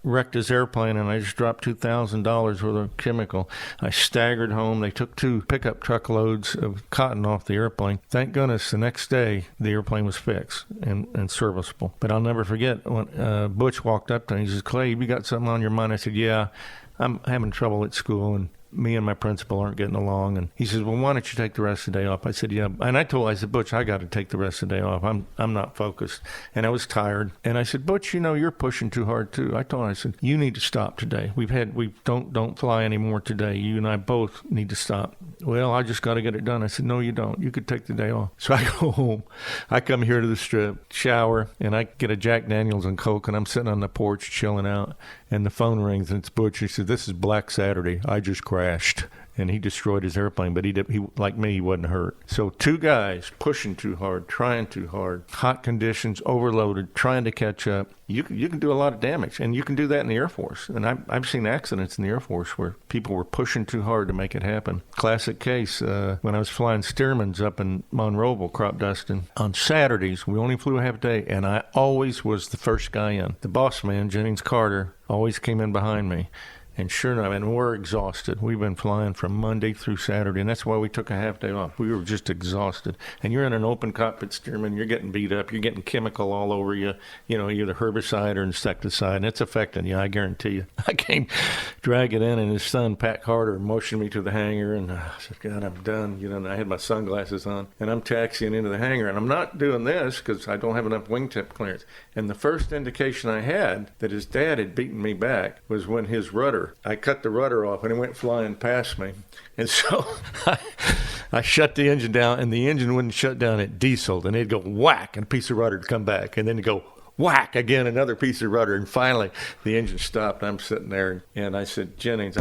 Speaker 2: wrecked his airplane and I just dropped $2,000 worth of chemical. I staggered home. They took 2 pickup truckloads of cotton off the airplane. Thank goodness the next day the airplane was fixed and serviceable. But I'll never forget when Butch walked up to me. He says, "Clay, you got something on your mind?" I said, "Yeah, I'm having trouble at school, and me and my principal aren't getting along." And he says, "Well, why don't you take the rest of the day off?" I said, "Yeah." And I said, "Butch, I got to take the rest of the day off. I'm not focused." And I was tired. And I said, "Butch, you're pushing too hard too." I said, "You need to stop today. We don't fly anymore today. You and I both need to stop." "Well, I just got to get it done." I said, "No, you don't. You could take the day off." So I go home. I come here to the strip, shower, and I get a Jack Daniels and Coke, and I'm sitting on the porch chilling out. And the phone rings, and it's Butch. He said, "This is Black Saturday. I just crashed." And he destroyed his airplane, but he like me, he wasn't hurt. So 2 guys pushing too hard, trying too hard, hot conditions, overloaded, trying to catch up. You can do a lot of damage, and you can do that in the Air Force. And I've seen accidents in the Air Force where people were pushing too hard to make it happen. Classic case, when I was flying Stearmans up in Monroeville, crop dusting, on Saturdays, we only flew a half day, and I always was the first guy in. The boss man, Jennings Carter, always came in behind me. And sure enough, and we're exhausted. We've been flying from Monday through Saturday, and that's why we took a half day off. We were just exhausted. And you're in an open cockpit, Stearman, you're getting beat up, you're getting chemical all over you, either herbicide or insecticide, and it's affecting you, I guarantee you. I came dragging in, and his son, Pat Carter, motioned me to the hangar, and I said, "God, I'm done." And I had my sunglasses on, and I'm taxiing into the hangar, and I'm not doing this because I don't have enough wingtip clearance. And the first indication I had that his dad had beaten me back was when his rudder rudder. I cut the rudder off, and it went flying past me. And so I shut the engine down, and the engine wouldn't shut down. It dieseled, and it'd go whack, and a piece of rudder would come back, and then it'd go whack again, another piece of rudder, and finally the engine stopped. I'm sitting there, and I said, Jennings,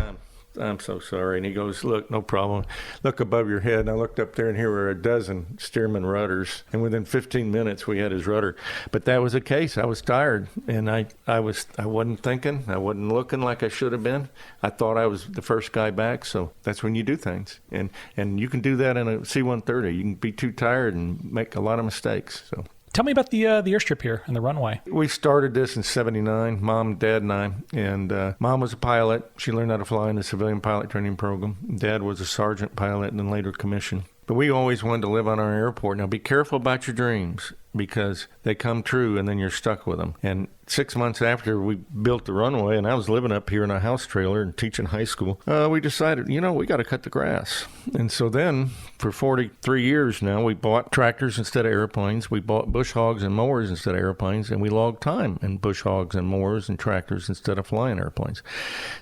Speaker 2: I'm so sorry. And he goes, look, no problem. Look above your head. And I looked up there, and here were a dozen Stearman rudders. And within 15 minutes, we had his rudder. But that was the case. I was tired, and I wasn't thinking. I wasn't looking like I should have been. I thought I was the first guy back. So that's when you do things. And you can do that in a C-130. You can be too tired and make a lot of mistakes. So.
Speaker 1: Tell me about the airstrip here and the runway.
Speaker 2: We started this in '79, Mom, Dad, and I. And Mom was a pilot. She learned how to fly in the civilian pilot training program. Dad was a sergeant pilot and then later commissioned. But we always wanted to live on our airport. Now, be careful about your dreams because they come true and then you're stuck with them. And 6 months after we built the runway and I was living up here in a house trailer and teaching high school, we decided, we got to cut the grass. And so then for 43 years now, we bought tractors instead of airplanes. We bought bush hogs and mowers instead of airplanes. And we logged time in bush hogs and mowers and tractors instead of flying airplanes.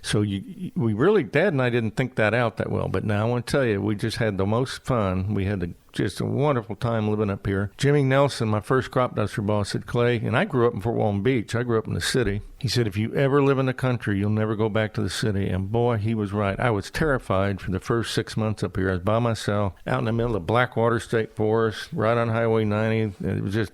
Speaker 2: So we really, Dad and I didn't think that out that well. But now I want to tell you, we just had the most fun. We had just a wonderful time living up here. Jimmy Nelson, my first crop duster boss, said, Clay, and I grew up in Fort Walton Beach. I grew up in the city. He said, if you ever live in the country, you'll never go back to the city. And boy, he was right. I was terrified for the first 6 months up here. I was by myself out in the middle of Blackwater State Forest, right on Highway 90. It was just,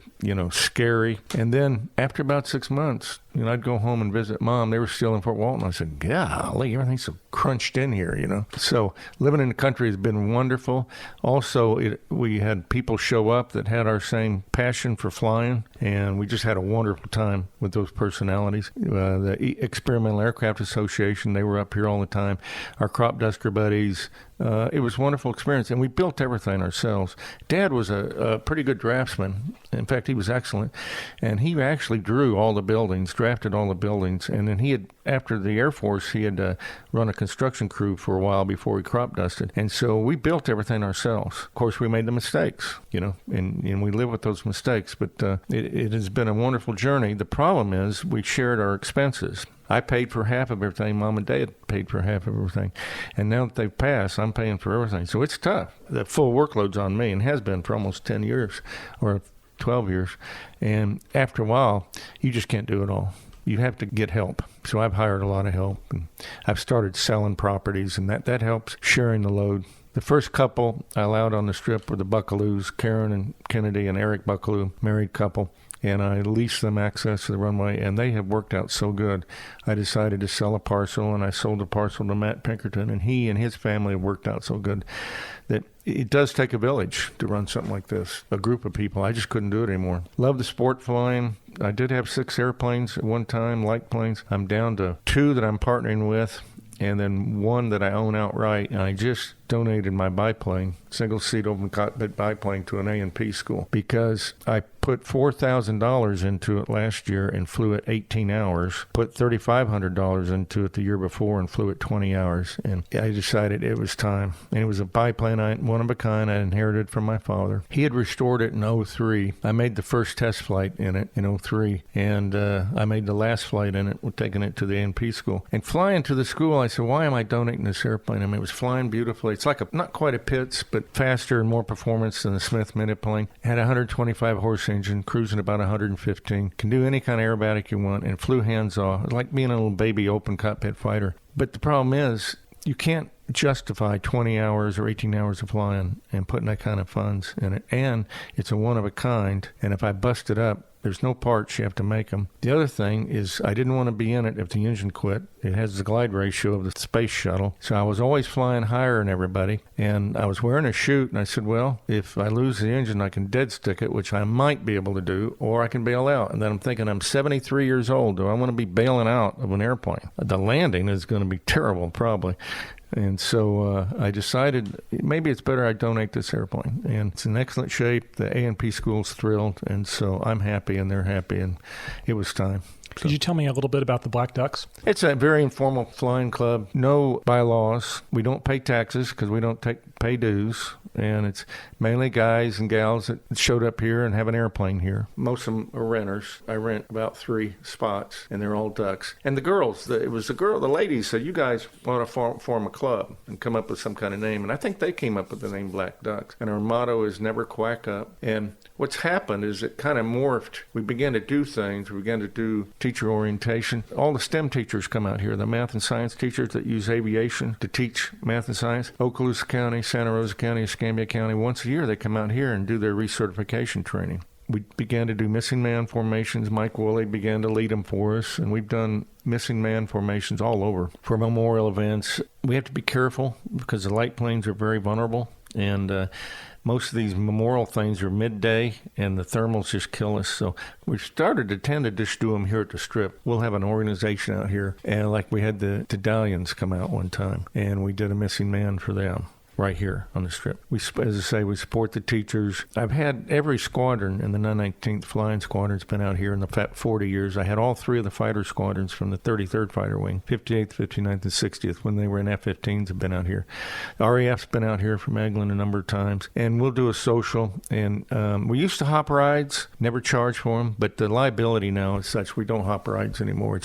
Speaker 2: scary. And then after about 6 months, I'd go home and visit Mom. They were still in Fort Walton. I said, golly, everything's so crunched in here, So living in the country has been wonderful. Also, we had people show up that had our same passion for flying, and we just had a wonderful time with those personalities. The Experimental Aircraft Association, they were up here all the time. Our crop duster buddies. It was a wonderful experience, and we built everything ourselves. Dad was a pretty good draftsman. In fact, he was excellent, and he actually drew all the buildings, drafted all the buildings, and then after the Air Force, he had run a construction crew for a while before he crop dusted, and so we built everything ourselves. Of course, we made the mistakes, and we live with those mistakes, but it has been a wonderful journey. The problem is we shared our expenses. I paid for half of everything. Mom and Dad paid for half of everything. And now that they've passed, I'm paying for everything. So it's tough. The full workload's on me and has been for almost 10 years or 12 years. And after a while, you just can't do it all. You have to get help. So I've hired a lot of help. And I've started selling properties, and that helps sharing the load. The first couple I allowed on the strip were the Buckaloos, Karen and Kennedy and Eric Buckaloo, married couple. And I leased them access to the runway, and they have worked out so good. I decided to sell a parcel, and I sold a parcel to Matt Pinkerton, and he and his family have worked out so good that it does take a village to run something like this, a group of people. I just couldn't do it anymore. Love the sport flying. I did have 6 airplanes at one time, light planes. I'm down to 2 that I'm partnering with, and then 1 that I own outright, and I just donated my biplane, single-seat open cockpit biplane, to an A&P school because I put $4,000 into it last year and flew it 18 hours, put $3,500 into it the year before and flew it 20 hours, and I decided it was time. And it was a biplane, one of a kind I inherited from my father. He had restored it in '03. I made the first test flight in it in '03, and I made the last flight in it, taking it to the A&P school. And flying to the school, I said, why am I donating this airplane? I mean, it was flying beautifully. It's like not quite a Pitts, but faster and more performance than the Smith Minute plane. It had a 125 horse engine, cruising about 115. Can do any kind of aerobatic you want, and flew hands off. It's like being a little baby open cockpit fighter. But the problem is, you can't justify 20 hours or 18 hours of flying and putting that kind of funds in it. And it's a one of a kind. And if I bust it up, there's no parts, you have to make them. The other thing is I didn't want to be in it if the engine quit. It has the glide ratio of the space shuttle. So I was always flying higher than everybody. And I was wearing a chute, and I said, well, if I lose the engine, I can dead stick it, which I might be able to do, or I can bail out. And then I'm thinking, I'm 73 years old. Do I want to be bailing out of an airplane? The landing is going to be terrible, probably. And so I decided maybe it's better I donate this airplane. And it's in excellent shape. The A&P school's thrilled. And so I'm happy and they're happy. And it was time.
Speaker 1: Could you tell me a little bit about the Black Ducks?
Speaker 2: It's a very informal flying club. No bylaws. We don't pay taxes because we don't pay dues. And it's mainly guys and gals that showed up here and have an airplane here. Most of them are renters. I rent about 3 spots, and they're all ducks. And the girls, the ladies said, you guys want to form a club and come up with some kind of name. And I think they came up with the name Black Ducks. And our motto is never quack up. And what's happened is it kind of morphed. We began to do things. We began to do teacher orientation. All the STEM teachers come out here, the math and science teachers that use aviation to teach math and science. Okaloosa County, Santa Rosa County, Escambia County, once a year they come out here and do their recertification training. We began to do missing man formations. Mike Woolley began to lead them for us, and we've done missing man formations all over for memorial events. We have to be careful because the light planes are very vulnerable, and most of these memorial things are midday, and the thermals just kill us. So we started to tend to just do them here at the Strip. We'll have an organization out here, and like we had the Tedalians come out one time, and we did a missing man for them right here on the Strip. We, as I say, we support the teachers. I've had every squadron in the 919th Flying Squadron's been out here in the 40 years. I had all 3 of the fighter squadrons from the 33rd Fighter Wing, 58th, 59th, and 60th, when they were in F-15s, have been out here. The RAF's been out here from Eglin a number of times, and we'll do a social. And we used to hop rides, never charge for them, but the liability now is such we don't hop rides anymore.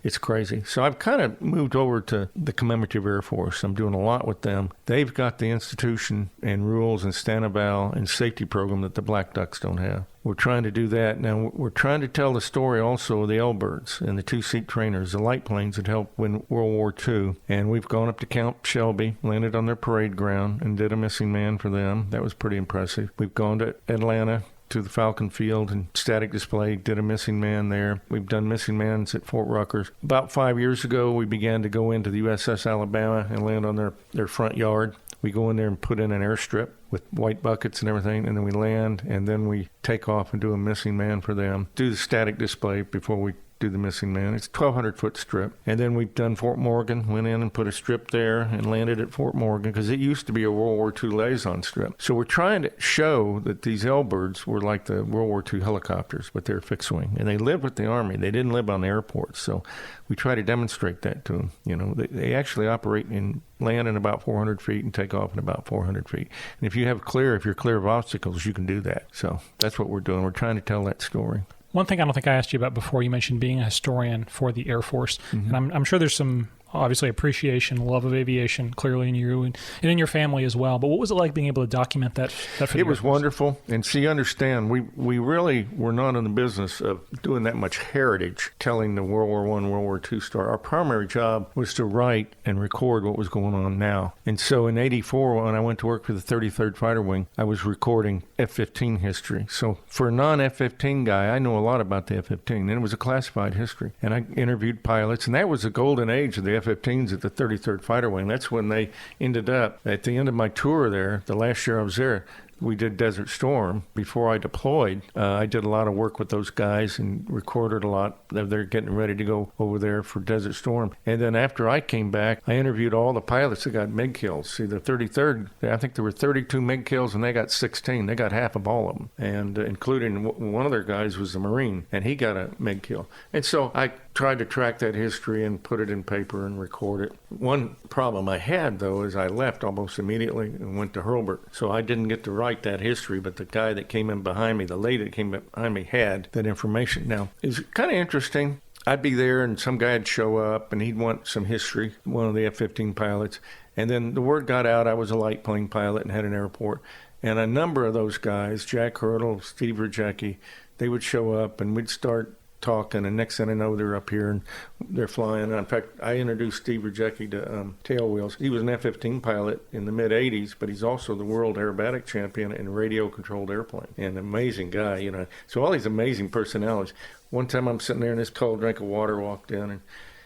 Speaker 2: It's crazy. So I've kind of moved over to the Commemorative Air Force. I'm doing a lot with them. They've got the institution and rules and stand-about and safety program that the Black Ducks don't have. We're trying to do that. Now, we're trying to tell the story also of the L-birds and the 2-seat trainers, the light planes that helped win World War II. And we've gone up to Camp Shelby, landed on their parade ground, and did a missing man for them. That was pretty impressive. We've gone to Atlanta, to the Falcon Field and static display, did a missing man there. We've done missing mans at Fort Rucker. About 5 years ago, we began to go into the USS Alabama and land on their front yard. We go in there and put in an airstrip with white buckets and everything, and then we land, and then we take off and do a missing man for them. Do the static display before we do the missing man. It's a 1,200-foot strip. And then we've done Fort Morgan, went in and put a strip there and landed at Fort Morgan because it used to be a World War II liaison strip. So we're trying to show that these L-birds were like the World War II helicopters, but they're fixed wing. And they lived with the Army. They didn't live on the airports. So we try to demonstrate that to them. You know, they actually operate in land in about 400 feet and take off in about 400 feet. And if you're clear of obstacles, you can do that. So that's what we're doing. We're trying to tell that story.
Speaker 1: One thing I don't think I asked you about before, you mentioned being a historian for the Air Force. Mm-hmm. And I'm sure there's some, obviously, appreciation, love of aviation, clearly in you and in your family as well. But what was it like being able to document that for the Air Force?
Speaker 2: It was wonderful. And see, understand, we really were not in the business of doing that much heritage, telling the World War I, World War II story. Our primary job was to write and record what was going on now. And so in 84, when I went to work for the 33rd Fighter Wing, I was recording F-15 history. So for a non-F-15 guy, I know a lot about the F-15. And it was a classified history. And I interviewed pilots, and that was the golden age of the F-15s at the 33rd Fighter Wing. That's when they ended up. At the end of my tour there, the last year I was there, we did Desert Storm. Before I deployed, I did a lot of work with those guys and recorded a lot. They're getting ready to go over there for Desert Storm. And then after I came back, I interviewed all the pilots that got MiG kills. See, the 33rd, I think there were 32 MiG kills, and they got 16. They got half of all of them, and including one of their guys was a Marine, and he got a MiG kill. And so I tried to track that history and put it in paper and record it. One problem I had, though, is I left almost immediately and went to Hurlburt. So I didn't get to write that history, but the guy that came in behind me, the lady that came behind me, had that information. Now, it's kind of interesting. I'd be there and some guy would show up and he'd want some history, one of the F-15 pilots. And then the word got out I was a light plane pilot and had an airport. And a number of those guys, Jack Hurdle, Steve Rajecki, they would show up and we'd start talking, and next thing I know, they're up here and they're flying. And in fact, I introduced Steve Rajecki to tail wheels. He was an F-15 pilot in the mid-'80s, but he's also the world aerobatic champion in radio-controlled airplane. And an amazing guy, you know. So all these amazing personalities. One time I'm sitting there and this cold drink of water walked in,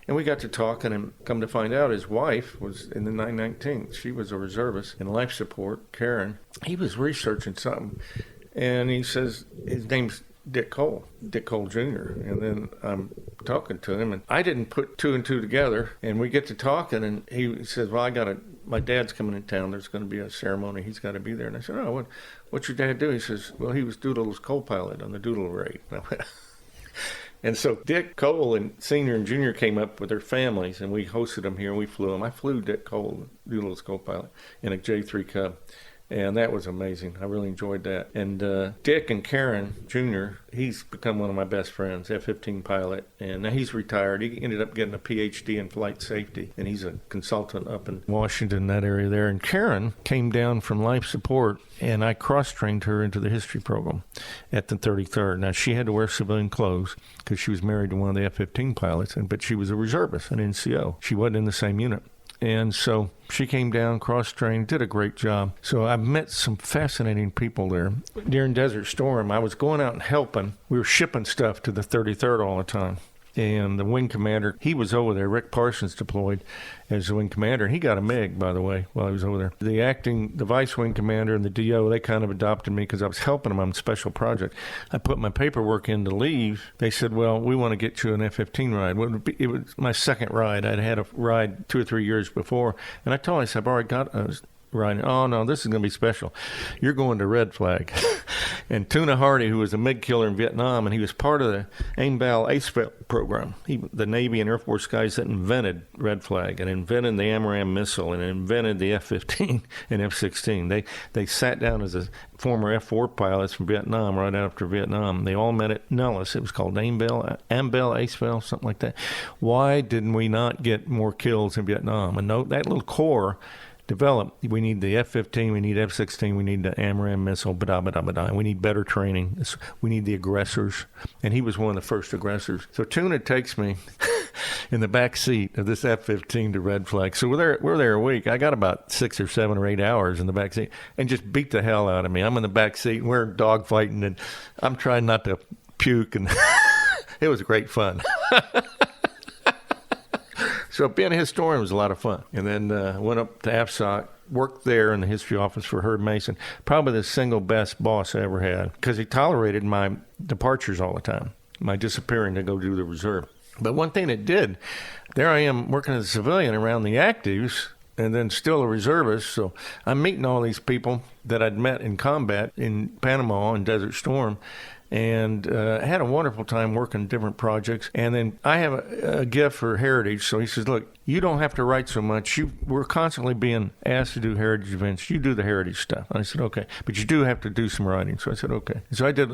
Speaker 2: and we got to talking, and come to find out his wife was in the 919th. She was a reservist in life support, Karen. He was researching something, and he says his name's Dick Cole Jr. And then I'm talking to him, and I didn't put two and two together. And we get to talking, and he says, well, my dad's coming in town. There's going to be a ceremony. He's got to be there. And I said, oh, what's your dad do? He says, well, he was Doodle's co-pilot on the Doodle raid. And so Dick Cole and Senior and Junior came up with their families, and we hosted them here, and we flew them. I flew Dick Cole, the Doolittle's co-pilot, in a J3 Cub. And that was amazing. I really enjoyed that. And Dick and Karen Jr., he's become one of my best friends, F-15 pilot. And now he's retired. He ended up getting a PhD in flight safety. And he's a consultant up in Washington, that area there. And Karen came down from life support, and I cross-trained her into the history program at the 33rd. Now, she had to wear civilian clothes because she was married to one of the F-15 pilots, but she was a reservist, an NCO. She wasn't in the same unit. And so she came down, cross-trained, did a great job. So I met some fascinating people there. During Desert Storm, I was going out and helping. We were shipping stuff to the 33rd all the time. And the wing commander, he was over there. Rick Parsons deployed as the wing commander. And he got a MiG, by the way, while he was over there. The vice wing commander and the DO, they kind of adopted me because I was helping them on a special project. I put my paperwork in to leave. They said, well, we want to get you an F-15 ride. It was my second ride. I'd had a ride 2 or 3 years before. And I told him, I said, I've already got a ride. Oh, no, this is going to be special. You're going to Red Flag. And Tuna Hardy, who was a MiG killer in Vietnam, and he was part of the AIM-BAL ACE-FEL program. The Navy and Air Force guys that invented Red Flag and invented the AMRAAM missile and invented the F-15 and F-16. They sat down as a former F-4 pilots from Vietnam right after Vietnam. They all met at Nellis. It was called AIM-BAL, ACE-FEL, something like that. Why didn't we not get more kills in Vietnam? And that little corps developed. We need the F-15, we need F-16, we need the AMRAAM missile, and we need better training. We need the aggressors. And he was one of the first aggressors. So Tuna takes me in the back seat of this F-15 to Red Flag. So we're there a week. I got about 6 or 7 or 8 hours in the back seat and just beat the hell out of me. I'm in the back seat and we're dogfighting and I'm trying not to puke, and it was great fun. So being a historian was a lot of fun. And then went up to AFSOC, worked there in the history office for Herb Mason, probably the single best boss I ever had, because he tolerated my departures all the time, my disappearing to go do the reserve. But one thing it did, there I am working as a civilian around the actives, and then still a reservist. So I'm meeting all these people that I'd met in combat in Panama and Desert Storm, and had a wonderful time working different projects. And then I have a gift for heritage. So he says, look, you don't have to write so much. We're constantly being asked to do heritage events. You do the heritage stuff. And I said, okay. But you do have to do some writing. So I said, okay. And so I did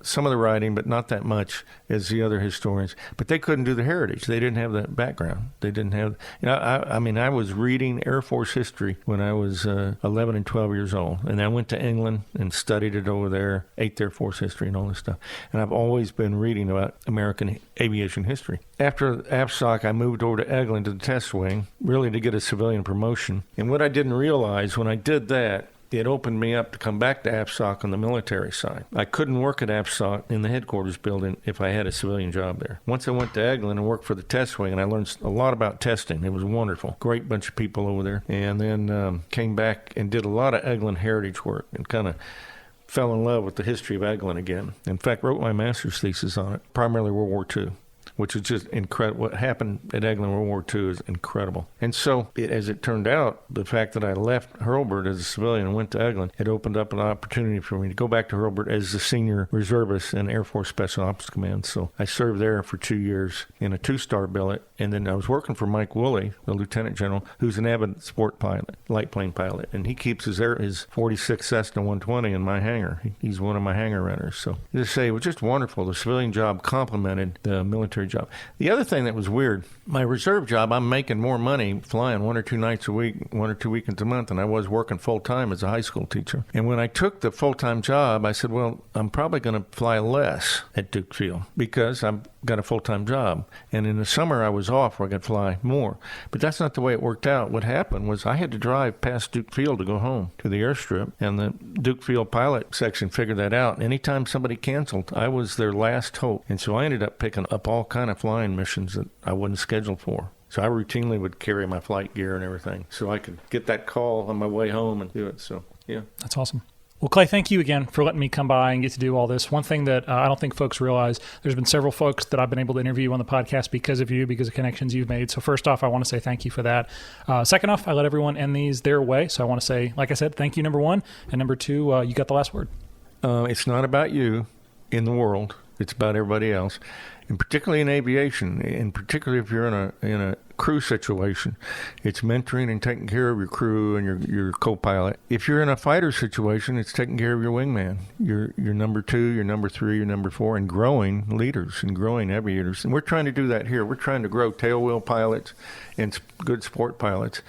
Speaker 2: some of the writing, but not that much as the other historians. But they couldn't do the heritage. They didn't have the background. They didn't have, I was reading Air Force history when I was 11 and 12 years old. And I went to England and studied it over there, 8th Air Force history and all this stuff. And I've always been reading about American aviation history. After AFSOC, I moved over to Eglin to the test wing, really to get a civilian promotion. And what I didn't realize when I did that, it opened me up to come back to AFSOC on the military side. I couldn't work at AFSOC in the headquarters building if I had a civilian job there. Once I went to Eglin and worked for the test wing, and I learned a lot about testing. It was wonderful. Great bunch of people over there. And then came back and did a lot of Eglin heritage work and kind of fell in love with the history of Eglin again. In fact, wrote my master's thesis on it, primarily World War II, which is just incredible. What happened at Eglin in World War II is incredible. And so, as it turned out, the fact that I left Hurlburt as a civilian and went to Eglin, it opened up an opportunity for me to go back to Hurlburt as the senior reservist in Air Force Special Ops Command. So I served there for 2 years in a 2-star billet. And then I was working for Mike Woolley, the lieutenant general, who's an avid sport pilot, light plane pilot. And he keeps his 46 Cessna 120 in my hangar. He's one of my hangar runners. So just say it was just wonderful. The civilian job complemented the military job. The other thing that was weird, my reserve job, I'm making more money flying 1 or 2 nights a week, 1 or 2 weekends a month, than I was working full-time as a high school teacher. And when I took the full-time job, I said, well, I'm probably going to fly less at Duke Field because I've got a full-time job. And in the summer, I was off where I could fly more. But that's not the way it worked out. What happened was I had to drive past Duke Field to go home to the airstrip, and the Duke Field pilot section figured that out. And anytime somebody canceled, I was their last hope. And so I ended up picking up all kind of flying missions that I wasn't scheduled for. So I routinely would carry my flight gear and everything so I could get that call on my way home and do it. So, yeah.
Speaker 1: That's awesome. Well, Clay, thank you again for letting me come by and get to do all this. One thing that I don't think folks realize, there's been several folks that I've been able to interview on the podcast because of you, because of connections you've made. So first off, I want to say thank you for that. Second off, I let everyone end these their way. So I want to say, like I said, thank you, number one. And number two, you got the last word.
Speaker 2: It's not about you in the world. It's about everybody else. and particularly in aviation, and particularly if you're in a crew situation, it's mentoring and taking care of your crew and your co-pilot. If you're in a fighter situation, it's taking care of your wingman, your number 2, your number 3, your number 4, and growing leaders and growing aviators. And we're trying to do that here. We're trying to grow tailwheel pilots and good sport pilots.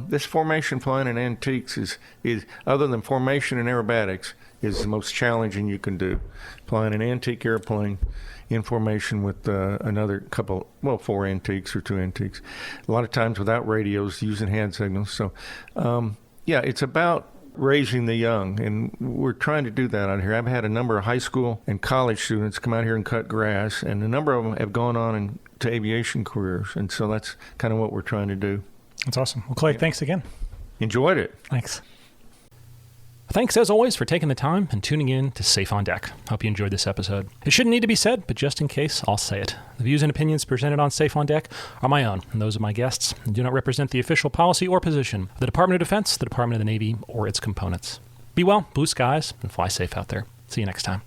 Speaker 2: This formation flying in antiques is other than formation and aerobatics, is the most challenging you can do. Flying an antique airplane in formation with another couple, 4 antiques or 2 antiques. A lot of times without radios, using hand signals. So, it's about raising the young, and we're trying to do that out here. I've had a number of high school and college students come out here and cut grass, and a number of them have gone on into aviation careers, and so that's kind of what we're trying to do.
Speaker 1: That's awesome. Well, Clay, thanks again.
Speaker 2: Enjoyed it.
Speaker 1: Thanks. Thanks, as always, for taking the time and tuning in to Safe on Deck. Hope you enjoyed this episode. It shouldn't need to be said, but just in case, I'll say it. The views and opinions presented on Safe on Deck are my own and those of my guests, and do not represent the official policy or position of the Department of Defense, the Department of the Navy, or its components. Be well, blue skies, and fly safe out there. See you next time.